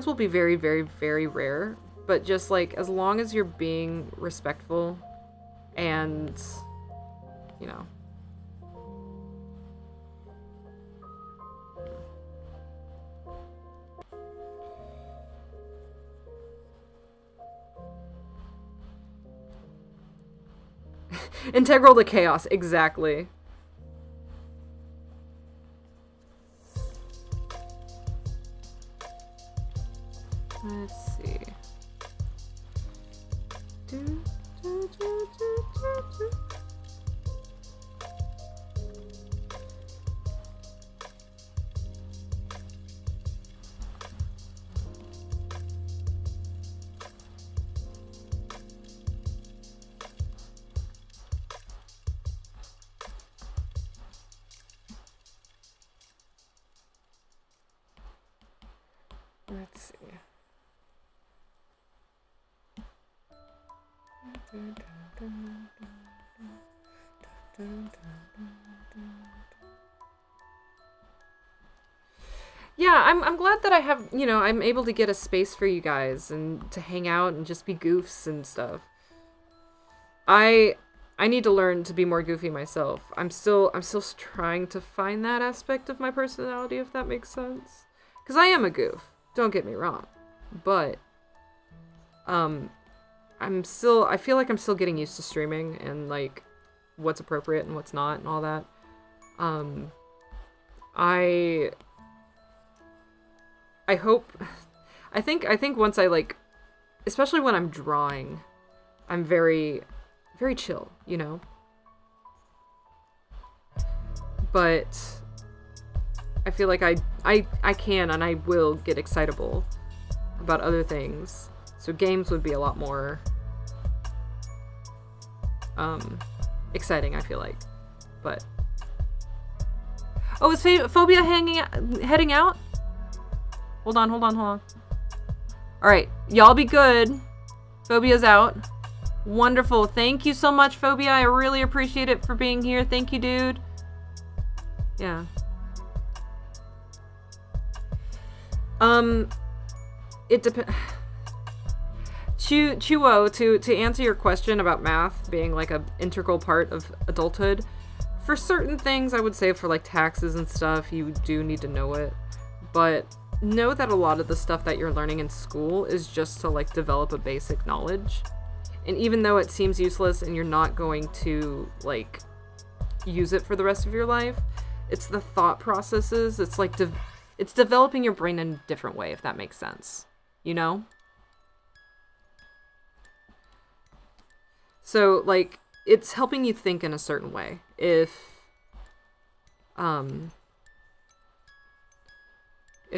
will be very, very, very rare, but just, like, as long as you're being respectful and, you know. Integral to chaos, exactly. Let's see. Let's see. Yeah, I'm glad that I have, you know, I'm able to get a space for you guys and to hang out and just be goofs and stuff. I need to learn to be more goofy myself. I'm still trying to find that aspect of my personality, if that makes sense. Because I am a goof, don't get me wrong. But I feel like I'm still getting used to streaming and like what's appropriate and what's not and all that. I think once I like, especially when I'm drawing, I'm very, very chill, you know? But I feel like I can and I will get excitable about other things. So games would be a lot more exciting, I feel like. But oh, is Phobia heading out? Hold on. Alright, y'all be good. Phobia's out. Wonderful. Thank you so much, Phobia. I really appreciate it for being here. Thank you, dude. Yeah. It depends. Chuo, to answer your question about math being like an integral part of adulthood, for certain things, I would say for like taxes and stuff, you do need to know it. But know that a lot of the stuff that you're learning in school is just to like develop a basic knowledge. And even though it seems useless and you're not going to like use it for the rest of your life, it's the thought processes. It's like it's developing your brain in a different way, if that makes sense. You know? So like it's helping you think in a certain way. If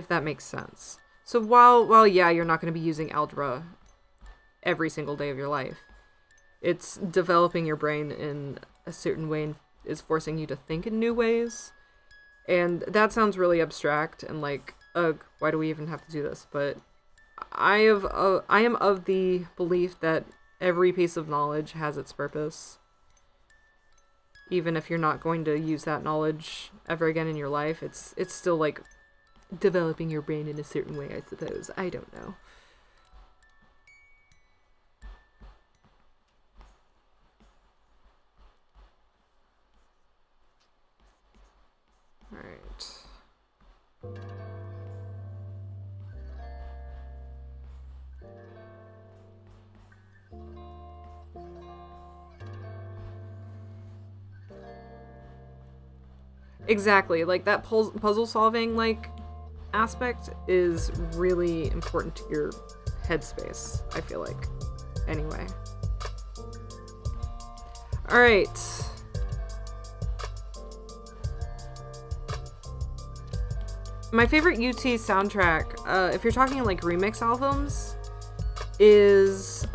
that makes sense. So while yeah, you're not going to be using algebra every single day of your life, it's developing your brain in a certain way and is forcing you to think in new ways. And that sounds really abstract and like, ugh, why do we even have to do this? But I am of the belief that every piece of knowledge has its purpose. Even if you're not going to use that knowledge ever again in your life, it's still like developing your brain in a certain way, I suppose. I don't know. Alright. Exactly, like that puzzle solving like aspect is really important to your headspace, I feel like. Anyway. Alright. My favorite UT soundtrack, if you're talking like remix albums, is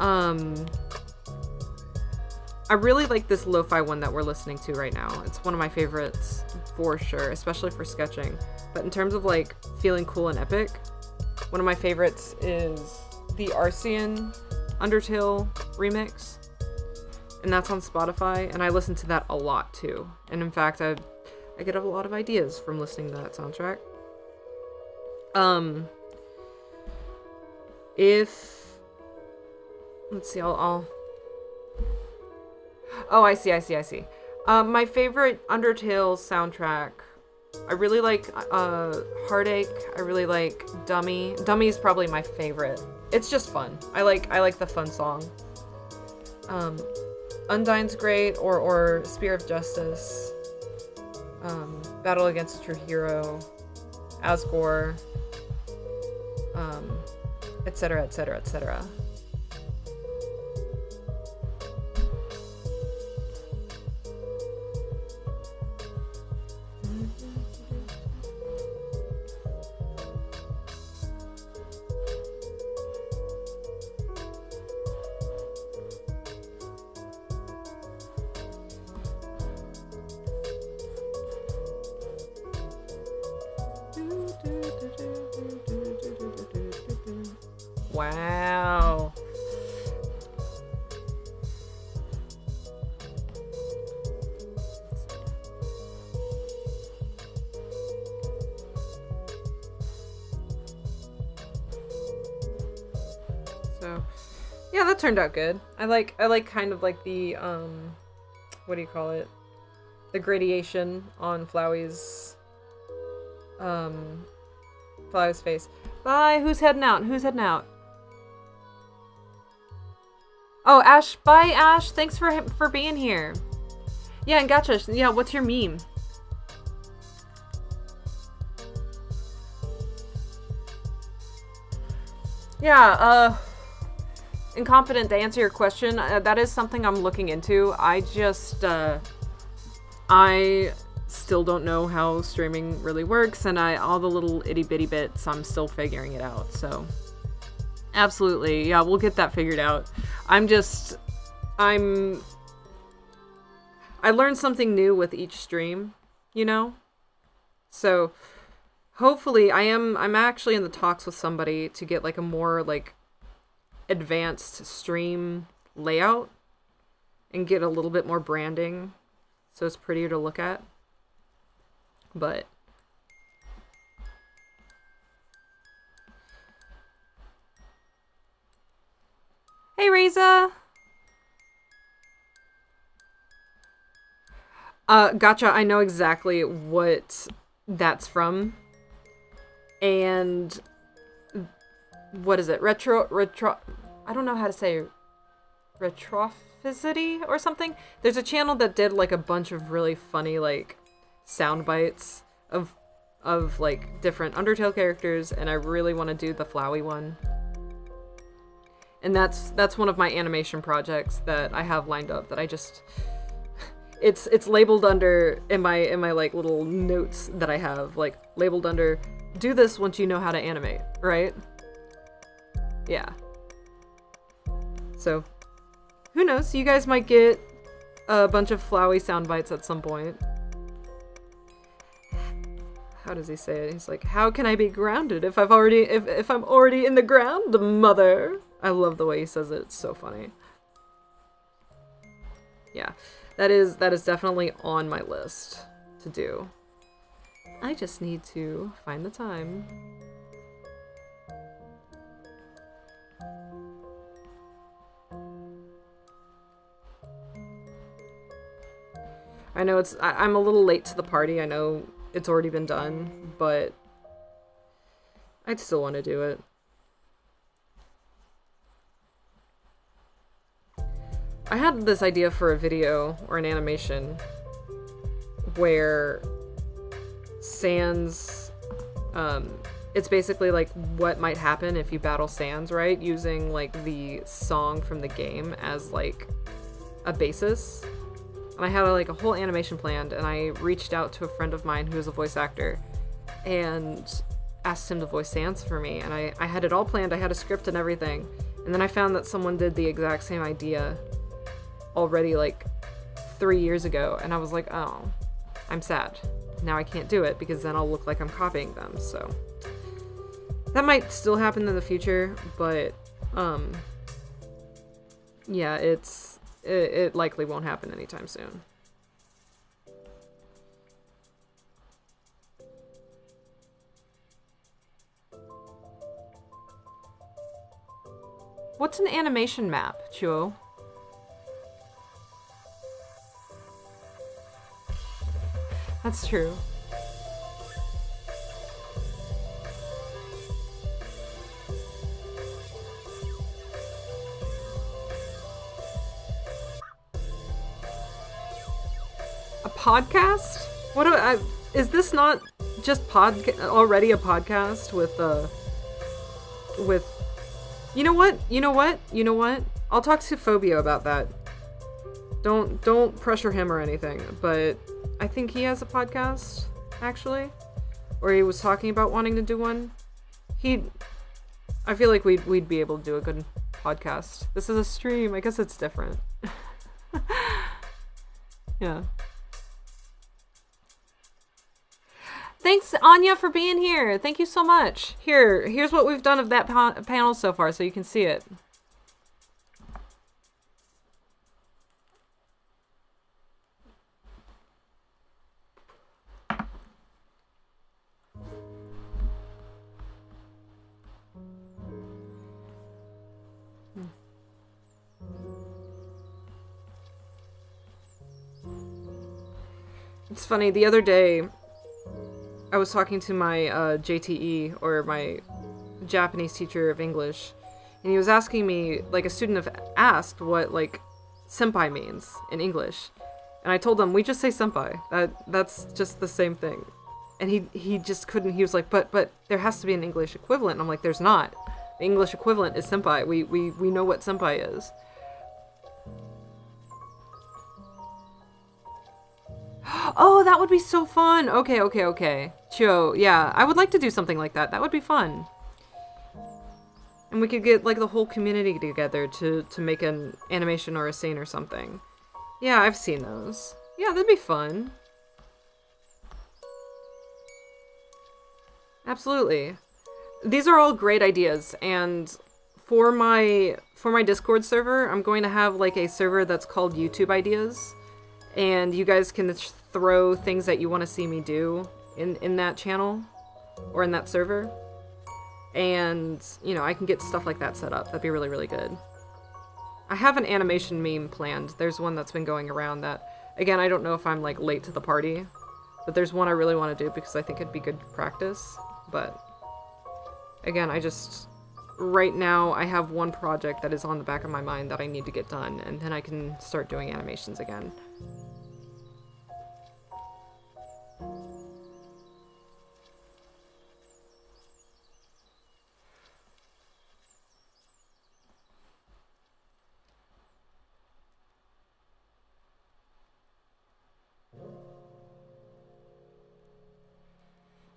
I really like this lo-fi one that we're listening to right now. It's one of my favorites for sure, especially for sketching. But in terms of like feeling cool and epic, one of my favorites is the Arcean Undertale remix. And that's on Spotify, and I listen to that a lot too. And in fact, I get a lot of ideas from listening to that soundtrack. Let's see, oh, I see. My favorite Undertale soundtrack, I really like Heartache. I really like Dummy. Dummy's probably my favorite. It's just fun. I like the fun song. Undyne's great, or Spear of Justice. Battle Against a True Hero. Asgore. Etc, etc, etc. Wow. So, yeah, that turned out good. I like kind of like the, what do you call it? The gradation on Flowey's face. Bye, who's heading out? Who's heading out? Oh, Ash, bye, Ash. Thanks for being here. Yeah, and gotcha. Yeah, what's your meme? Yeah, incompetent to answer your question. That is something I'm looking into. I just, I still don't know how streaming really works, and all the little itty bitty bits, I'm still figuring it out, so. Absolutely, yeah, we'll get that figured out. I learn something new with each stream, you know? So, hopefully, I'm actually in the talks with somebody to get, like, a more, like, advanced stream layout and get a little bit more branding so it's prettier to look at. But hey, Reza. Gotcha. I know exactly what that's from. And what is it? Retro, I don't know how to say retrophysity or something. There's a channel that did like a bunch of really funny like sound bites of like different Undertale characters, and I really want to do the Flowey one. And that's one of my animation projects that I have lined up that I just it's labeled under in my like little notes that I have, like labeled under do this once you know how to animate, right? Yeah. So, who knows? You guys might get a bunch of Flowey sound bites at some point. How does he say it? He's like, how can I be grounded if I'm already in the ground, mother? I love the way he says it. It's so funny. Yeah. That is definitely on my list to do. I just need to find the time. I know I'm a little late to the party. I know it's already been done, but I'd still want to do it. I had this idea for a video or an animation where Sans, it's basically like what might happen if you battle Sans, right? Using like the song from the game as like a basis. And I had like a whole animation planned, and I reached out to a friend of mine who is a voice actor and asked him to voice Sans for me. And I had it all planned. I had a script and everything. And then I found that someone did the exact same idea already like 3 years ago. And I was like, oh, I'm sad. Now I can't do it because then I'll look like I'm copying them. So that might still happen in the future, but yeah, it likely won't happen anytime soon. What's an animation map, Chuo? That's true. A podcast? What do is this not just already a podcast with you know what? I'll talk to Phobia about that. Don't pressure him or anything, but I think he has a podcast, actually. Or he was talking about wanting to do one. I feel like we'd be able to do a good podcast. This is a stream, I guess it's different. Yeah. Thanks, Anya, for being here. Thank you so much. Here's what we've done of that panel so far, so you can see it. It's funny, the other day, I was talking to my JTE, or my Japanese teacher of English, and he was asking me, like, a student asked what, like, senpai means in English. And I told him, we just say senpai. That's just the same thing. And he just couldn't, he was like, but there has to be an English equivalent. And I'm like, there's not. The English equivalent is senpai. We know what senpai is. Oh, that would be so fun. Okay. Chio, yeah. I would like to do something like that. That would be fun. And we could get, like, the whole community together to make an animation or a scene or something. Yeah, I've seen those. Yeah, that'd be fun. Absolutely. These are all great ideas, and for my Discord server, I'm going to have, like, a server that's called YouTube Ideas. And you guys can throw things that you want to see me do in that channel or in that server. And, you know, I can get stuff like that set up. That'd be really, really good. I have an animation meme planned. There's one that's been going around that, again, I don't know if I'm, like, late to the party. But there's one I really want to do because I think it'd be good practice. But, again, right now, I have one project that is on the back of my mind that I need to get done. And then I can start doing animations again.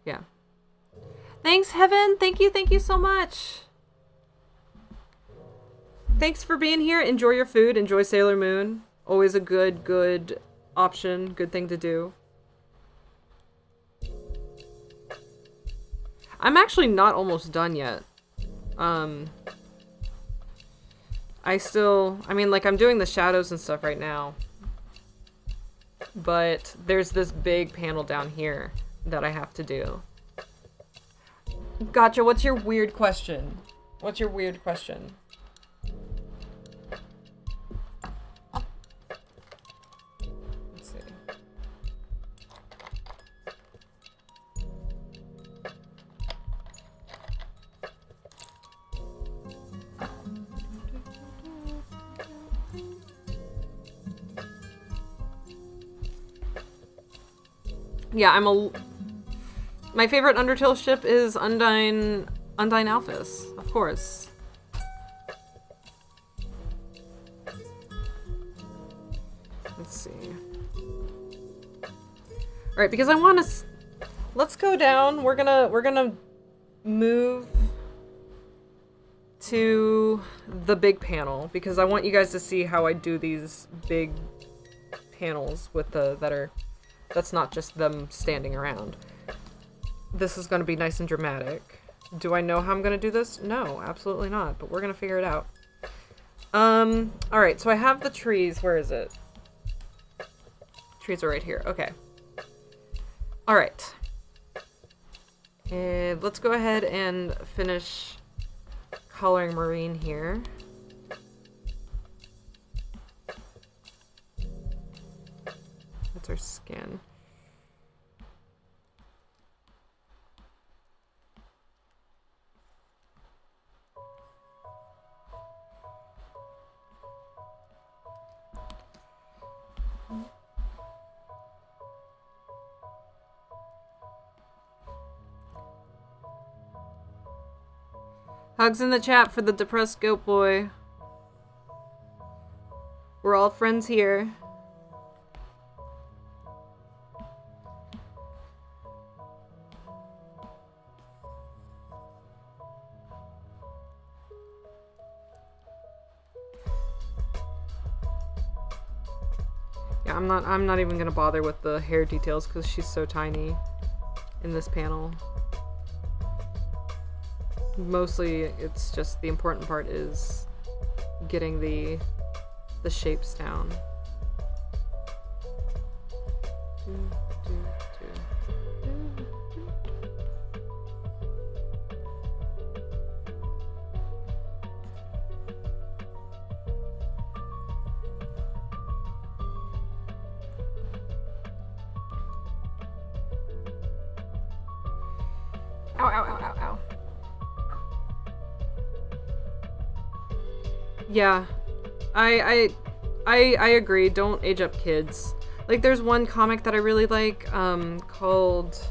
Yeah. Thanks, Heaven. Thank you so much. Thanks for being here. Enjoy your food. Enjoy Sailor Moon. Always a good option. Good thing to do. I'm actually not almost done yet. I mean, like, I'm doing the shadows and stuff right now. But there's this big panel down here that I have to do. Gotcha. What's your weird question? What's your weird question? Let's see. Yeah, my favorite Undertale ship is Undyne Alphys, of course. Let's see. Alright, because I want to... Let's go down. We're gonna move to the big panel, because I want you guys to see how I do these big panels with that's not just them standing around. This is going to be nice and dramatic. Do I know how I'm going to do this? No, absolutely not, but we're going to figure it out. Alright, so I have the trees. Where is it? Trees are right here. Okay. Alright. Let's go ahead and finish coloring Marine here. That's her skin. Hugs in the chat for the depressed goat boy. We're all friends here. Yeah, I'm not even gonna bother with the hair details because she's so tiny. in this panel. Mostly, it's just the important part is getting the shapes down. Ow, ow, ow, ow, ow. Yeah, I agree. Don't age up kids. Like, there's one comic that I really like, called,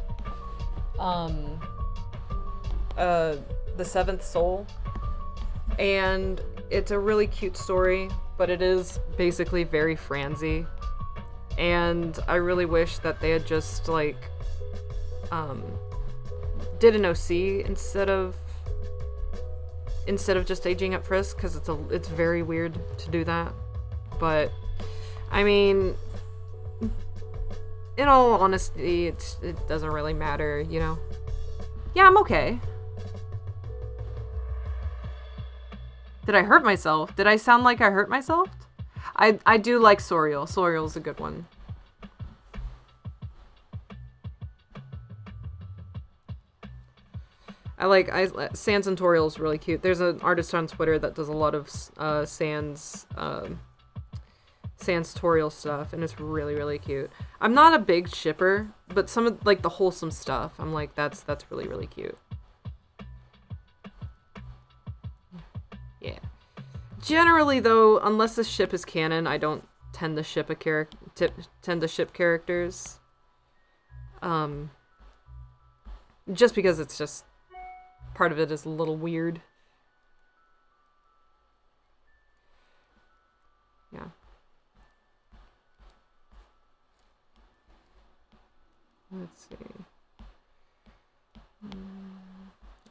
The Seventh Soul. And it's a really cute story, but it is basically very franzy. And I really wish that they had just, like, did an OC instead of just aging up Frisk, because it's very weird to do that. But I mean, in all honesty, it doesn't really matter, you know. Yeah, I'm okay. Did I hurt myself? Did I sound like I hurt myself? I do like Soriel. Soriel's a good one. Sans and Toriel's really cute. There's an artist on Twitter that does a lot of Sans Toriel stuff, and it's really, really cute. I'm not a big shipper, but some of, like, the wholesome stuff, I'm like, that's really, really cute. Yeah. Generally, though, unless the ship is canon, I don't tend to ship characters. Just because it's just part of it is a little weird. Yeah. Let's see.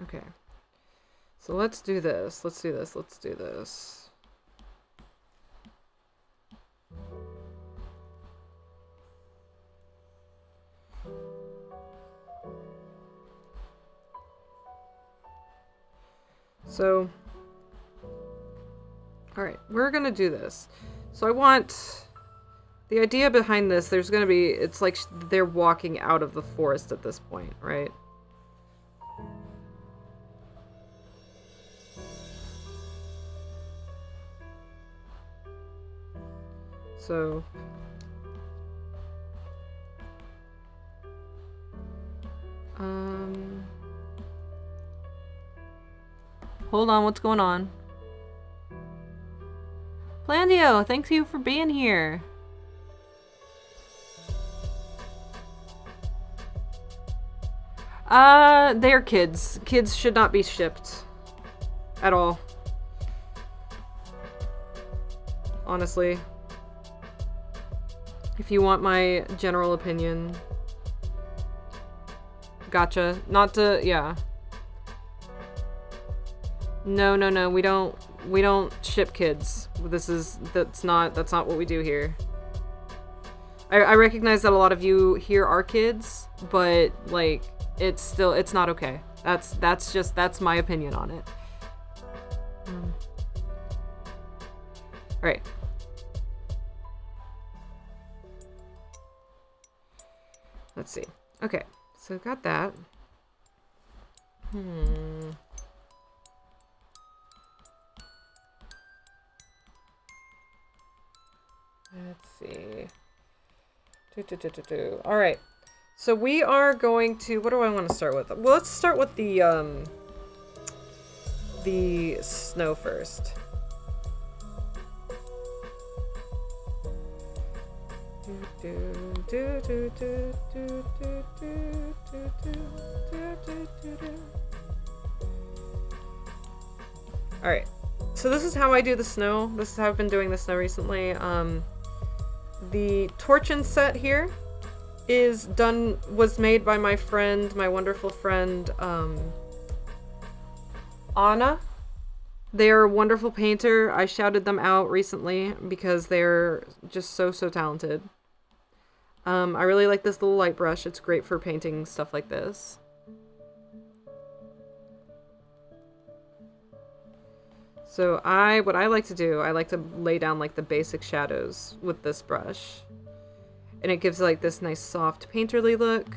Okay. So let's do this. Let's do this. Let's do this. So, alright, we're gonna do this. So I want, the idea behind this, there's gonna be, it's like they're walking out of the forest at this point, right? So, hold on, what's going on? Plandio, thank you for being here. They're kids. Kids should not be shipped. At all. Honestly. If you want my general opinion. Gotcha. Not to, yeah. No, no, no, we don't ship kids. That's not what we do here. I recognize that a lot of you here are kids, but, like, it's not okay. That's my opinion on it. Alright. Let's see. Okay, so got that. Let's see. Alright. So we are going to, what do I want to start with? Well, let's start with the snow first. Alright. So this is how I do the snow. This is how I've been doing the snow recently. The Torchin set here was made by my friend, my wonderful friend, Anna. They're a wonderful painter. I shouted them out recently because they're just so talented. I really like this little light brush. It's great for painting stuff like this. So what I like to do, I like to lay down like the basic shadows with this brush. And it gives like this nice soft painterly look.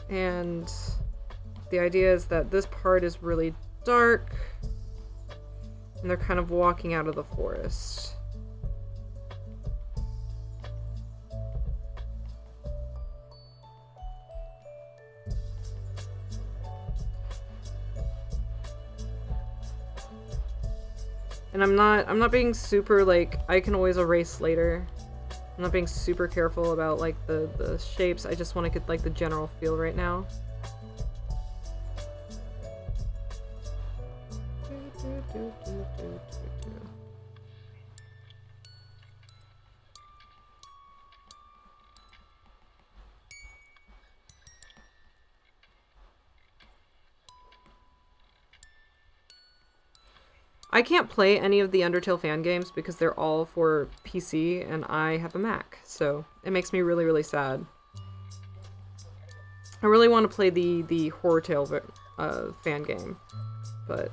And the idea is that this part is really dark and they're kind of walking out of the forest. And I'm not being super like, I can always erase later. I'm not being super careful about like the shapes. I just want to get like the general feel right now. I can't play any of the Undertale fan games because they're all for PC and I have a Mac, so it makes me really, really sad. I really want to play the Horrortale fan game, but...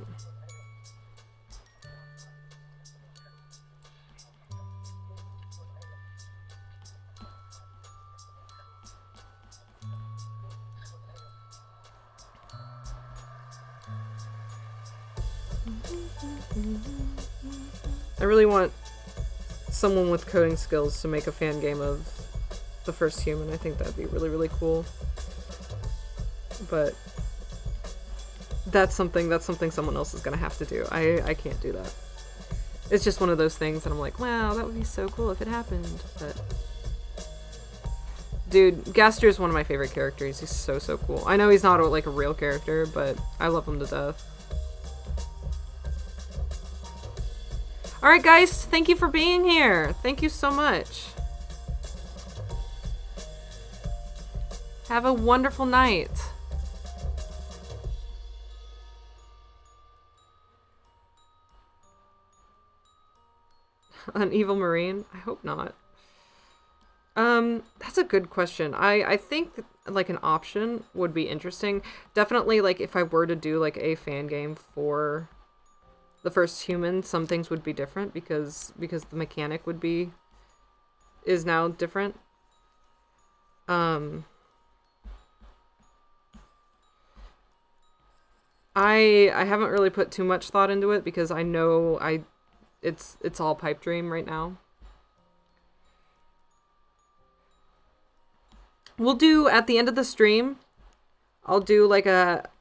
I really want someone with coding skills to make a fan game of The First Human. I think that'd be really, really cool. But that's something someone else is gonna have to do. I can't do that. It's just one of those things that I'm like, wow, that would be so cool if it happened. But dude, Gaster is one of my favorite characters. He's so, so cool. I know he's not like a real character, but I love him to death. Alright guys, thank you for being here. Thank you so much. Have a wonderful night. An evil marine? I hope not. That's a good question. I think that, like an option would be interesting. Definitely like if I were to do like a fan game for The First Human, some things would be different because the mechanic is now different. I haven't really put too much thought into it because I know it's all pipe dream right now. We'll do at the end of the stream, I'll do like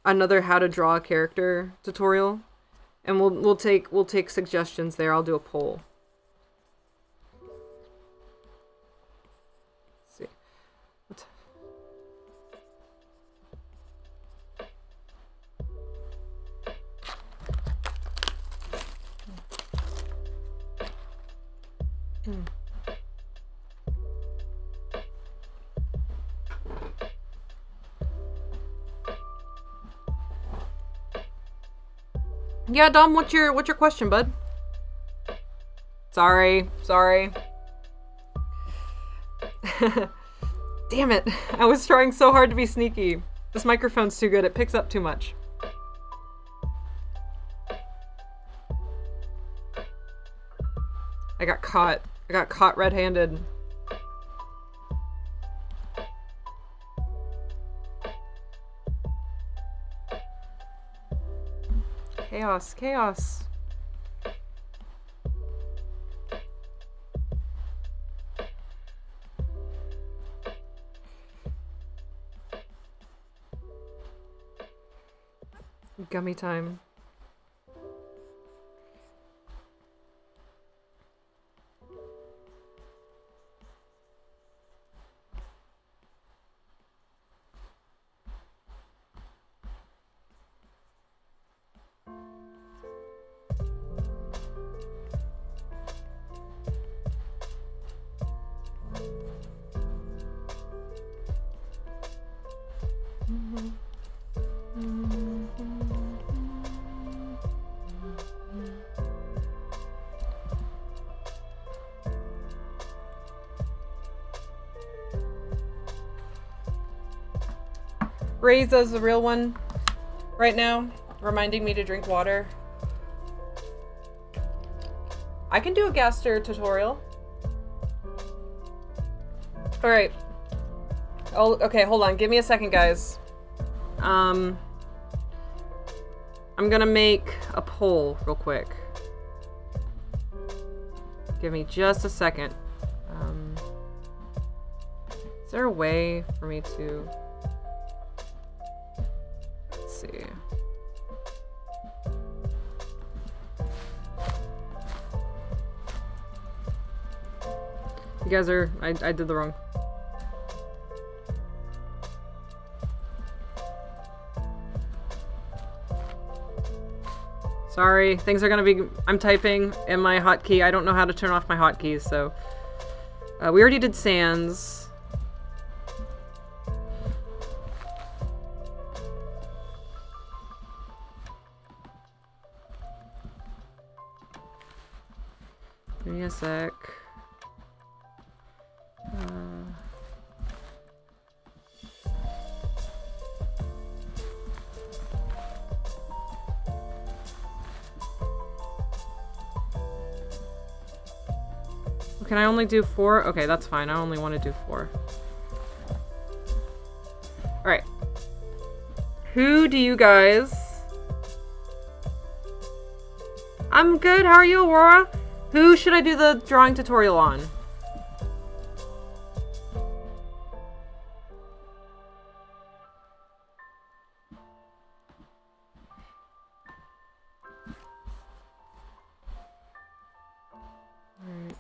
another how to draw a character tutorial. And we'll take suggestions there. I'll do a poll. Let's see. Yeah, Dom, what's your question, bud? Sorry. Damn it. I was trying so hard to be sneaky. This microphone's too good. It picks up too much. I got caught. Red-handed. Chaos. Gummy time. Raisa's the real one right now, reminding me to drink water. I can do a Gaster tutorial. Alright. Oh, okay, hold on. Give me a second, guys. I'm gonna make a poll real quick. Give me just a second. Is there a way for me to... Let's see. You guys are... I did the wrong... Sorry, things are gonna be... I'm typing in my hotkey. I don't know how to turn off my hotkeys, so... we already did Sans. Give me a sec. Can I only do 4? Okay, that's fine. I only want to do 4. Alright. Who do you guys... I'm good. How are you, Aurora? Who should I do the drawing tutorial on? Alright.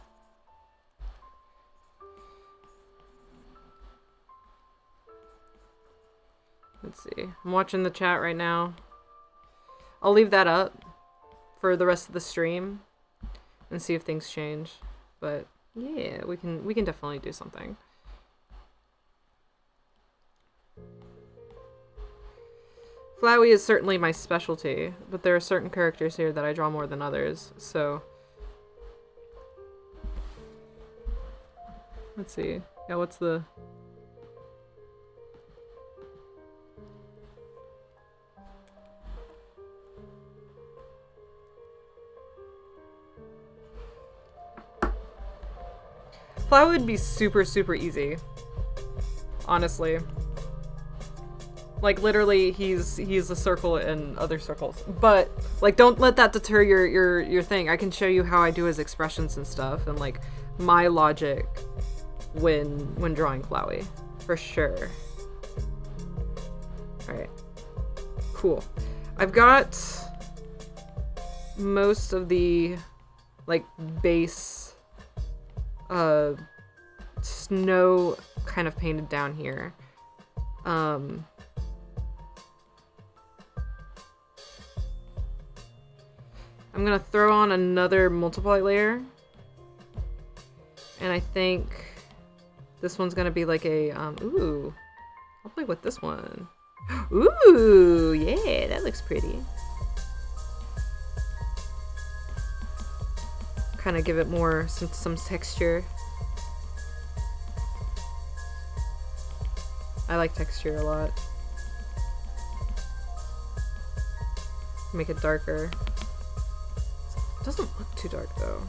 Let's see. I'm watching the chat right now. I'll leave that up for the rest of the stream and see if things change. But yeah, we can definitely do something. Flowey is certainly my specialty, but there are certain characters here that I draw more than others, so let's see. Yeah, what's the... Flowey would be super, super easy. Honestly. Like, literally, he's a circle in other circles. But, like, don't let that deter your thing. I can show you how I do his expressions and stuff, and, like, my logic when drawing Flowey. For sure. Alright. Cool. I've got most of the, like, base snow kind of painted down here. I'm gonna throw on another multiply layer, and I think this one's gonna be like a ooh, I'll play with this one. Ooh, yeah, that looks pretty. Kind of give it more some texture. I like texture a lot. Make it darker. It doesn't look too dark though.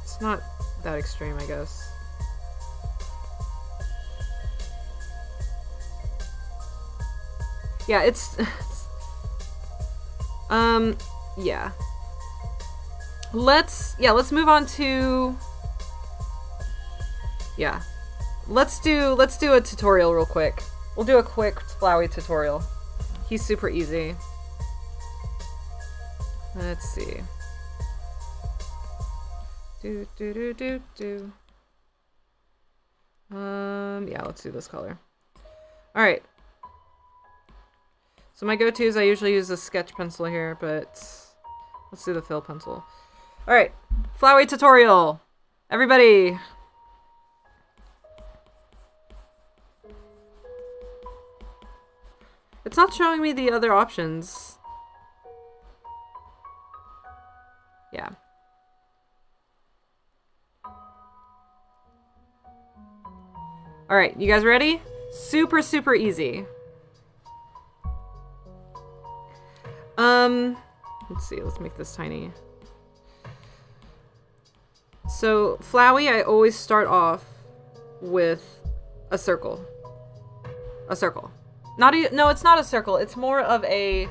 It's not that extreme, I guess. Yeah, it's yeah. Let's move on to, yeah. Let's do a tutorial real quick. We'll do a quick Flowey tutorial. He's super easy. Let's see. Yeah, let's do this color. Alright. So my go-tos, I usually use a sketch pencil here, but let's do the fill pencil. Alright, Flowey tutorial! Everybody! It's not showing me the other options. Yeah. Alright, you guys ready? Super, super easy. Let's see, let's make this tiny. So, Flowey, I always start off with a circle. A circle. No, it's not a circle. It's more of a,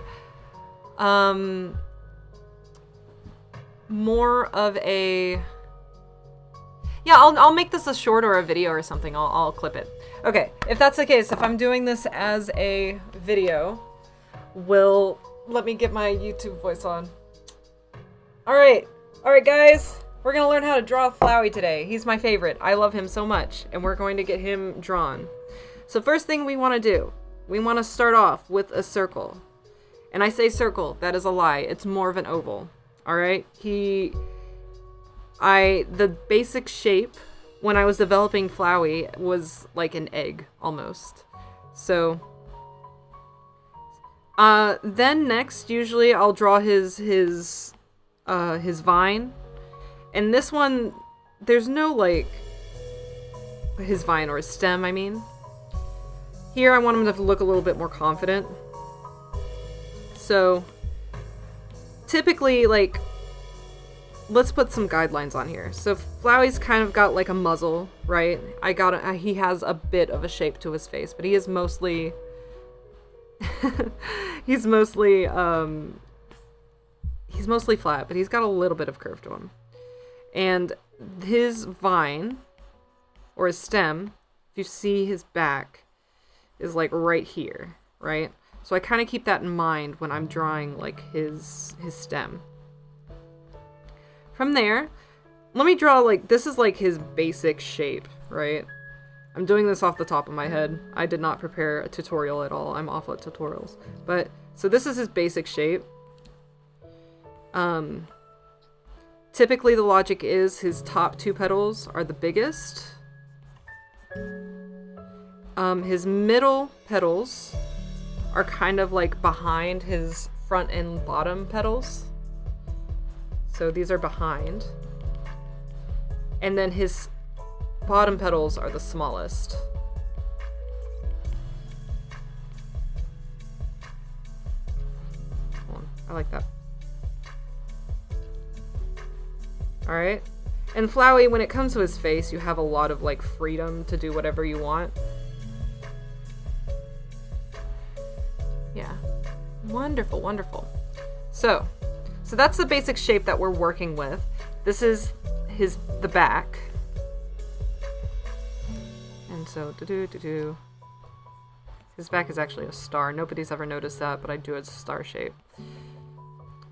yeah, I'll make this a short or a video or something. I'll clip it. Okay, if that's the case, if I'm doing this as a video, let me get my YouTube voice on. Alright, guys. We're gonna learn how to draw Flowey today. He's my favorite. I love him so much, and we're going to get him drawn. So first thing we want to do, we want to start off with a circle. And I say circle, that is a lie. It's more of an oval. Alright? The basic shape when I was developing Flowey was like an egg, almost. So, then next, usually I'll draw his vine. And this one, there's no, like, his vine or his stem, I mean. Here, I want him to look a little bit more confident. So, typically, like, let's put some guidelines on here. So, Flowey's kind of got, like, a muzzle, right? He has a bit of a shape to his face, but he is mostly... he's mostly flat, but he's got a little bit of curve to him. And his vine, or his stem, if you see his back, is like right here, right? So I kind of keep that in mind when I'm drawing like his stem. From there, let me draw like, this is like his basic shape, right? I'm doing this off the top of my head. I did not prepare a tutorial at all. I'm awful at tutorials. But, so this is his basic shape. Typically the logic is his top two petals are the biggest. His middle petals are kind of like behind his front and bottom petals. So these are behind. And then his bottom petals are the smallest. Hold on, I like that. Alright? And Flowey, when it comes to his face, you have a lot of, like, freedom to do whatever you want. Yeah. Wonderful, wonderful. So that's the basic shape that we're working with. This is the back. And so, his back is actually a star. Nobody's ever noticed that, but I do it as a star shape.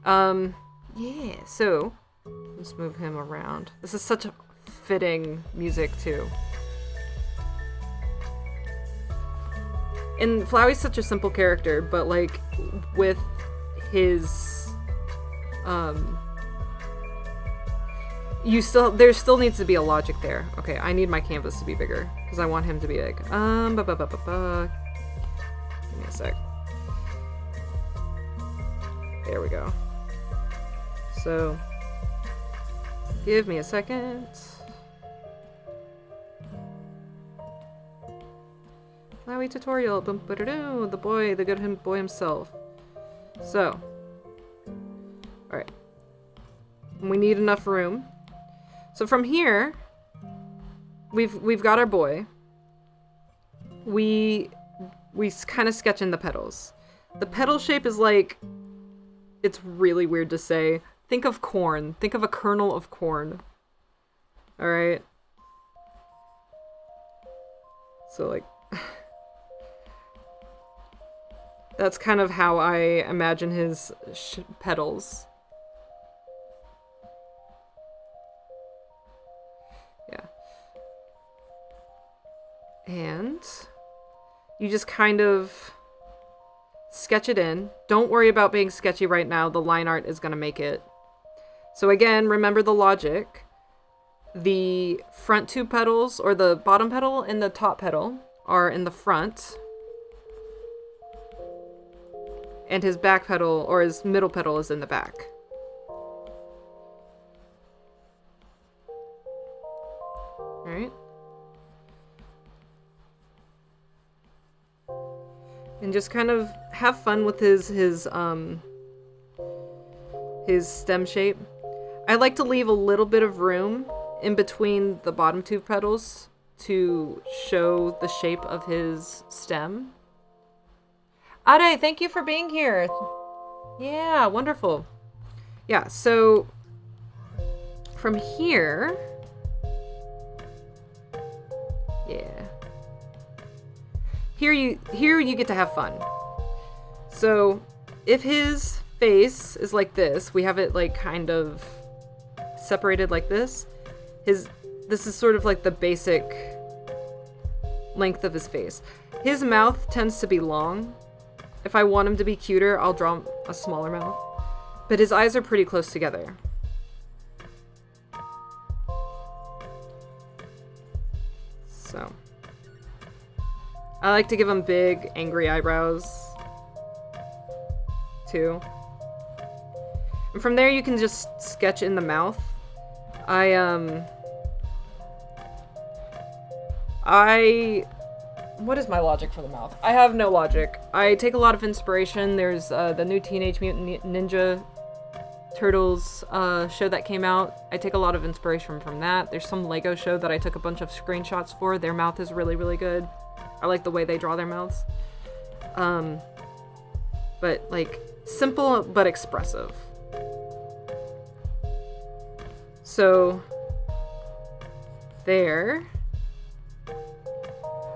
Yeah, so... let's move him around. This is such a fitting music, too. And Flowey's such a simple character, but, like, with his, there still needs to be a logic there. Okay, I need my canvas to be bigger, because I want him to be big. Give me a sec. There we go. So... give me a second. Flowey tutorial. The good boy himself. So. Alright. We need enough room. So from here, we've got our boy. We kind of sketch in the petals. The petal shape is like, it's really weird to say. Think of corn. Think of a kernel of corn. Alright? So, like... that's kind of how I imagine his petals. Yeah. And... you just kind of... sketch it in. Don't worry about being sketchy right now. The line art is going to make it. So again, remember the logic. The front two petals, or the bottom petal and the top petal, are in the front. And his back petal, or his middle petal, is in the back. Alright. And just kind of have fun with his his stem shape. I like to leave a little bit of room in between the bottom two petals to show the shape of his stem. Ade, thank you for being here. Yeah, wonderful. Yeah, so from here, yeah. Here you get to have fun. So if his face is like this, we have it like kind of separated like this. This is sort of like the basic length of his face. His mouth tends to be long. If I want him to be cuter, I'll draw a smaller mouth. But his eyes are pretty close together. So I like to give him big, angry eyebrows, too. And from there, you can just sketch in the mouth. What is my logic for the mouth? I have no logic. I take a lot of inspiration. There's the new Teenage Mutant Ninja Turtles show that came out. I take a lot of inspiration from that. There's some Lego show that I took a bunch of screenshots for. Their mouth is really, really good. I like the way they draw their mouths. But like simple but expressive. So there.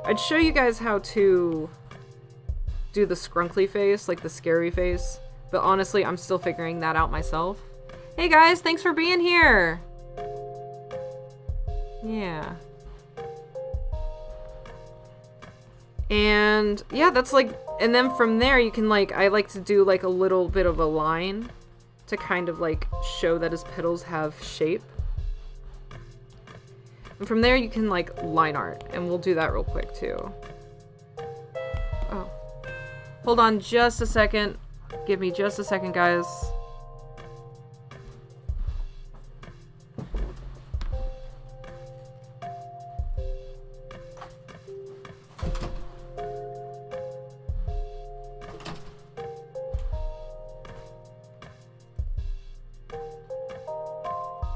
I'd show you guys how to do the scrunkly face, like the scary face. But honestly, I'm still figuring that out myself. Hey guys, thanks for being here. Yeah. And yeah, that's like, and then from there you can like, I like to do like a little bit of a line to kind of like show that his petals have shape. And from there you can like line art, and we'll do that real quick too. Oh. Hold on just a second. Give me just a second, guys.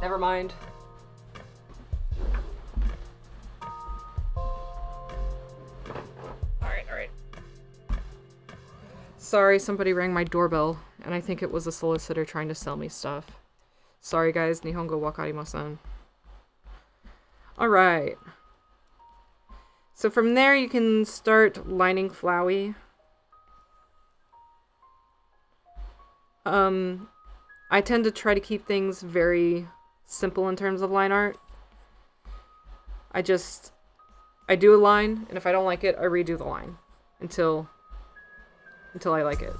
Never mind. Alright. Sorry, somebody rang my doorbell, and I think it was a solicitor trying to sell me stuff. Sorry guys, Nihongo wakarimasen. Alright. So from there you can start lining Flowey. I tend to try to keep things very simple in terms of line art. I do a line, and if I don't like it, I redo the line until I like it.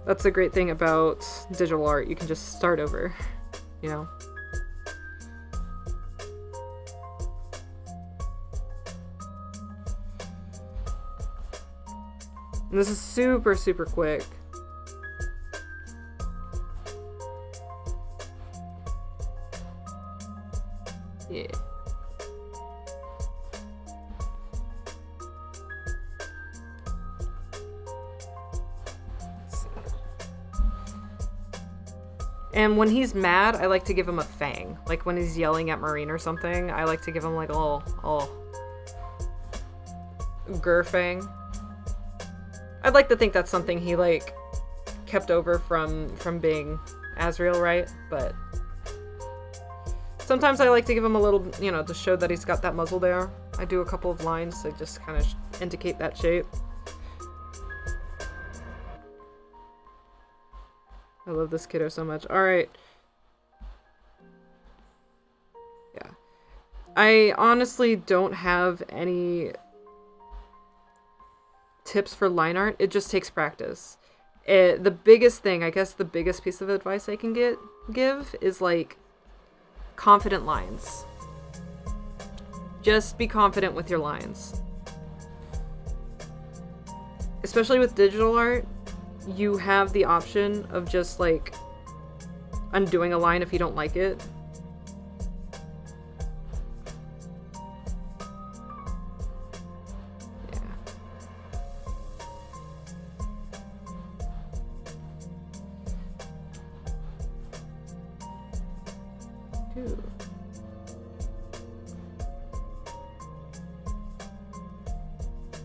That's the great thing about digital art. You can just start over, you know? And this is super, super quick. Yeah. And when he's mad, I like to give him a fang. Like when he's yelling at Marine or something, I like to give him like a little grr fang. I'd like to think that's something he like kept over from being Azrael, right? But sometimes I like to give him a little, you know, to show that he's got that muzzle there. I do a couple of lines to just kind of indicate that shape. I love this kiddo so much. Alright. Yeah. I honestly don't have any tips for line art. It just takes practice. The biggest thing, I guess the biggest piece of advice I can give is like confident lines. Just be confident with your lines. Especially with digital art, you have the option of just like undoing a line if you don't like it. Yeah. do.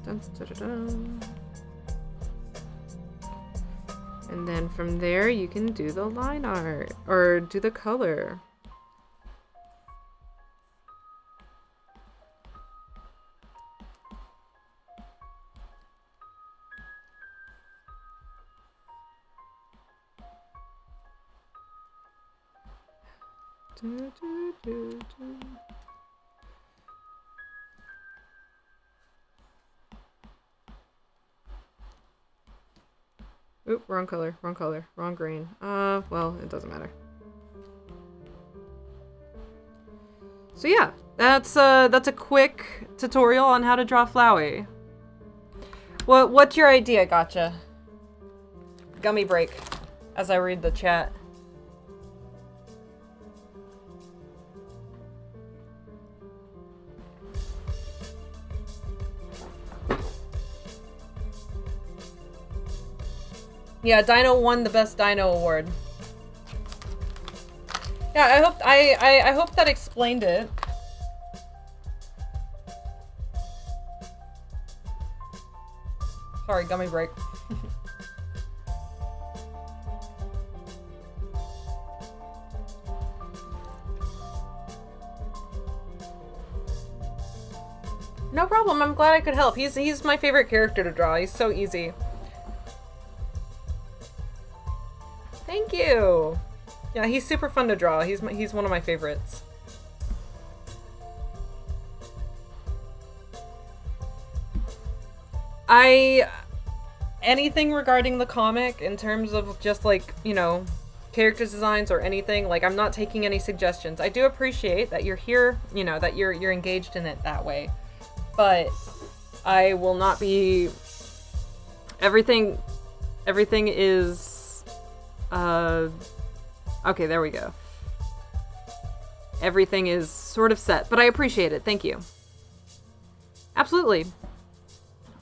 Dun, dun, dun, dun. And then from there you can do the line art or do the color. Do, do, do, do. Oop, wrong color, wrong green. Well, it doesn't matter. So yeah, that's a quick tutorial on how to draw Flowey. What's your idea, Gotcha? Gummy break, as I read the chat. Yeah, Dino won the best Dino award. Yeah, I hope that explained it. Sorry, gummy break. No problem, I'm glad I could help. He's my favorite character to draw. He's so easy. Thank you. Yeah, he's super fun to draw. He's one of my favorites. Anything regarding the comic in terms of just like, you know, characters designs or anything, like I'm not taking any suggestions. I do appreciate that you're here, you know, that you're engaged in it that way. But I will not be everything is okay, there we go. Everything is sort of set, but I appreciate it. Thank you. Absolutely.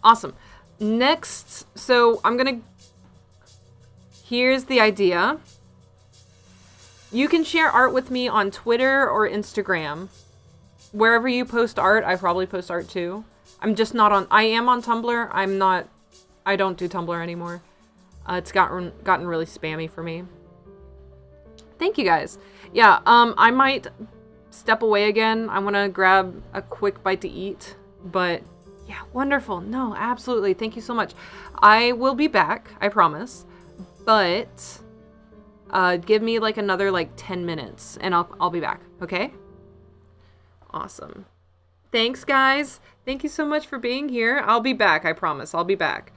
Awesome. Next, so here's the idea. You can share art with me on Twitter or Instagram. Wherever you post art, I probably post art too. I'm just not on, I am on Tumblr. I don't do Tumblr anymore. It's gotten really spammy for me. Thank you guys. Yeah, I might step away again. I want to grab a quick bite to eat, but yeah, wonderful. No, absolutely. Thank you so much. I will be back, I promise, but give me like another like 10 minutes and I'll be back. Okay? Awesome. Thanks, guys. Thank you so much for being here. I'll be back. I promise. I'll be back.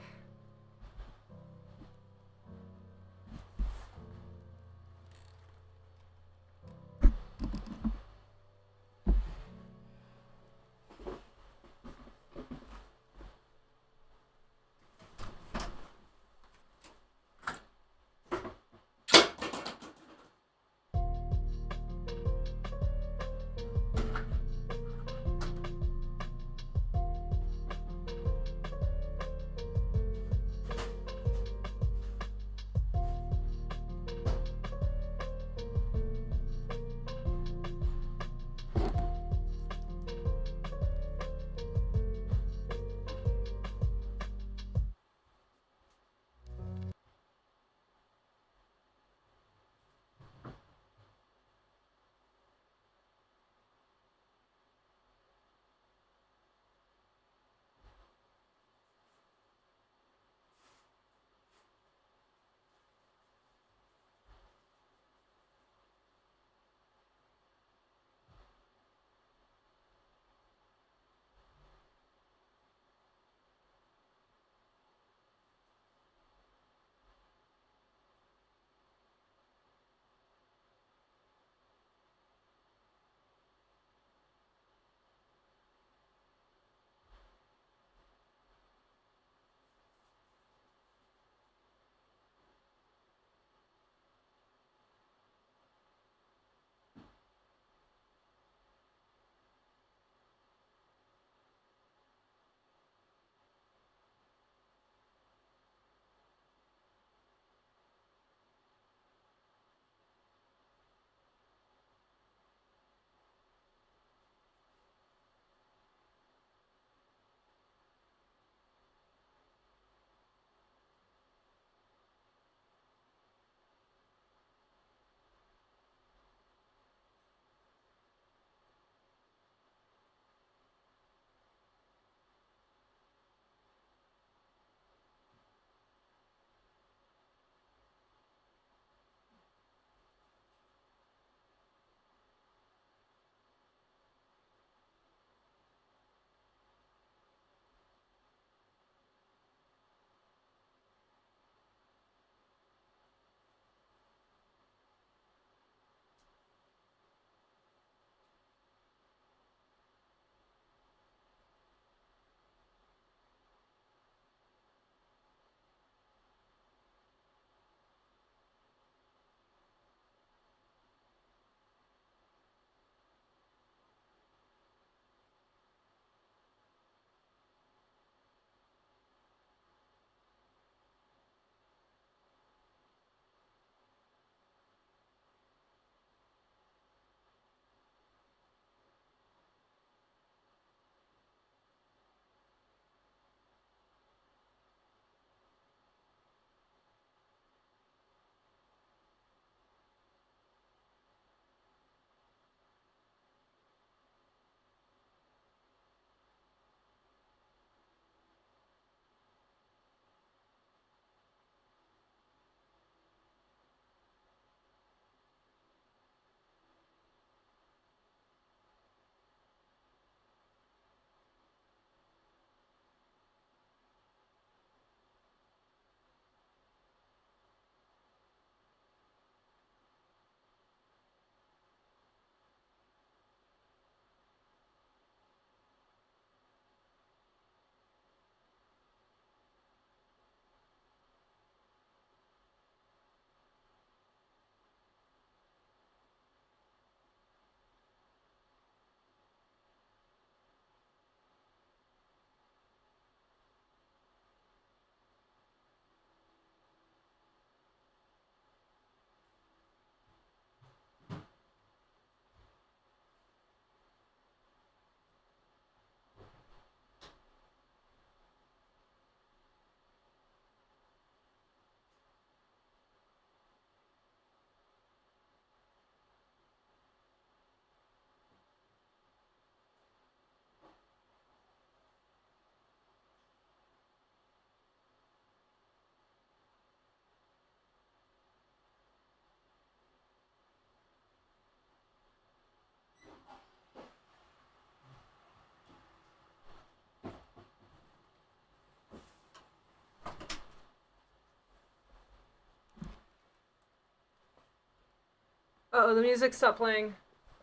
Uh-oh, the music stopped playing.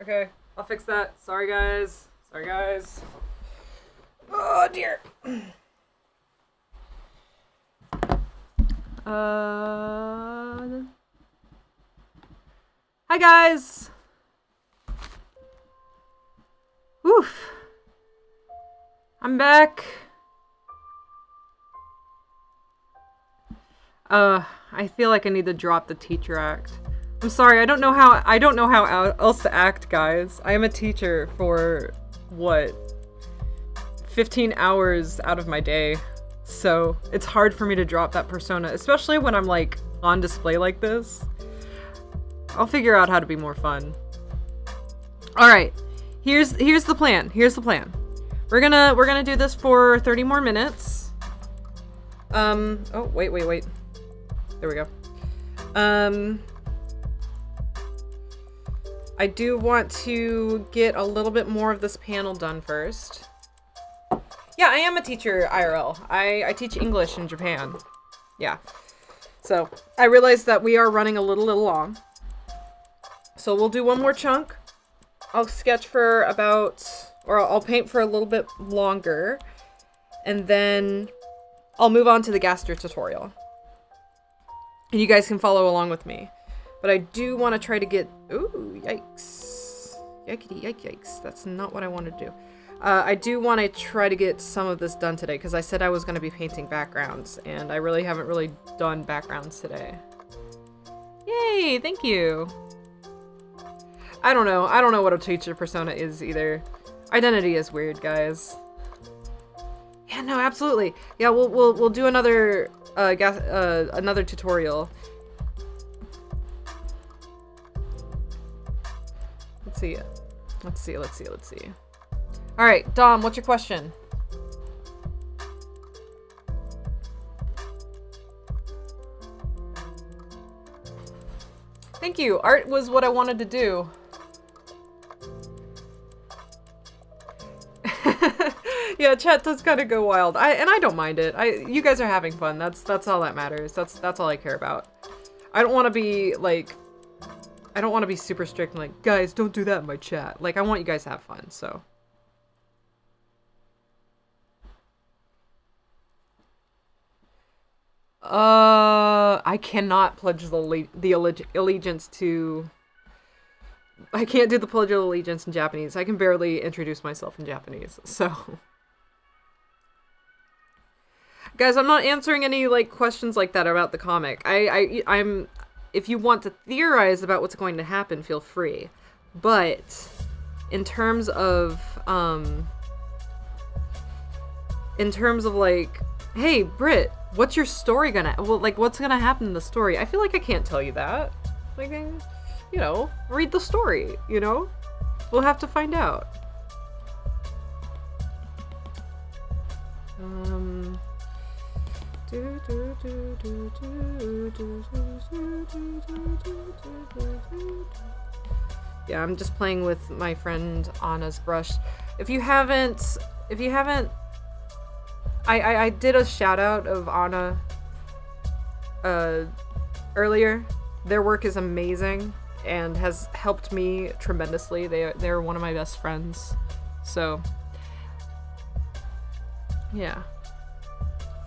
Okay, I'll fix that. Sorry, guys. Sorry, guys. Oh, dear. Hi, guys. Oof. I'm back. I feel like I need to drop the teacher act. I'm sorry, I don't know how else to act, guys. I am a teacher for, what, 15 hours out of my day. So, it's hard for me to drop that persona, especially when I'm, like, on display like this. I'll figure out how to be more fun. Alright, here's the plan. Here's the plan. We're gonna do this for 30 more minutes. Oh, wait. There we go. I do want to get a little bit more of this panel done first. Yeah, I am a teacher, IRL. I teach English in Japan. Yeah. So, I realized that we are running a little long. So we'll do one more chunk. I'll sketch for about, or I'll paint for a little bit longer. And then I'll move on to the Gaster tutorial. And you guys can follow along with me. But I do want to try to get... Ooh, yikes. Yikes. That's not what I want to do. I do want to try to get some of this done today, because I said I was going to be painting backgrounds, and I really haven't done backgrounds today. Yay! Thank you! I don't know what a teacher persona is either. Identity is weird, guys. Yeah, no, absolutely. Yeah, we'll do another another tutorial. Let's see. All right, Dom, what's your question? Thank you. Art was what I wanted to do. Yeah, chat does kind of go wild. I don't mind it. You guys are having fun. That's all that matters. That's all I care about. I don't want to be like, I don't want to be super strict and like, guys, don't do that in my chat. Like, I want you guys to have fun, so. I cannot pledge the allegiance to... I can't do the Pledge of Allegiance in Japanese. I can barely introduce myself in Japanese, so... Guys, I'm not answering any, like, questions like that about the comic. I'm... If you want to theorize about what's going to happen, feel free. But, in terms of, like, hey, Britt, what's your story gonna... Well, like, what's gonna happen in the story? I feel like I can't tell you that. Like, you know, read the story, you know? We'll have to find out. Yeah, I'm just playing with my friend Anna's brush. If you haven't, I did a shout out of Anna earlier. Their work is amazing and has helped me tremendously. They're one of my best friends. So yeah.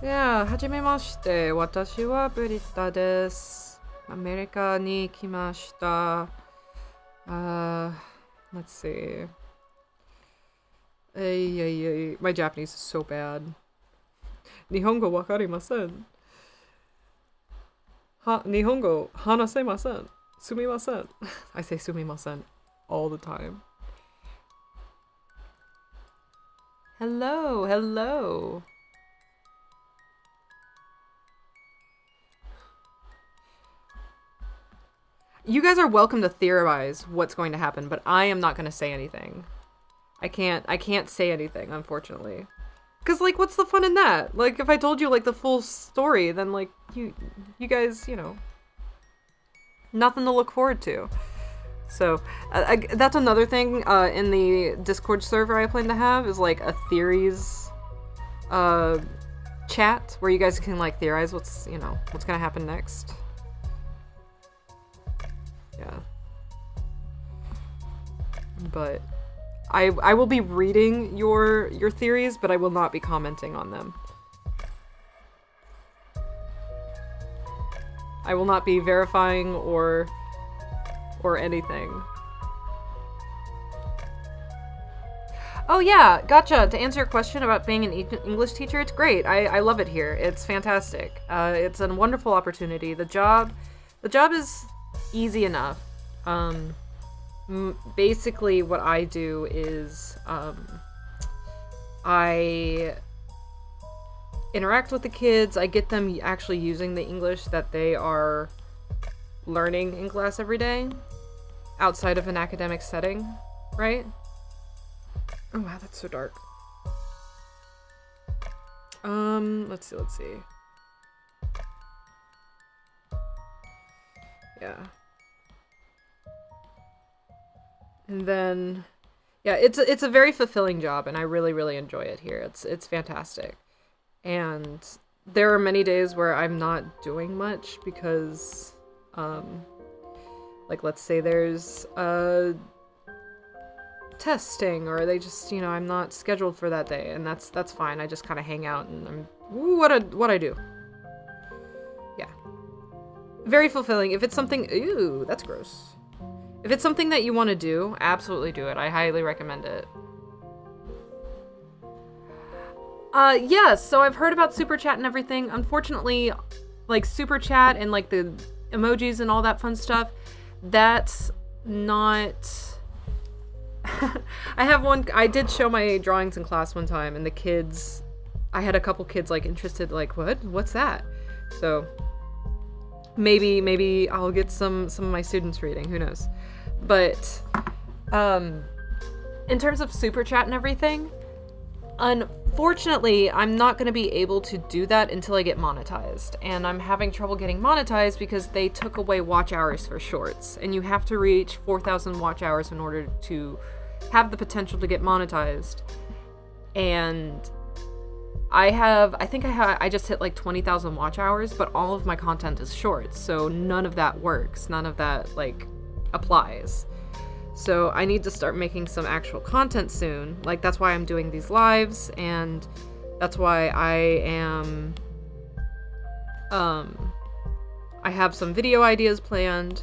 Yeah, はじめまして。私はブリッタです。アメリカに来ました。Let's see. My Japanese is so bad. 日本語わかりません。日本語話せません。すみません。I say すみません all the time. Hello. You guys are welcome to theorize what's going to happen, but I am not going to say anything. I can't say anything, unfortunately. Cause like, what's the fun in that? Like, if I told you like the full story, then like you guys, you know, nothing to look forward to. So that's another thing in the Discord server I plan to have is like a theories chat where you guys can like theorize what's gonna happen next. Yeah. but I will be reading your theories, but I will not be commenting on them. I will not be verifying or anything. Oh yeah, gotcha. To answer your question about being an English teacher, it's great. I love it here. It's fantastic. It's a wonderful opportunity. The job is easy enough. Basically what I do is I interact with the kids. I get them actually using the English that they are learning in class every day outside of an academic setting, right? Oh wow, that's so dark. Let's see. Yeah. And then, yeah, it's a very fulfilling job, and I really, really enjoy it here. It's fantastic. And there are many days where I'm not doing much because, like, let's say there's testing, or they just, you know, I'm not scheduled for that day, and that's fine. I just kind of hang out, and I'm what I do. Yeah, very fulfilling. If it's something, ew, that's gross. If it's something that you want to do, absolutely do it. I highly recommend it. Yeah, so I've heard about Super Chat and everything. Unfortunately, like Super Chat and like the emojis and all that fun stuff, that's not... I did show my drawings in class one time, and the kids, I had a couple kids like interested, like, what's that? So maybe I'll get some of my students reading, who knows. But in terms of Super Chat and everything, unfortunately, I'm not going to be able to do that until I get monetized. And I'm having trouble getting monetized because they took away watch hours for shorts. And you have to reach 4,000 watch hours in order to have the potential to get monetized. And I just hit like 20,000 watch hours, but all of my content is shorts. So none of that works. None of that like applies. So I need to start making some actual content soon. Like, that's why I'm doing these lives, and that's why I am, I have some video ideas planned,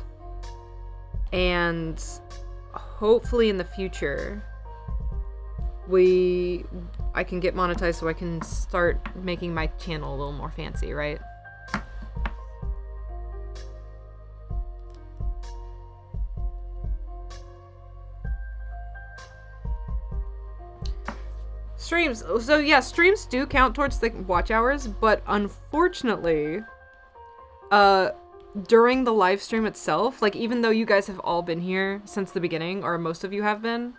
and hopefully in the future, I can get monetized so I can start making my channel a little more fancy, right? Streams. So yeah, streams do count towards the watch hours, but unfortunately, during the live stream itself, like, even though you guys have all been here since the beginning, or most of you have been,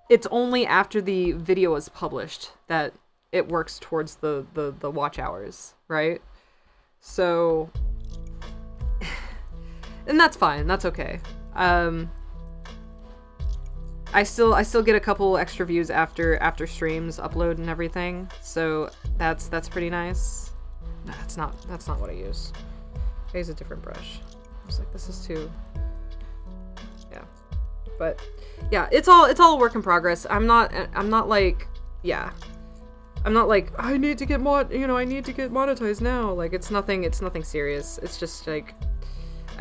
it's only after the video is published that it works towards the watch hours, right? So, and that's fine, that's okay. I still get a couple extra views after streams upload and everything, so that's pretty nice. No, that's not what I use. I use a different brush. I was like, this is too, yeah. But yeah, it's all a work in progress. I'm not like, yeah, I'm not like, I need to get monetized now. Like, it's nothing serious. It's just like,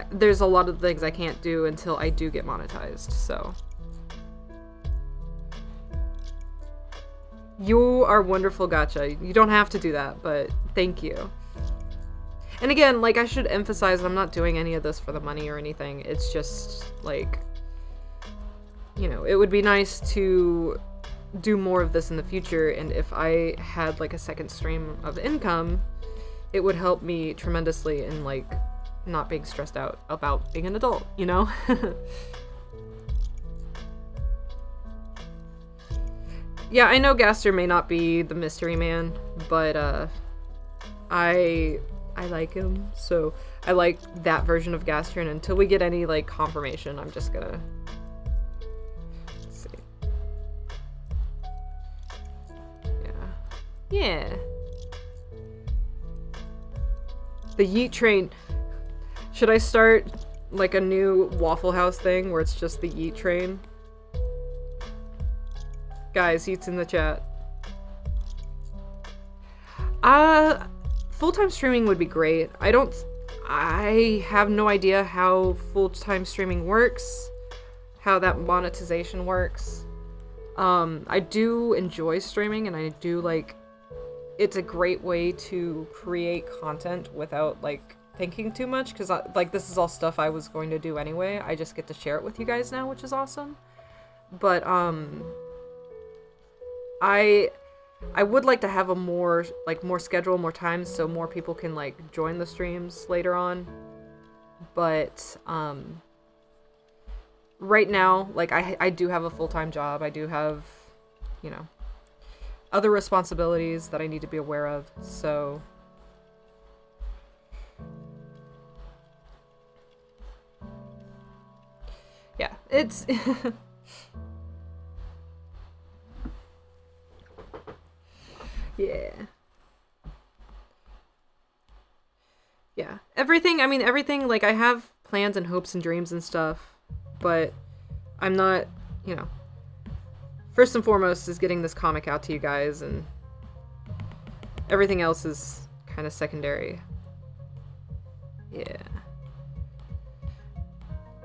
there's a lot of things I can't do until I do get monetized. So you are wonderful, Gotcha. You don't have to do that, but thank you. And again, like, I should emphasize, I'm not doing any of this for the money or anything. It's just like, you know, it would be nice to do more of this in the future, and if I had like a second stream of income, it would help me tremendously in like not being stressed out about being an adult, you know? Yeah, I know Gaster may not be the mystery man, but I like him, so I like that version of Gaster, and until we get any like confirmation, I'm just gonna, let's see. Yeah. The Yeet Train. Should I start like a new Waffle House thing where it's just the Yeet train. Guys, Yeet's in the chat. Full-time streaming would be great. I have no idea how full-time streaming works, how that monetization works. I do enjoy streaming, and I do like, it's a great way to create content without like thinking too much, because like this is all stuff I was going to do anyway. I just get to share it with you guys now, which is awesome. But I would like to have a more schedule, more time, so more people can like join the streams later on. But right now, like I do have a full-time job. I do have, you know, other responsibilities that I need to be aware of. So yeah, it's yeah. Yeah. Everything, I mean, everything, like, I have plans and hopes and dreams and stuff, but I'm not, you know, first and foremost is getting this comic out to you guys, and everything else is kind of secondary. Yeah.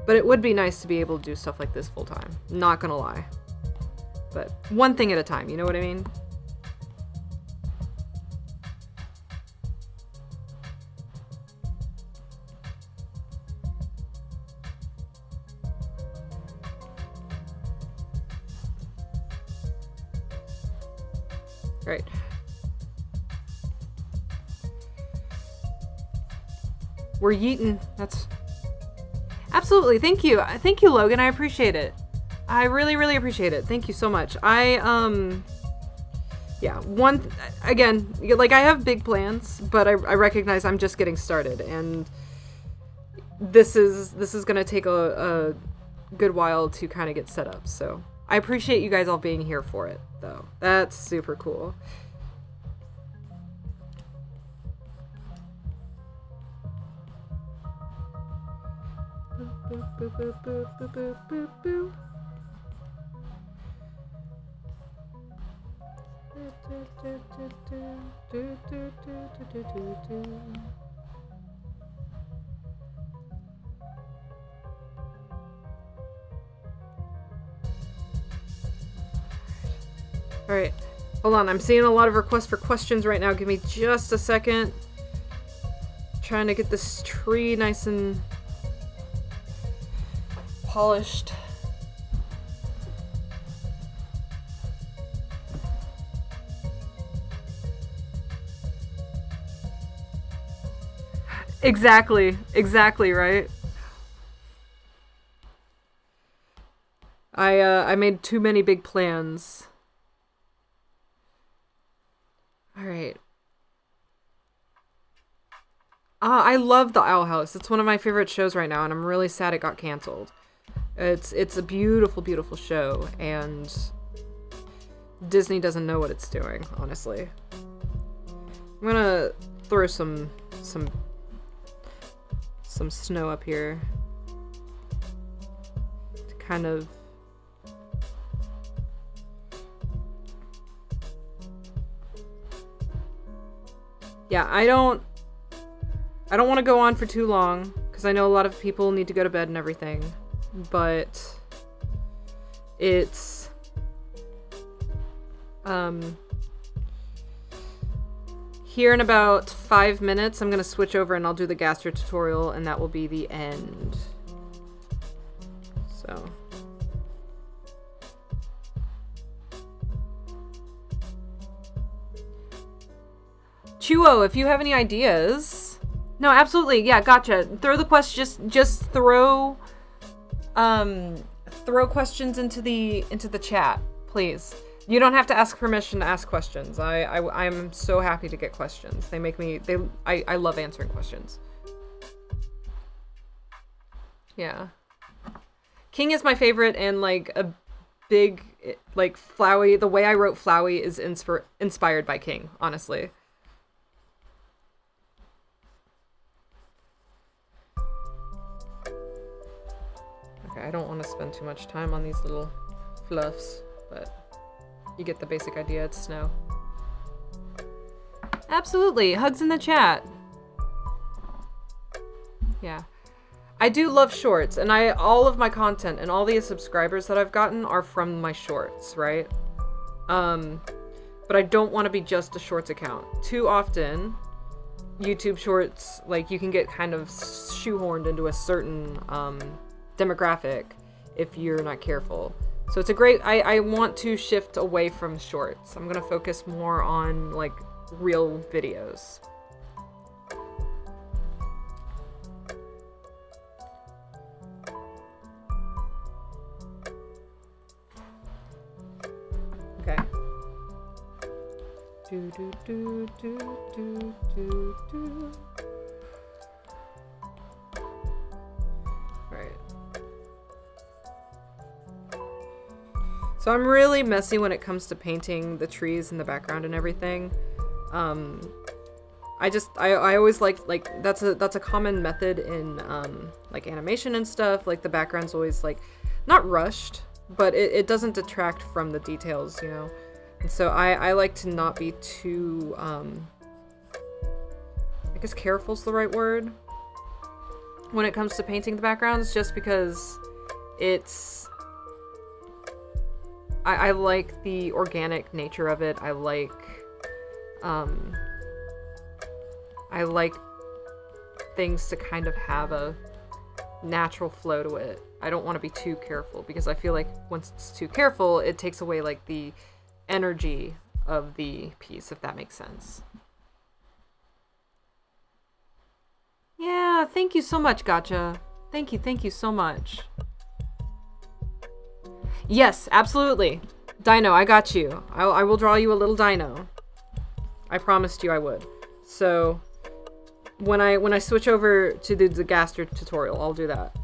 But it would be nice to be able to do stuff like this full time. Not gonna lie. But one thing at a time, you know what I mean? Right. We're yeeting. That's absolutely. Thank you. Thank you, Logan. I appreciate it. I really, really appreciate it. Thank you so much. Yeah, again, like I have big plans, but I recognize I'm just getting started, and this is gonna take a good while to kind of get set up. So I appreciate you guys all being here for it, though. That's super cool. Boop, boop, boop, boop, boop, boop, boop, boop. Alright, hold on, I'm seeing a lot of requests for questions right now. Give me just a second. Trying to get this tree nice and polished. Exactly, right? I made too many big plans. Alright. I love The Owl House. It's one of my favorite shows right now, and I'm really sad it got canceled. It's a beautiful, beautiful show, and Disney doesn't know what it's doing, honestly. I'm gonna throw some snow up here to kind of yeah, I don't want to go on for too long because I know a lot of people need to go to bed and everything, but it's here in about 5 minutes, I'm going to switch over and I'll do the Gaster tutorial, and that will be the end. So. Chuo, if you have any ideas. No, absolutely. Yeah, gotcha. Throw the question, just throw questions into the chat, please. You don't have to ask permission to ask questions. I'm so happy to get questions. They make me, I love answering questions. Yeah. King is my favorite, and like a big, like Flowey, the way I wrote Flowey is inspired by King, honestly. I don't want to spend too much time on these little fluffs, but you get the basic idea. It's snow. Absolutely. Hugs in the chat. Yeah. I do love shorts, and all of my content and all the subscribers that I've gotten are from my shorts, right? But I don't want to be just a shorts account. Too often, YouTube shorts, like, you can get kind of shoehorned into a certain demographic if you're not careful. So it's a great, I want to shift away from shorts. I'm gonna focus more on, like, real videos. Okay. Do do do do do do do. Right. So I'm really messy when it comes to painting the trees in the background and everything. I always like that's a common method in like animation and stuff. Like the background's always like not rushed, but it doesn't detract from the details, you know. And so I like to not be too I guess careful's the right word when it comes to painting the backgrounds, just because it's I like the organic nature of it. I like things to kind of have a natural flow to it. I don't want to be too careful, because I feel like once it's too careful, it takes away like the energy of the piece, if that makes sense. Yeah, thank you so much, Gotcha. Thank you so much. Yes, absolutely. Dino, I got you. I will draw you a little dino. I promised you I would. So when I switch over to the Gaster tutorial, I'll do that.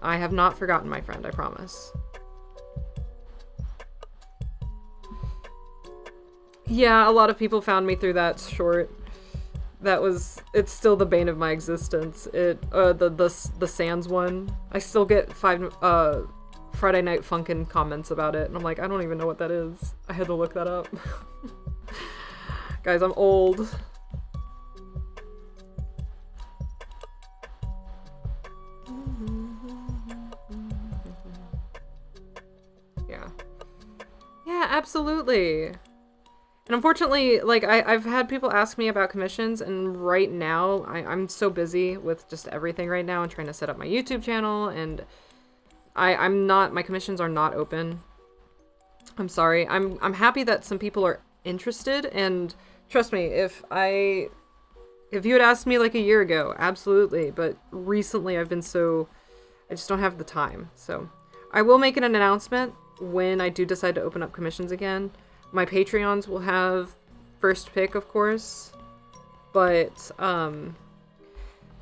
I have not forgotten, my friend, I promise. Yeah, a lot of people found me through that short. It's still the bane of my existence. The Sans one. I still get Friday Night Funkin' comments about it, and I'm like, I don't even know what that is. I had to look that up. Guys, I'm old. Yeah. Yeah, absolutely. And unfortunately, like, I've had people ask me about commissions, and right now, I'm so busy with just everything right now and trying to set up my YouTube channel, and my commissions are not open. I'm sorry. I'm happy that some people are interested, and trust me, if you had asked me like a year ago, absolutely, but recently I just don't have the time. So I will make an announcement when I do decide to open up commissions again. My Patreons will have first pick, of course, but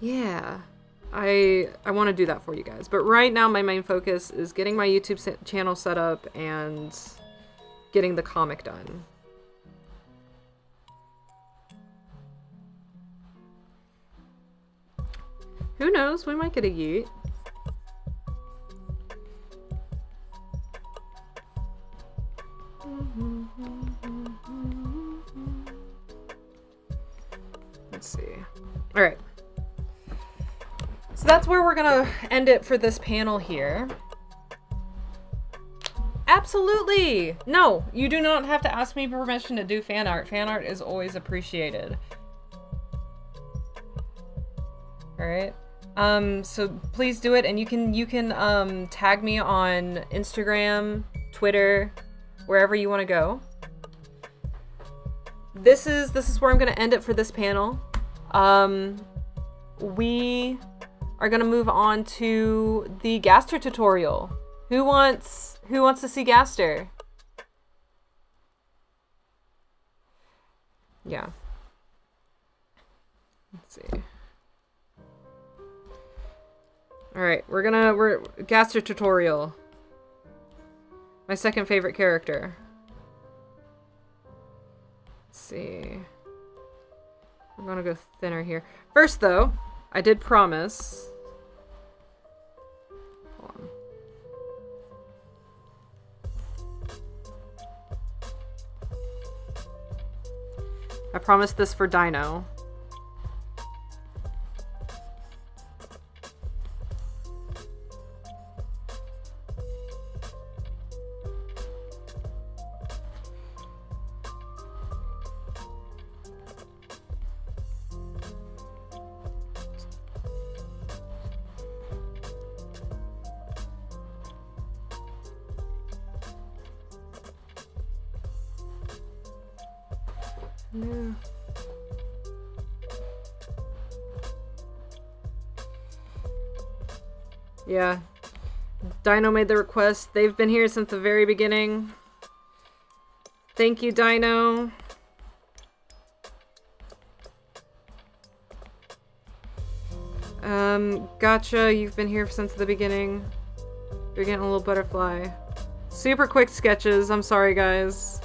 yeah, I want to do that for you guys. But right now my main focus is getting my YouTube channel set up and getting the comic done. Who knows? We might get a yeet. Let's see. All right. So that's where we're gonna end it for this panel here. Absolutely! No, you do not have to ask me permission to do fan art. Fan art is always appreciated. Alright. So please do it, and you can tag me on Instagram, Twitter, wherever you want to go. This is where I'm gonna end it for this panel. We are gonna move on to the Gaster tutorial. Who wants to see Gaster? Yeah. Let's see. Alright, we're Gaster tutorial. My second favorite character. Let's see. I'm gonna go thinner here. First though, I did promise I promised this for Dino. No. Yeah. Dino made the request. They've been here since the very beginning. Thank you, Dino. Gotcha. You've been here since the beginning. You're getting a little butterfly. Super quick sketches. I'm sorry, guys.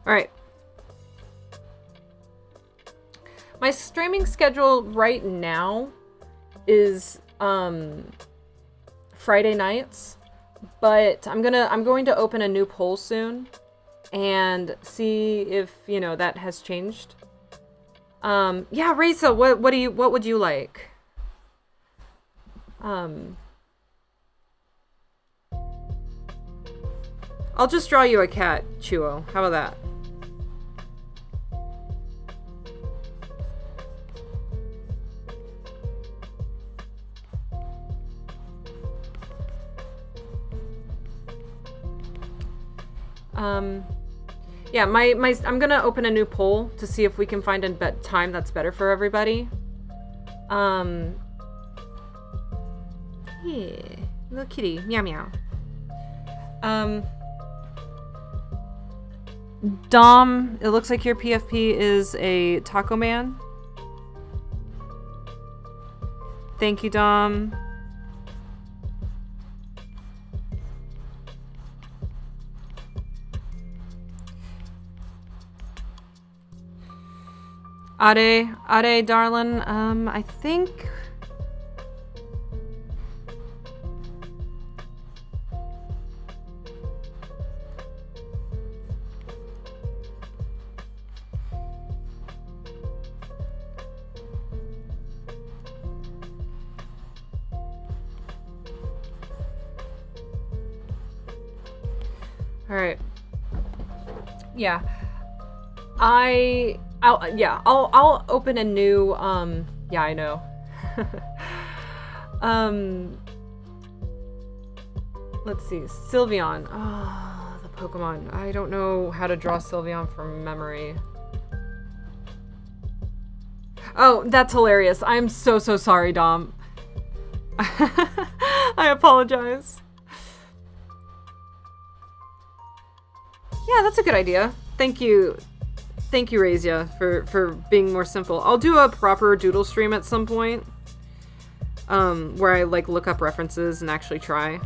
Alright. My streaming schedule right now is Friday nights, but I'm going to open a new poll soon and see if, you know, that has changed. Yeah, Raisa, what would you like? I'll just draw you a cat, Chuo. How about that? Yeah, I'm gonna open a new poll to see if we can find a time that's better for everybody. Yeah, little kitty, meow meow. Dom, it looks like your PFP is a Taco Man. Thank you, Dom. Ade, darling, I think... Alright. Yeah. I'll open a new, yeah, I know. Let's see, Sylveon. Oh, the Pokemon. I don't know how to draw Sylveon from memory. Oh, that's hilarious. I'm so sorry, Dom. I apologize. Yeah, that's a good idea. Thank you. Thank you, Razia, for being more simple. I'll do a proper doodle stream at some point, where I like look up references and actually try.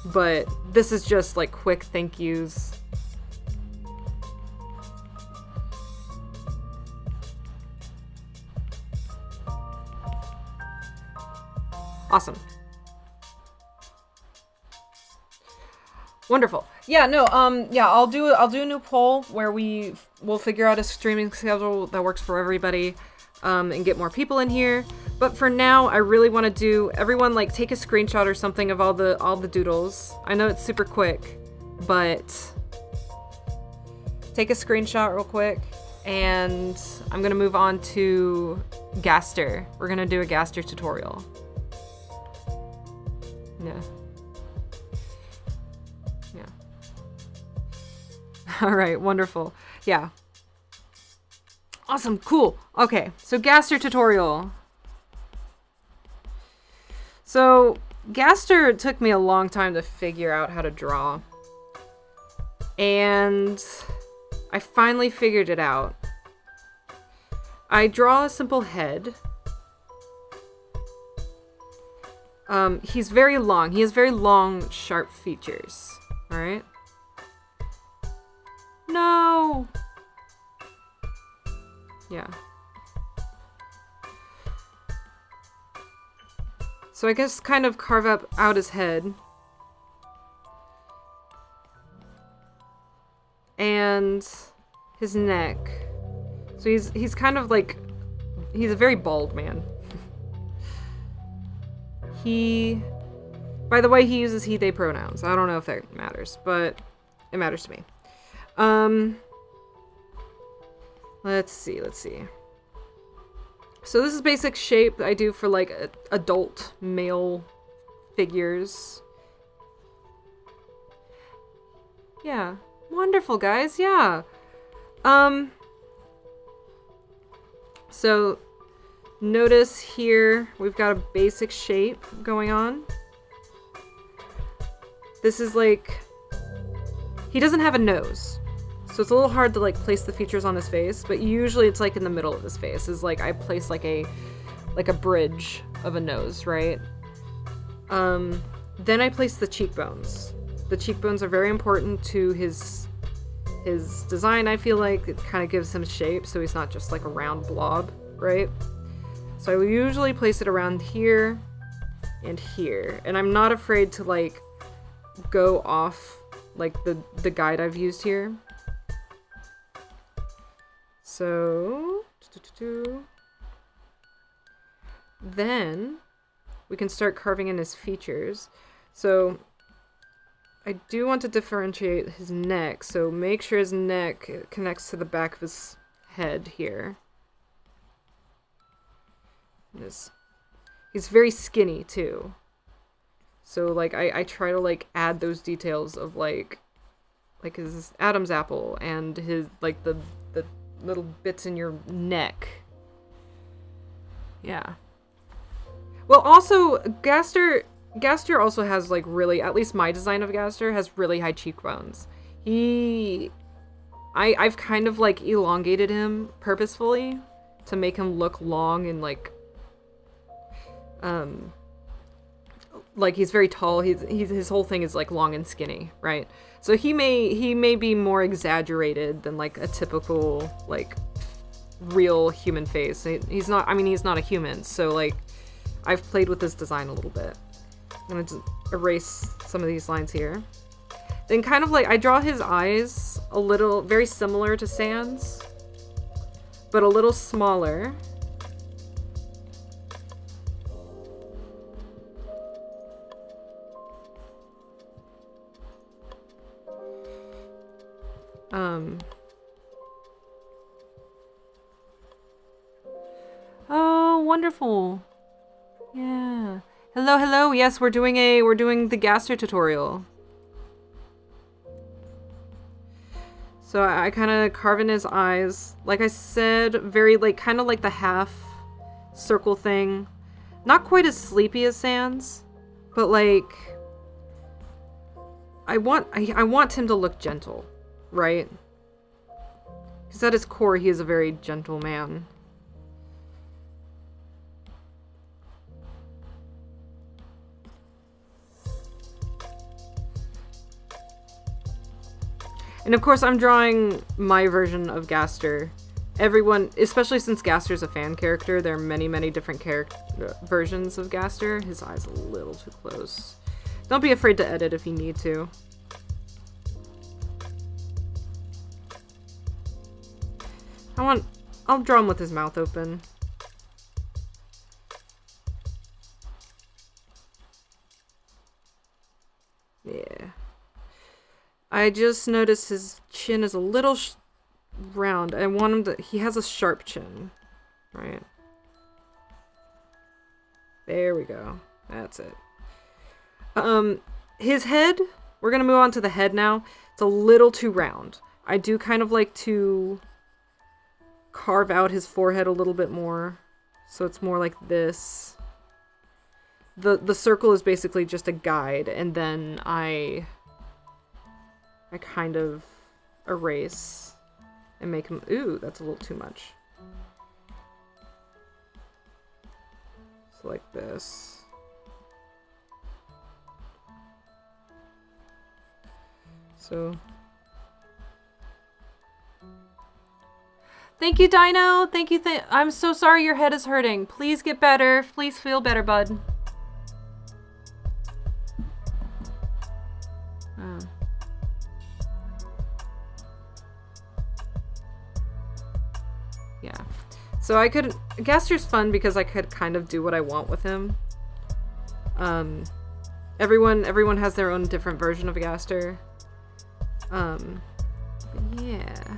But this is just like quick thank yous. Awesome. Wonderful. Yeah, no, yeah, I'll do a new poll where we'll figure out a streaming schedule that works for everybody, and get more people in here. But for now, I really want to do everyone like take a screenshot or something of all the doodles. I know it's super quick, but take a screenshot real quick, and I'm gonna move on to Gaster. We're gonna do a Gaster tutorial. Yeah. Alright, wonderful. Yeah. Awesome, cool. Okay, so Gaster tutorial. So, Gaster took me a long time to figure out how to draw. And I finally figured it out. I draw a simple head. He's very long. He has very long, sharp features. Alright? No! Yeah. So I guess kind of carve out his head. And his neck. So he's kind of like, he's a very bald man. By the way, he uses he, they pronouns. I don't know if that matters, but it matters to me. Let's see. So this is basic shape I do for like adult male figures. Yeah. Wonderful, guys. Yeah. So notice here we've got a basic shape going on. This is like, he doesn't have a nose, so it's a little hard to like place the features on his face, but usually it's like in the middle of his face is like I place like a bridge of a nose, right? Then I place the cheekbones. The cheekbones are very important to his design. I feel like it kind of gives him shape, so he's not just like a round blob, right? So I will usually place it around here and here, and I'm not afraid to like go off like the guide I've used here. So then we can start carving in his features. So I do want to differentiate his neck, so make sure his neck connects to the back of his head here. He's very skinny too. So like I try to like add those details of like his Adam's apple and his like the little bits in your neck. Yeah. Well, also Gaster also has like really, at least my design of Gaster has really high cheekbones. I've kind of like elongated him purposefully to make him look long and like he's very tall. His whole thing is like long and skinny, right? So he may be more exaggerated than like a typical like real human face. He's not a human, so like I've played with this design a little bit. I'm gonna just erase some of these lines here. Then kind of like I draw his eyes a little, very similar to Sans, but a little smaller. Oh, wonderful. Yeah. Hello. Yes, we're doing the Gaster tutorial. So I kind of carve in his eyes. Like I said, very like kind of like the half circle thing. Not quite as sleepy as Sans, but like I want him to look gentle, right? Because at his core, he is a very gentle man. And of course, I'm drawing my version of Gaster. Everyone, especially since Gaster's a fan character, there are many, many different versions of Gaster. His eye's a little too close. Don't be afraid to edit if you need to. I'll draw him with his mouth open. Yeah. I just noticed his chin is a little round. I want him to, he has a sharp chin, right? There we go. That's it. His head, we're gonna move on to the head now. It's a little too round. I do kind of like to carve out his forehead a little bit more, so it's more like this. The circle is basically just a guide, and then I kind of erase and make him, ooh, that's a little too much. So like this. So. Thank you, Dino. Thank you. I'm so sorry your head is hurting. Please get better. Please feel better, bud. Yeah. So I could... Gaster's fun because I could kind of do what I want with him. Everyone has their own different version of a Gaster. Yeah.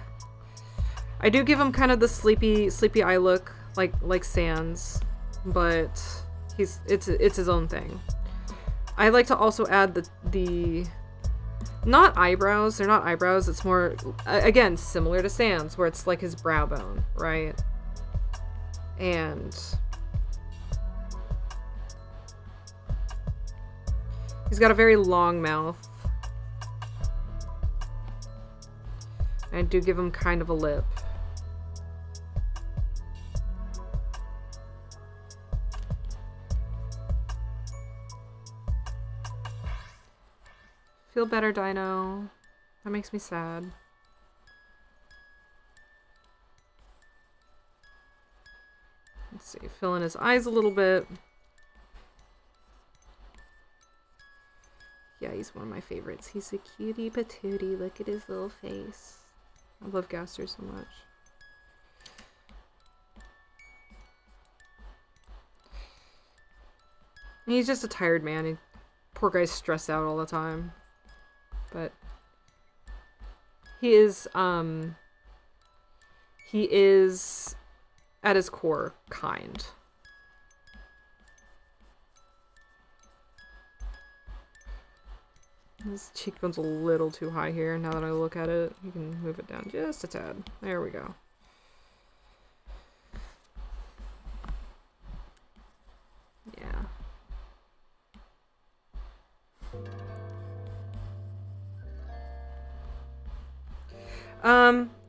I do give him kind of the sleepy eye look, like Sans, but it's his own thing. I like to also add the not eyebrows. They're not eyebrows. It's more, again, similar to Sans, where it's like his brow bone, right? And he's got a very long mouth. I do give him kind of a lip. Feel better, Dino. That makes me sad. Let's see, fill in his eyes a little bit. Yeah, he's one of my favorites. He's a cutie patootie. Look at his little face. I love Gaster so much. And he's just a tired man. Poor guy's stressed out all the time. But he is at his core kind. His cheekbone's a little too high here. Now that I look at it, you can move it down just a tad. There we go. Yeah.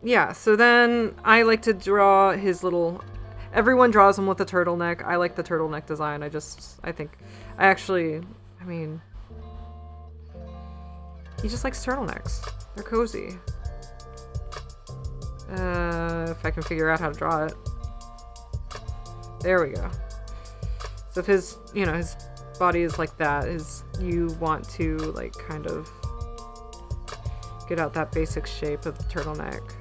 Yeah, so then I like to draw his little... Everyone draws him with a turtleneck. I like the turtleneck design. I mean... He just likes turtlenecks. They're cozy. If I can figure out how to draw it. There we go. So if his, his body is like that, you want to, like, kind of get out that basic shape of the turtleneck.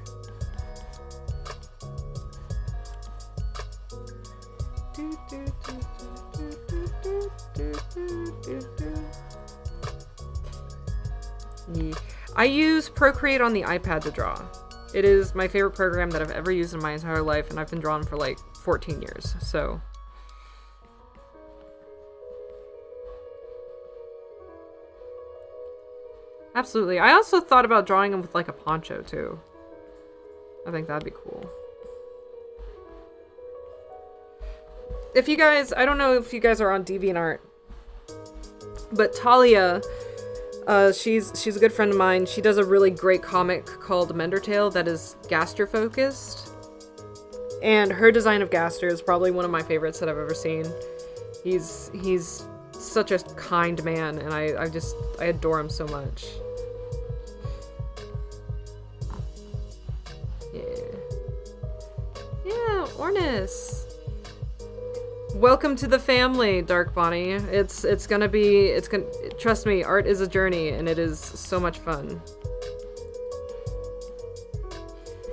I use Procreate on the iPad to draw. It is my favorite program that I've ever used in my entire life, and I've been drawing for like 14 years, so. Absolutely. I also thought about drawing him with like a poncho too. I think that'd be cool. If you guys, I don't know if you guys are on DeviantArt, but Talia, she's a good friend of mine. She does a really great comic called Undertale that is Gaster focused. And her design of Gaster is probably one of my favorites that I've ever seen. He's such a kind man, and I adore him so much. Yeah, Ornis. Welcome to the family, Dark Bonnie. Trust me, art is a journey, and it is so much fun.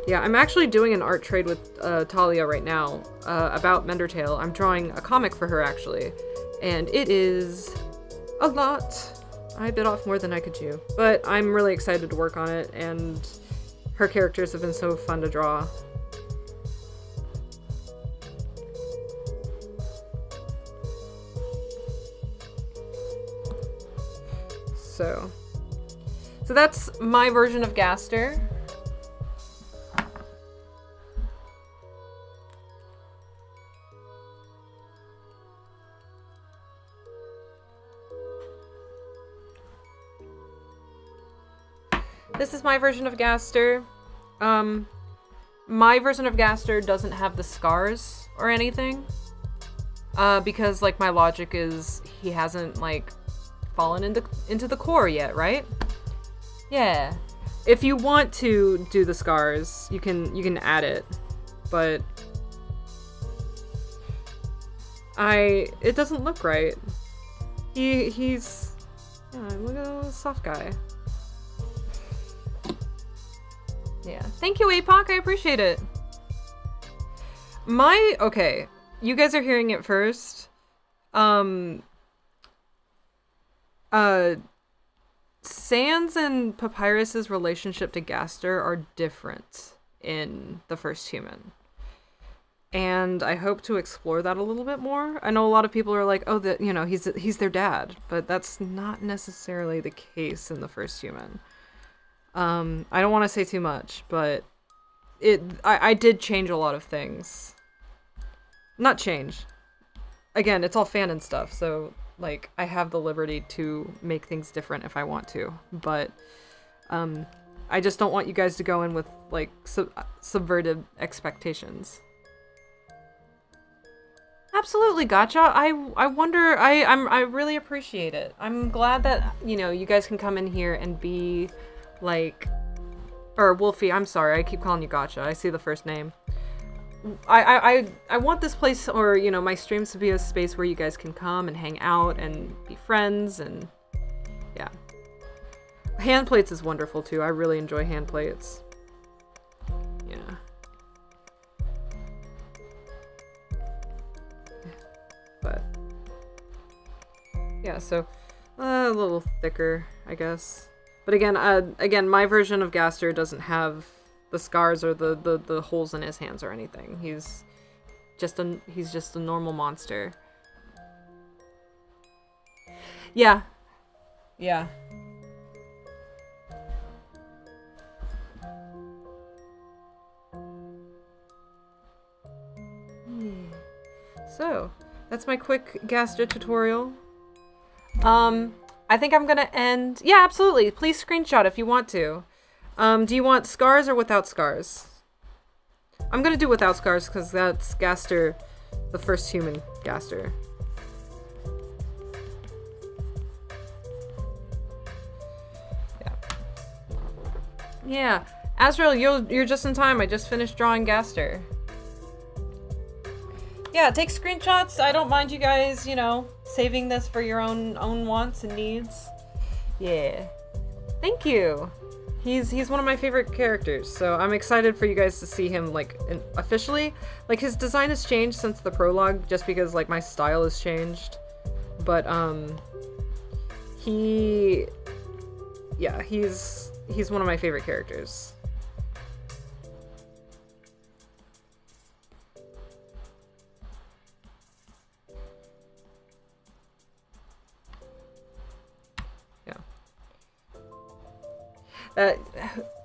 Yeah, I'm actually doing an art trade with Talia right now about Undertale. I'm drawing a comic for her, actually, and it is a lot. I bit off more than I could chew, but I'm really excited to work on it, and her characters have been so fun to draw. So that's my version of Gaster. This is my version of Gaster. My version of Gaster doesn't have the scars or anything. Because, like, my logic is he hasn't, like, fallen into the core yet, right? Yeah. If you want to do the scars, you can add it, but it doesn't look right. He's look at a soft guy. Yeah. Thank you, APOC. I appreciate it. Okay, you guys are hearing it first. Sans and Papyrus's relationship to Gaster are different in The First Human. And I hope to explore that a little bit more. I know a lot of people are like, oh, he's their dad, but that's not necessarily the case in The First Human. I don't want to say too much, but I did change a lot of things. Not change. Again, it's all fan and stuff, so like I have the liberty to make things different if I want to, but I just don't want you guys to go in with like subverted expectations. Absolutely, gotcha. I wonder. I really appreciate it. I'm glad that you guys can come in here and be like, or Wolfie. I'm sorry, I keep calling you Gotcha. I see the first name. I want this place, or my streams, to be a space where you guys can come and hang out and be friends, and yeah. Hand plates is wonderful too. I really enjoy hand plates. Yeah. But yeah, so a little thicker, I guess. But again, my version of Gaster doesn't have the scars or the holes in his hands or anything. He's just a normal monster. Yeah. Yeah. So, that's my quick Gaster tutorial. I think I'm gonna end... Yeah, absolutely. Please screenshot if you want to. Do you want scars or without scars? I'm gonna do without scars because that's Gaster, the first human Gaster. Yeah. Yeah. Azrael, you're just in time. I just finished drawing Gaster. Yeah, take screenshots. I don't mind you guys, saving this for your own wants and needs. Yeah. Thank you. He's one of my favorite characters, so I'm excited for you guys to see him, like, officially. Like, his design has changed since the prologue, just because, like, my style has changed. But, he's one of my favorite characters.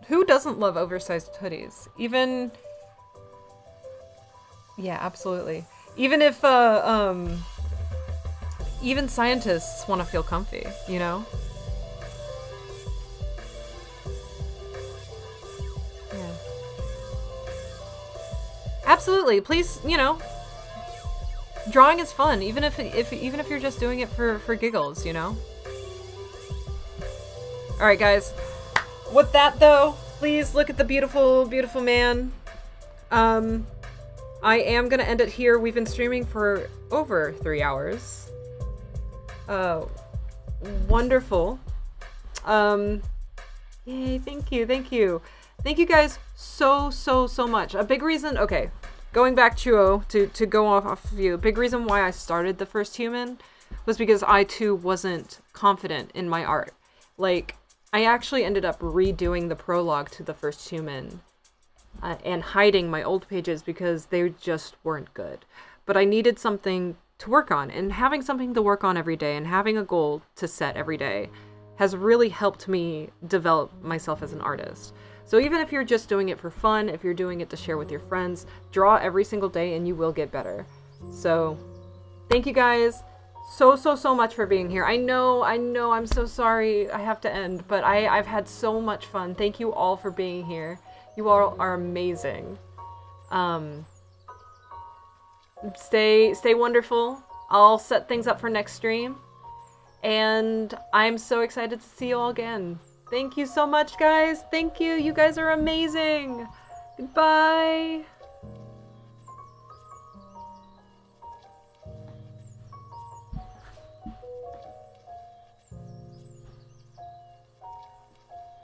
Who doesn't love oversized hoodies? Even... Yeah, absolutely. Even if, even scientists want to feel comfy, Yeah. Absolutely. Please, drawing is fun, even if you're just doing it for giggles, Alright, guys. With that, though, please look at the beautiful, beautiful man. I am gonna end it here. We've been streaming for over 3 hours. Wonderful. Yay, thank you, thank you. Thank you guys so much. A big reason, okay, going back, Chuo, to go off of you, a big reason why I started The First Human was because I, too, wasn't confident in my art. Like, I actually ended up redoing the prologue to The First Human and hiding my old pages because they just weren't good. But I needed something to work on, and having something to work on every day and having a goal to set every day has really helped me develop myself as an artist. So even if you're just doing it for fun, if you're doing it to share with your friends, draw every single day and you will get better. So thank you guys so much for being here. I know, I'm so sorry I have to end, but I've had so much fun. Thank you all for being here. You all are amazing. Stay wonderful. I'll set things up for next stream. And I'm so excited to see you all again. Thank you so much, guys. Thank you. You guys are amazing. Goodbye.